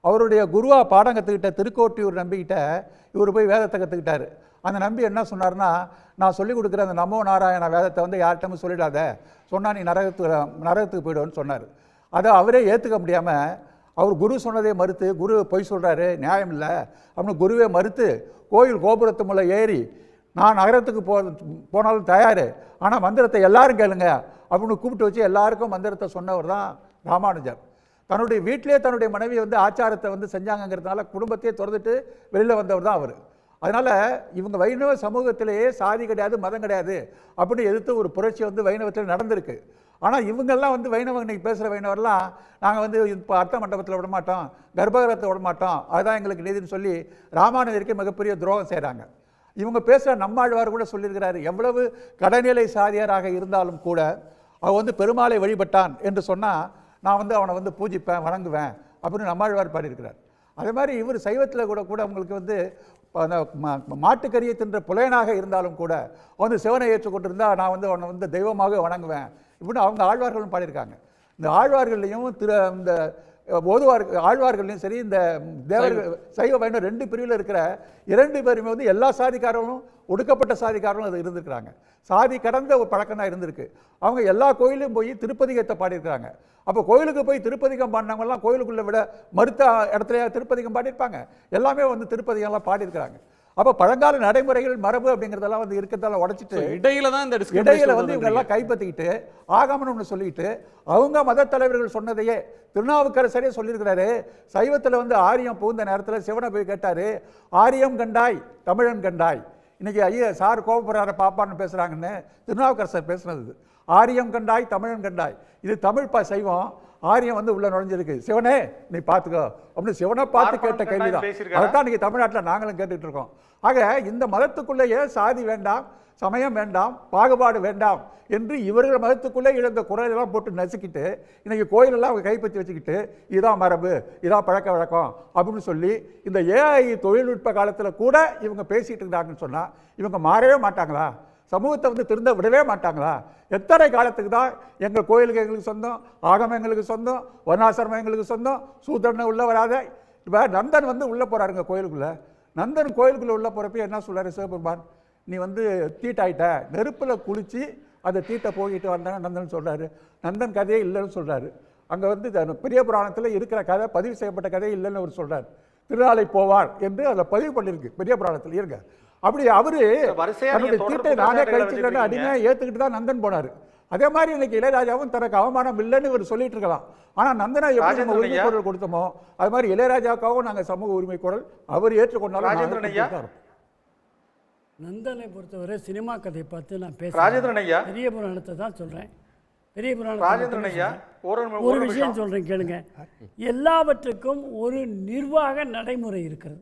அவருடைய குருவா பாடம் கற்றுக்கிட்ட திருக்கோட்டியூர் நம்பிக்கிட்ட இவர் போய் வேதத்தை கற்றுக்கிட்டார். அந்த நம்பி என்ன சொன்னார்னா, நான் சொல்லிக் கொடுக்குற அந்த நமோ நாராயண வேதத்தை யார்கிட்டமும் சொல்லிடாத, சொன்னால் நீ நரகத்துக்கு போய்டுவோன்னு சொன்னார். அதை அவரே ஏற்றுக்க முடியாமல் அவர் குரு சொன்னதே மறுத்து, குரு பொய் சொல்கிறாரு, நியாயம் இல்லை அப்படின்னு குருவே மறுத்து கோயில் கோபுரத்து மேலே ஏறி, நான் நகரத்துக்கு போனாலும் தயார், ஆனால் மந்திரத்தை எல்லாரும் கேளுங்க அப்படின்னு கூப்பிட்டு வச்சு எல்லாருக்கும் மந்திரத்தை சொன்னவர் தான் ராமானுஜர். தன்னுடைய வீட்டிலே தன்னுடைய மனைவி ஆச்சாரத்தை செஞ்சாங்கிறதுனால குடும்பத்தையே திறந்துட்டு வெளியில் வந்தவர் தான் அவர். அதனால் இவங்க வைணவ சமூகத்திலேயே சாதி கிடையாது, மதம் கிடையாது அப்படின்னு எதிர்த்து ஒரு புரட்சி வைணவத்தில் நடந்திருக்கு. ஆனால் இவங்கெல்லாம் வைணவம் இன்னைக்கு பேசுகிற வைணவர்லாம் நாங்கள் இப்போ அர்த்த மண்டபத்தில் விட மாட்டோம், கர்ப்பகிரகத்தை விட மாட்டோம், அதுதான் எங்களுக்கு நீதினு சொல்லி ராமானுஜருக்கு மிகப்பெரிய துரோகம் செய்கிறாங்க. இவங்க பேசுகிற நம்மாழ்வார் கூட சொல்லியிருக்கிறாரு, எவ்வளவு கடைநிலை சாதியராக இருந்தாலும் கூட அவன் பெருமாளை வழிபட்டான் என்று சொன்னால் நான் அவனை பூஜிப்பேன், வணங்குவேன் அப்படின்னு நம்மாழ்வார் பாடியிருக்கிறார். அதே மாதிரி இவர் சைவத்தில் கூட அவங்களுக்கு அந்த மாட்டுக்கறியை தின்ற புலையனாக இருந்தாலும் கூட அவன் சிவனை ஏற்றுக்கொண்டிருந்தா நான் அவனை தெய்வமாக வணங்குவேன் இப்படின்னு அவங்க ஆழ்வார்களும் பாடியிருக்காங்க. இந்த ஆழ்வார்கள்லையும் இந்த ஆழ்வார்கள்லையும் சரி, இந்த தேவர்கள் சைவ வைணவ 2 பிரிவில் இருக்கிற 2 பேருமே வந்து எல்லா சாதிக்காரர்களும் ஒடுக்கப்பட்ட சாதிக்காரர்களும் அது இருந்திருக்கிறாங்க. சாதி கடந்த ஒரு பழக்கம் தான் இருந்திருக்கு. அவங்க எல்லா கோயிலும் போய் திருப்பதிகத்தை பாடியிருக்கிறாங்க. அப்போ கோயிலுக்கு போய் திருப்பதிகம் பாடினவங்கலாம் கோயிலுக்குள்ளே விட மறுத்த இடத்துல திருப்பதிகம் பாடியிருப்பாங்க. எல்லாமே வந்து திருப்பதிகம்லாம் பாடியிருக்கிறாங்க. அப்போ பழங்கால நடைமுறைகள் மரபு அப்படிங்கிறதெல்லாம் வந்து இருக்கிறதால உடைச்சிட்டு இடையில தான் இந்த இடையில வந்து இவங்கெல்லாம் கைப்பற்றிக்கிட்டு ஆகமனு ஒன்று சொல்லிட்டு அவங்க மத தலைவர்கள் சொன்னதையே திருநாவுக்கரசரே சொல்லியிருக்கிறாரு. சைவத்தில் வந்து ஆரியம் புகுந்த நேரத்தில் சிவனை போய் கேட்டார், ஆரியம் கண்டாய் தமிழன் கண்டாய். இன்னைக்கு ஐயா சார் கோபப்படுறார பாப்பான்னு பேசுகிறாங்கன்னு திருநாவுக்கரசர் பேசுனது. ஆரியம் கண்டாய் தமிழன் கண்டாய், இது தமிழ் சைவம். ஆரியம் வந்து உள்ள நுழைஞ்சிருக்கு, சிவனே நீ பார்த்துக்கோ அப்படின்னு சிவனை பார்த்து கேட்ட கேள்விதான். அதைத்தான் இன்னைக்கு தமிழ்நாட்டில் நாங்களும் கேட்டுட்டு இருக்கோம். ஆக இந்த மதத்துக்குள்ளேயே சாதி வேண்டாம், சமயம் வேண்டாம், பாகுபாடு வேண்டாம் என்று இவர்கள் மதத்துக்குள்ளே இழந்த குரலெல்லாம் போட்டு நசுக்கிட்டு இன்னைக்கு கோயிலெல்லாம் அவங்க கைப்பற்றி வச்சுக்கிட்டு இதான் மரபு, இதான் பழக்க வழக்கம் அப்படின்னு சொல்லி இந்த ஏஐ தொழில்நுட்ப காலத்தில் கூட இவங்க பேசிகிட்டு இருந்தாங்கன்னு சொன்னால் இவங்க மாறவே மாட்டாங்களா? சமூகத்தை வந்து திருந்த விடவே மாட்டாங்களா? எத்தனை காலத்துக்கு தான் எங்கள் கோயிலுக்கு எங்களுக்கு சொந்தம், ஆகமம் எங்களுக்கு சொந்தம், வர்ணாசிரமம் எங்களுக்கு சொந்தம், சூத்திரனை உள்ளே வராத. இப்போ நந்தன் வந்து உள்ளே போகிறாருங்க கோயிலுக்குள்ளே. நந்தன் கோயிலுக்குள்ளே உள்ளே போகிறப்ப என்ன சொல்கிறாரு சிவபெருமான், நீ வந்து தீட்டாயிட்ட, நெருப்பில் குளித்து அந்த தீட்டை போகிட்டு வந்தாங்க நந்தன் சொல்கிறாரு. நந்தன் கதையே இல்லைன்னு சொல்கிறாரு. அங்கே வந்து பெரிய புராணத்தில் இருக்கிற கதை பதிவு செய்யப்பட்ட கதையே இல்லைன்னு அவர் சொல்கிறார். திருநாளை போவார் என்று அதில் பதிவு பண்ணியிருக்கு பெரிய புராணத்தில். இருங்க, அப்படி அவரு தன்னுடைய தீட்டை நானே கழிச்சுக்கிறேன்னு அடிமையாக ஏற்றுக்கிட்டு தான் நந்தன் போனார். அதே மாதிரி இன்னைக்கு இளையராஜாவும் தனக்கு அவமானம் இல்லைன்னு இவர் சொல்லிட்டு இருக்கலாம். ஆனால் நந்தனா எப்படி நம்ம உரிமை குரல் கொடுத்தோமோ அது மாதிரி இளையராஜாவுக்காகவும் நாங்கள் சமூக உரிமை குரல் அவர் ஏற்றுக்கொண்டாலும். நந்தனை பொறுத்தவரை சினிமா கதையை பார்த்து நான் பேசுகிறேன். பெரிய புராணத்தை தான் சொல்கிறேன். பெரிய புராணம் ஒரு விஷயம் சொல்கிறேன் கேளுங்க. எல்லாவற்றுக்கும் ஒரு நிர்வாக நடைமுறை இருக்கிறது,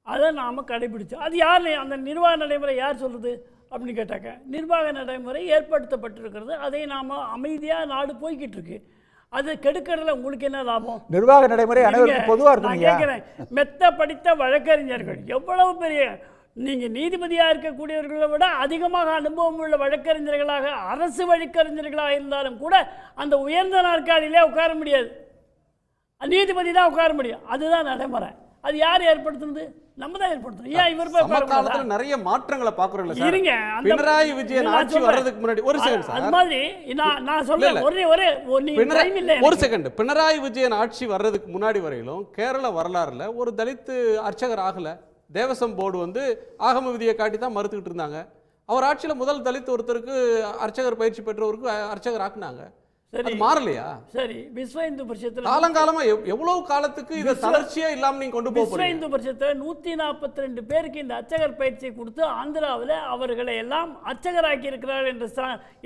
அதை நாம் கடைபிடிச்சோம். அது யார் அந்த நிர்வாக நடைமுறை யார் சொல்கிறது அப்படின்னு கேட்டாக்க, நிர்வாக நடைமுறை ஏற்படுத்தப்பட்டிருக்கிறது. அதை நாம் அமைதியாக நாடு போய்கிட்டு இருக்கு. அது கெடுக்கிறதுல உங்களுக்கு என்ன லாபம்? நிர்வாக நடைமுறை அனைவருக்கும் பொதுவாக இருக்கு. நான் கேட்குறேன், மெத்த படித்த வழக்கறிஞர்கள் எவ்வளவு பெரிய நீங்கள் நீதிபதியாக இருக்கக்கூடியவர்களை விட அதிகமாக அனுபவம் உள்ள வழக்கறிஞர்களாக, அரசு வழக்கறிஞர்களாக இருந்தாலும் கூட அந்த உயர்ந்த நாற்காலியிலே உட்கார முடியாது. நீதிபதி தான் உட்கார முடியும். அதுதான் நடைமுறை. அது யார் ஏற்படுத்துனது? நம்ம தான் ஏற்படுத்தணும். ஏன் இவர் காலத்துல நிறைய மாற்றங்களை பாக்குறோம்ல சார். இருங்க, பினராயி விஜயன் ஆட்சி வர்றதுக்கு முன்னாடி ஒரு செகண்ட் சார், அது மாதிரி நான் சொல்றேன் ஒரே நீங்க டைம் இல்ல ஒரு செகண்ட். பினராயி விஜயன் ஆட்சி வர்றதுக்கு முன்னாடி வரையிலும் கேரள வரலாறுல ஒரு தலித் அர்ச்சகர் ஆகல. தேவசம் போர்டு வந்து ஆகம விதியை காட்டி தான் மறுத்துக்கிட்டு இருந்தாங்க. அவர் ஆட்சியில முதல் தலித் ஒருத்தருக்கு அர்ச்சகர் பயிற்சி பெற்றவருக்கு அர்ச்சகர் ஆக்குனாங்க. சரி, மாறலையா? சரி, விஸ்வ இந்து பரிஷத்துல காலங்காலமா எவ்வளவு காலத்துக்கு இத தளர்ச்சியா இல்லாம நீங்க கொண்டு போக போறீங்க? விஸ்வ இந்து பரிஷத்துல 142 பேருக்கு இந்த அர்ச்சகர் பயிற்சி கொடுத்து ஆந்திராவில் அவர்களை எல்லாம் அர்ச்சகராக்கி இருக்கிறார் என்ற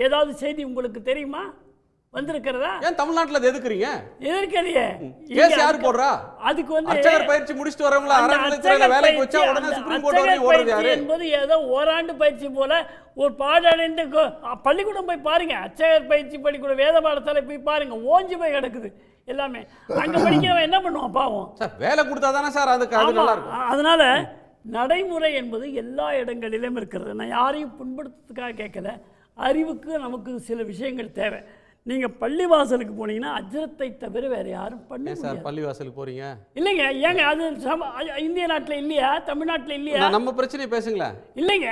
ஏதாவது செய்தி உங்களுக்கு தெரியுமா? வந்திருக்கிறதா? ஏன் தமிழ்நாட்டுல எதுக்குறீங்க? எதிர்க்கலையே. கேஸ் யார் போடுறா? அதுக்கு வந்து அர்ச்சகர் பயிற்சி முடிச்சிட்டு வரவங்கள அறநிலையத்துறையில வேலைக்கு வச்சா உடனே சுப்ரீம் கோர்ட் வரைக்கும் ஓடுறது யாரு? என்பது ஏதோ ஓராண்டு பயிற்சி போல ஒரு பாடடைந்த பள்ளிக்கூடம் போய் பாருங்க. அர்ச்சகர் பயிற்சி பள்ளிக்கூடம் வேத பாடசாலை போய் பாருங்க, ஓஞ்சி போய் கிடக்குது எல்லாமே. அங்க படிக்கிறவன் என்ன பண்ணுவான் பாவம்? சார் வேலை கொடுத்தா தானே சார் அதுக்கு அது நல்லா இருக்கும். அதனால நடைமுறை என்பது எல்லா இடங்களிலும் இருக்கிறது. நான் யாரையும் புண்படுத்துறதுக்காக கேட்கல. அறிவுக்கு நமக்கு சில விஷயங்கள் தேவை. நீங்க பள்ளிவாசலுக்கு போனீங்கன்னா அஜ்ரத்தை தவிர வேற யாரும் பண்ண முடியாது. பள்ளிவாசலுக்கு போறீங்க இல்லைங்க, ஏங்க அது இந்திய நாட்டில் இல்லையா, தமிழ்நாட்டில் இல்லையா? நம்ம பிரச்சனை பேசுங்களேன். இல்லைங்க,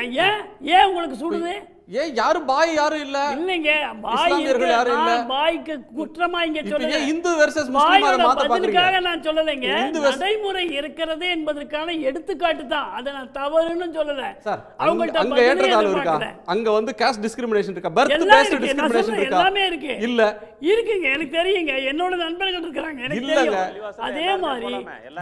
ஏன் உங்களுக்கு சுடுது? ஏன் யாரும் பாய் யாரும் இல்ல? இல்லைங்க, பாய்கள் யாரும் இல்ல. பாய்க்கு குற்றமா இங்க சொல்லுங்க. இந்து வெர்சஸ் முஸ்லிம் அத மாத்த பாக்குறீங்க. அதுக்காக நான் சொல்லலைங்க. நடைமுறை இருக்கிறது என்பதற்கான எடுத்துக்காட்டு தான். அத நான் தவறுன்னு சொல்லல. சார் அங்க ஏற்றத்தாழ்வு இருக்கா? அங்க வந்து காஸ்ட் டிஸ்கிரிமினேஷன் இருக்கா? பர்த் பேஸ்ட் டிஸ்கிரிமினேஷன் இருக்கா? எல்லாமே இருக்கு. இல்ல இருக்குங்க, எனக்கு தெரியுங்க. என்னோட நண்பர்கள் இருக்காங்க, எனக்கு தெரியும். அதே மாதிரி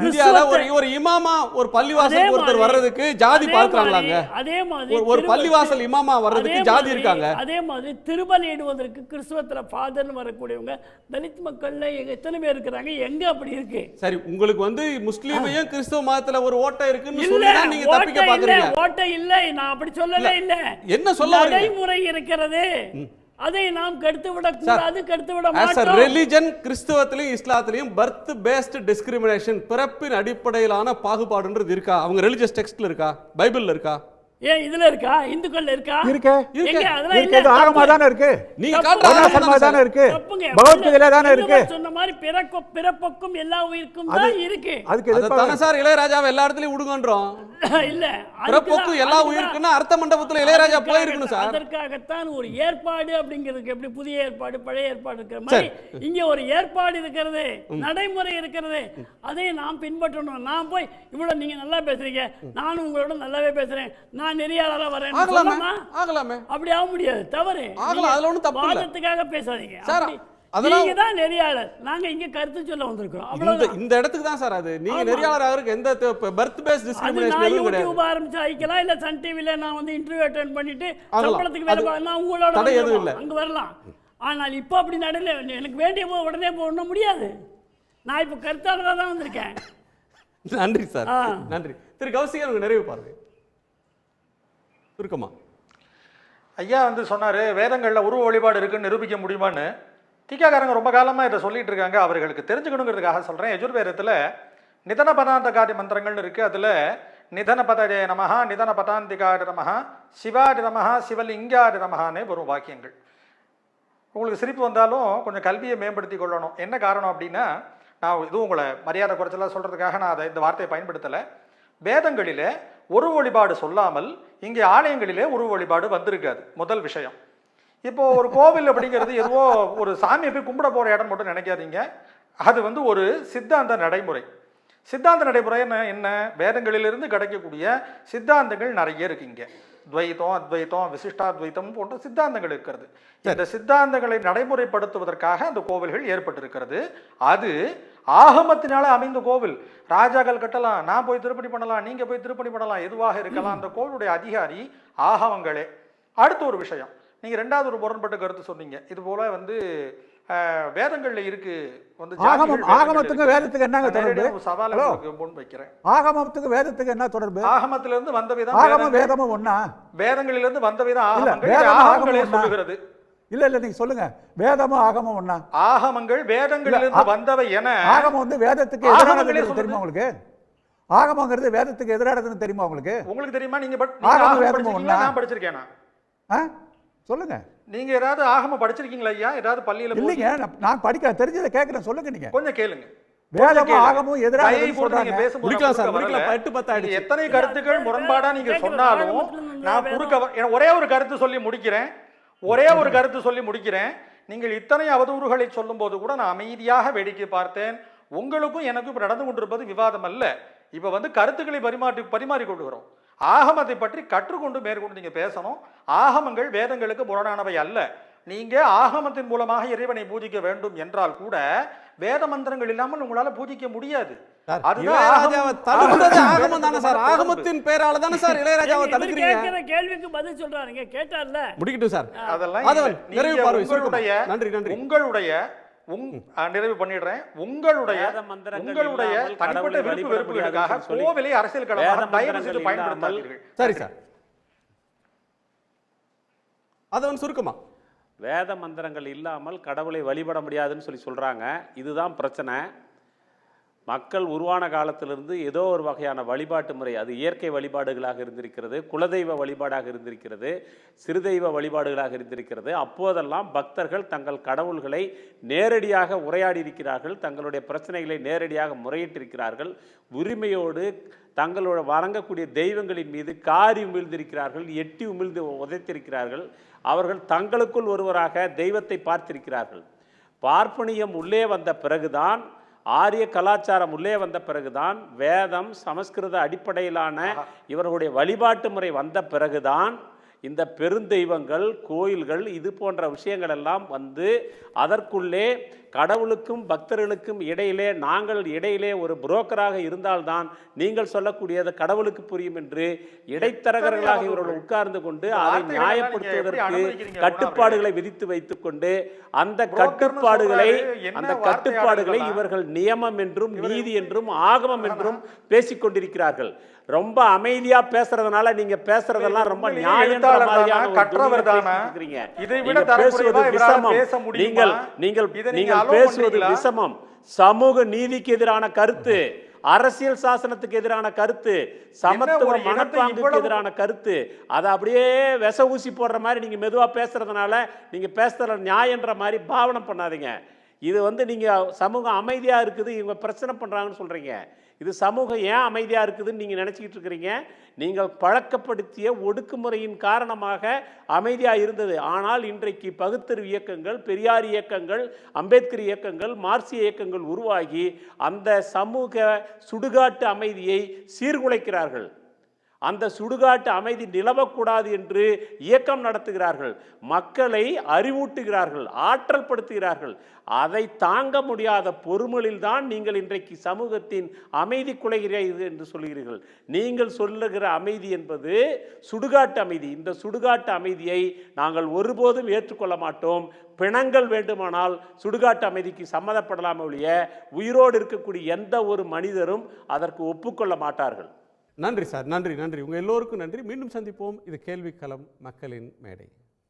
இந்தியால ஒரு இமாமா ஒரு பள்ளிவாசல் ஒருத்தர் வர்றதுக்கு ஜாதி பார்க்கறாங்களாங்க. அதே மாதிரி ஒரு பள்ளிவாசல் இமாமா வர்றதுக்கு ஜாதி இருக்காங்க. அதே மாதிரி திருபலியிடுவதற்கு கிறிஸ்துவத்துல ஃபாதர்னு வரக்கூடியவங்க தலித் மக்கள்ல எத்தனை பேர் இருக்காங்க? எங்க அப்படி இருக்கு? சரி, உங்களுக்கு வந்து முஸ்லிமையும் கிறிஸ்தவ மதத்துல ஒரு ஓட்டை இருக்குன்னு சொல்லினா நீங்க தப்பிக்க பாக்குறீங்க. ஓட்டை இல்ல, நான் அப்படி சொல்லவே இல்ல. என்ன சொல்ல வரீங்க? நடைமுறை இருக்கிறது, அதை நாம் கெடுத்து விட கூடாது, கெடுத்து விட மாட்டோம். as a religion கிறிஸ்தவத்திலயும் இஸ்லாத்திலயும் பர்த் பேஸ்ட் டிஸ்கிரிமினேஷன், பிறப்பின் அடிப்படையிலான பாகுபாடுன்றது இருக்கா? அவங்க ரிலிஜியஸ் டெக்ஸ்ட்ல இருக்கா? பைபிள்ல இருக்கா? ஏன் இதுல இருக்கா? இந்துக்கள்ல இருக்கா? இருக்கு. எங்க? அதெல்லாம் இருக்கு. இல்ல. இது ஆகமா தானே இருக்கு. நீங்க தப்பு. காட்டுற ஆகமம் வர்ணாசிரமமா தானே தானே சார்? இருக்கு. தப்புங்க. பகவத்கீதையில தானே இருக்கு. வள்ளுவர் சொன்ன மாதிரி பிறப்புக்கும் எல்லா உயிருக்கும் தான் இருக்கு. அதுக்கு அதை எதிர்ப்பா தானே சார் இளையராஜாவை எல்லா இடத்துலயும் விடுங்கன்றோம். இல்ல, பிறப்புக்கும் எல்லா உயிருக்குன்னா அர்த்த மண்டபத்துல இளையராஜா போயிருக்கணும் சார். அதற்காகத்தான் ஒரு ஏற்பாடு அப்படிங்கிறதுக்கு எப்படி புதிய ஏற்பாடு பழைய ஏற்பாடு இருக்கிற மாதிரி இங்க ஒரு ஏற்பாடு இருக்கிறது, நடைமுறை இருக்கிறது. அதை நாம் பின்பற்றணும். நான் போய் இவ்வளவு நீங்க நல்லா பேசுறீங்க, நானும் உங்களோட நல்லாவே பேசுறேன், நான் நெறியாளரா வரேன் ஆகலாமே. அப்படி ஆக முடியாது. தவறு. ஆகலாம். அதுல ஒண்ணும் தப்பு இல்ல. வாதத்துக்காக பேசாதீங்க சார், அப்படி. அதெல்லாம் நீங்க தான் நெறியாளர், நாங்க இங்க கருத்து சொல்ல வந்திருக்கிறோம். அவ்வளவுதான். இந்த இடத்துக்கு தான் சார் அது. நீங்க நெறியாளர் ஆகிறதுக்கு எந்த பர்த் பேஸ் அது டிஸ்கிரிமினேஷன் நான் எதுவும் கிடையாது. யூடியூப் ஆரம்பிச்சு ஆயிக்கலாம், இல்ல சன் டிவில நான் வந்து இன்டர்வியூ அட்டெண்ட் பண்ணிட்டு ஆகலாம். சம்பளத்துக்கு வேலை நான் உங்களோட தடை எதுவும் இல்ல. அங்க வரலாம். ஆனால் இப்போ அப்படி நடல. எனக்கு வேண்டிய போது உடனே போகணும் முடியாது. நான் இப்போ கருத்தாளராக தான் வந்திருக்கேன். நன்றி சார், நன்றி. திரு கௌசிகன், உங்க நிறைவு பார்வை சுருக்கமா. ஐயா வந்து சொன்னார் வேதங்களில் உருவ வழிபாடு இருக்குன்னு நிரூபிக்க முடியுமான்னு. டீக்காக்காரங்க ரொம்ப காலமாக இதை சொல்லிட்டு இருக்காங்க. அவர்களுக்கு தெரிஞ்சுக்கணுங்கிறதுக்காக சொல்கிறேன். யஜுர்வேதத்தில் நிதன பதாந்தகாதி மந்திரங்கள்னு இருக்குது. அதில் நிதன பதஜய நமஹா, நிதன பதாந்திகாடி நமஹா, சிவாடி நமஹா, சிவலிங்காடி நமஹானே வரும் வாக்கியங்கள். உங்களுக்கு சிரிப்பு வந்தாலும் கொஞ்சம் கல்வியை மேம்படுத்தி கொள்ளணும். என்ன காரணம் அப்படின்னா, நான் இதுவும் உங்களை மரியாதை குறைச்சலாக சொல்கிறதுக்காக நான் அதை இந்த வார்த்தையை பயன்படுத்தலை. வேதங்களிலே உருவ வழிபாடு சொல்லாமல் இங்கே ஆலயங்களிலே உருவ வழிபாடு வந்திருக்காது. முதல் விஷயம். இப்போ ஒரு கோவில் அப்படிங்கிறது எதுவோ ஒரு சாமியை போய் கும்பிட போகிற இடம் மட்டும் நினைக்காதீங்க. அது வந்து ஒரு சித்தாந்த நடைமுறை. சித்தாந்த நடைமுறை என்ன? வேதங்களிலிருந்து கிடைக்கக்கூடிய சித்தாந்தங்கள் நிறைய இருக்கு. இங்கே துவைத்தம், அத்வைத்தம், விசிஷ்டாத்வைத்தம் போன்ற சித்தாந்தங்கள் இருக்கிறது. இந்த சித்தாந்தங்களை நடைமுறைப்படுத்துவதற்காக அந்த கோவில்கள் ஏற்பட்டிருக்கிறது. அது ஆகமத்தினால அமைந்த கோவில். ராஜாக்கள் கட்டலாம், நான் போய் திருப்பணி பண்ணலாம், நீங்க போய் திருப்பணி பண்ணலாம், எதுவாக இருக்கலாம். அந்த கோவிலுடைய அதிகாரி ஆகமங்களே. அடுத்த ஒரு விஷயம், நீங்க ரெண்டாவது ஒரு முரண்பட்ட கருத்து சொன்னீங்க. இது போல வந்து வேதங்கள்ல இருக்கு வந்து ஆகமத்துக்கு வேதத்துக்கு என்னங்க தொடர்பு? சவாலை முன் வைக்கிறேன். ஆகமத்துக்கு வேதத்துக்கு என்ன தொடர்பு? ஆகமத்துல இருந்து வந்த விதம் ஆகமம் வேதமும் ஒண்ணா? வேதங்களிலிருந்து வந்த விதம் ஆகமங்களே சொல்லுகிறது. இல்ல நீங்க சொல்லுங்க, வேதமும் ஆகமம் ஒண்ணா? ஆகமங்கள் வேதங்களிலிருந்து வந்தவை என. ஆகமம் வந்து வேதத்துக்கு எதிரானது தெரியுமா உங்களுக்கு? ஆகமங்கிறது வேதத்துக்கு எதிரானதுன்னு தெரியுமா உங்களுக்கு? உங்களுக்கு தெரியுமா? நீங்க ஆகமம் வேதமும் ஒண்ணா? நான் படிச்சிருக்கேனா? சொல்லுங்க. நீங்க ஏதாவது ஆகமம் படிச்சிருக்கீங்களா ஐயா? ஏதாவது பள்ளியில? இல்லைங்க, நான் படிக்க தெரிஞ்சதை கேட்கிறேன். சொல்லுங்க. நீங்க கொஞ்சம் கேளுங்க. வேதமும் ஆகமும் எதிரானது சொல்றாங்க. எத்தனை கருத்துக்கள் முரண்பாடா நீங்க சொன்னாலும் நான் குறுக்க ஒரே ஒரு கருத்து சொல்லி முடிக்கிறேன். நீங்கள் இத்தனை அவதூறுகளை சொல்லும் போது கூட நான் அமைதியாக வேடிக்கை பார்த்தேன். உங்களுக்கும் எனக்கும் இப்ப நடந்து கொண்டிருப்பது விவாதம் அல்ல. இப்ப வந்து கருத்துக்களை பரிமாறிக்கொள்கிறோம். ஆகமத்தை பற்றி கற்றுக்கொண்டு மேற்கொண்டு நீங்க பேசணும். ஆகமங்கள் வேதங்களுக்கு முரணானவை அல்ல. நீங்க ஆகமத்தின் மூலமாக இறைவனை பூஜிக்க வேண்டும் என்றால் கூட வேத மந்திரங்கள் இல்லாமல் உங்களால பூஜிக்க முடியாது. ஆகமத்தின் பேரால தானே சார் இளையராஜாவை தடுக்கிறீங்க. கேள்விக்கு பதில் சொல்றாருங்க, கேட்டார்ல. முடிக்கட்டும் சார். அதெல்லாம் உங்களுடைய நிறைவு பண்ணிடுறேன். உங்களுடைய தனிப்பட்ட விருப்பு வெறுப்புகளுக்காக கோவிலை அரசியல் களமாக தயவு செய்து பயன்படுத்தாதீர்கள். சரி சார், அதவன் சுருக்கமா. வேத மந்திரங்கள் இல்லாமல் கடவுளை வழிபட முடியாதுன்னு சொல்றாங்க. இதுதான் பிரச்சனை. மக்கள் உருவான காலத்திலிருந்து ஏதோ ஒரு வகையான வழிபாட்டு முறை, அது இயற்கை வழிபாடுகளாக இருந்திருக்கிறது, குலதெய்வ வழிபாடாக இருந்திருக்கிறது, சிறுதெய்வ வழிபாடுகளாக இருந்திருக்கிறது. அப்போதெல்லாம் பக்தர்கள் தங்கள் கடவுள்களை நேரடியாக உரையாடி இருக்கிறார்கள், தங்களுடைய பிரச்சனைகளை நேரடியாக முறையிட்டிருக்கிறார்கள். உரிமையோடு தங்களோட வணங்கக்கூடிய தெய்வங்களின் மீது காரி உமிழ்ந்திருக்கிறார்கள், எட்டி உமிழ்ந்து உதைத்திருக்கிறார்கள். அவர்கள் தங்களுக்குள் ஒருவராக தெய்வத்தை பார்த்திருக்கிறார்கள். பார்ப்பனியம் உள்ளே வந்த பிறகுதான், ஆரிய கலாச்சாரம் உள்ளே வந்த பிறகுதான், வேதம் சமஸ்கிருத அடிப்படையிலான இவர்களுடைய வழிபாட்டு முறை வந்த பிறகுதான் இந்த பெருந்தெய்வங்கள், கோயில்கள், இது போன்ற விஷயங்கள் எல்லாம் வந்து அதற்குள்ளே கடவுளுக்கும் பக்தர்களுக்கும் இடையிலே ஒரு புரோக்கராக இருந்தால்தான் நீங்கள் சொல்லக்கூடியது கடவுளுக்கு புரியும் என்று இடைத்தரகர்களாக இவர்கள் உட்கார்ந்து கொண்டு அதை நியாயப்படுத்துவதற்கு கட்டுப்பாடுகளை விதித்து வைத்துக் கொண்டு அந்த கட்டுப்பாடுகளை இவர்கள் நியமம் என்றும் நீதி என்றும் ஆகமம் என்றும் பேசிக்கொண்டிருக்கிறார்கள். ரொம்ப அமைதியா பேசுறதுனால நீங்க பேசுறதெல்லாம் ரொம்ப நியாயம். நீங்கள் பேசுவது விஷமம், சமூக நீதிக்கு எதிரான கருத்து. அரசியல் சாசனத்துக்கு எதிரான கருத்து, சமத்துவ ஒரு இனத்தை மனப்பாங்குக்கு இவ்வளவு- எதிரான கருத்து. அதை அப்படியே விச ஊசி போடுற மாதிரி நீங்க மெதுவா பேசுறதுனால நீங்க பேசுற நியாயன்ற மாதிரி பாவனை பண்ணாதீங்க. இது நீங்க சமூகம் அமைதியா இருக்குது, இவங்க பிரச்சனை பண்றாங்கன்னு சொல்றீங்க. இது சமூகம் ஏன் அமைதியா இருக்குதுன்னு நீங்க நினைச்சிட்டு இருக்கிறீங்க. நீங்கள் பழக்கப்படுத்திய ஒடுக்குமுறையின் காரணமாக அமைதியா இருந்தது. ஆனால் இன்றைக்கு பகுத்தறிவு இயக்கங்கள், பெரியார் இயக்கங்கள், அம்பேத்கர் இயக்கங்கள், மார்க்சிய இயக்கங்கள் உருவாகி அந்த சமூக சுடுகாட்டு அமைதியை சீர்குலைக்கிறார்கள். அந்த சுடுகாட்டு அமைதி நிலவக்கூடாது என்று இயக்கம் நடத்துகிறார்கள். மக்களை அறிவூட்டுகிறார்கள், ஆற்றல் படுத்துகிறார்கள். அதை தாங்க முடியாத பொறுமலில் தான் நீங்கள் இன்றைக்கு சமூகத்தின் அமைதி குலைகிறீர்கள் என்று சொல்கிறீர்கள். நீங்கள் சொல்லுகிற அமைதி என்பது சுடுகாட்டு அமைதி. இந்த சுடுகாட்டு அமைதியை நாங்கள் ஒருபோதும் ஏற்றுக்கொள்ள மாட்டோம். பிணங்கள் வேண்டுமானால் சுடுகாட்டு அமைதிக்கு சம்மதப்படலாம் ஒழிய உயிரோடு இருக்கக்கூடிய எந்த ஒரு மனிதரும் அதற்கு ஒப்புக்கொள்ள மாட்டார்கள். நன்றி சார், நன்றி. உங்கள் எல்லோருக்கும் நன்றி. மீண்டும் சந்திப்போம். இது கேள்விக்களம், மக்களின் மேடை.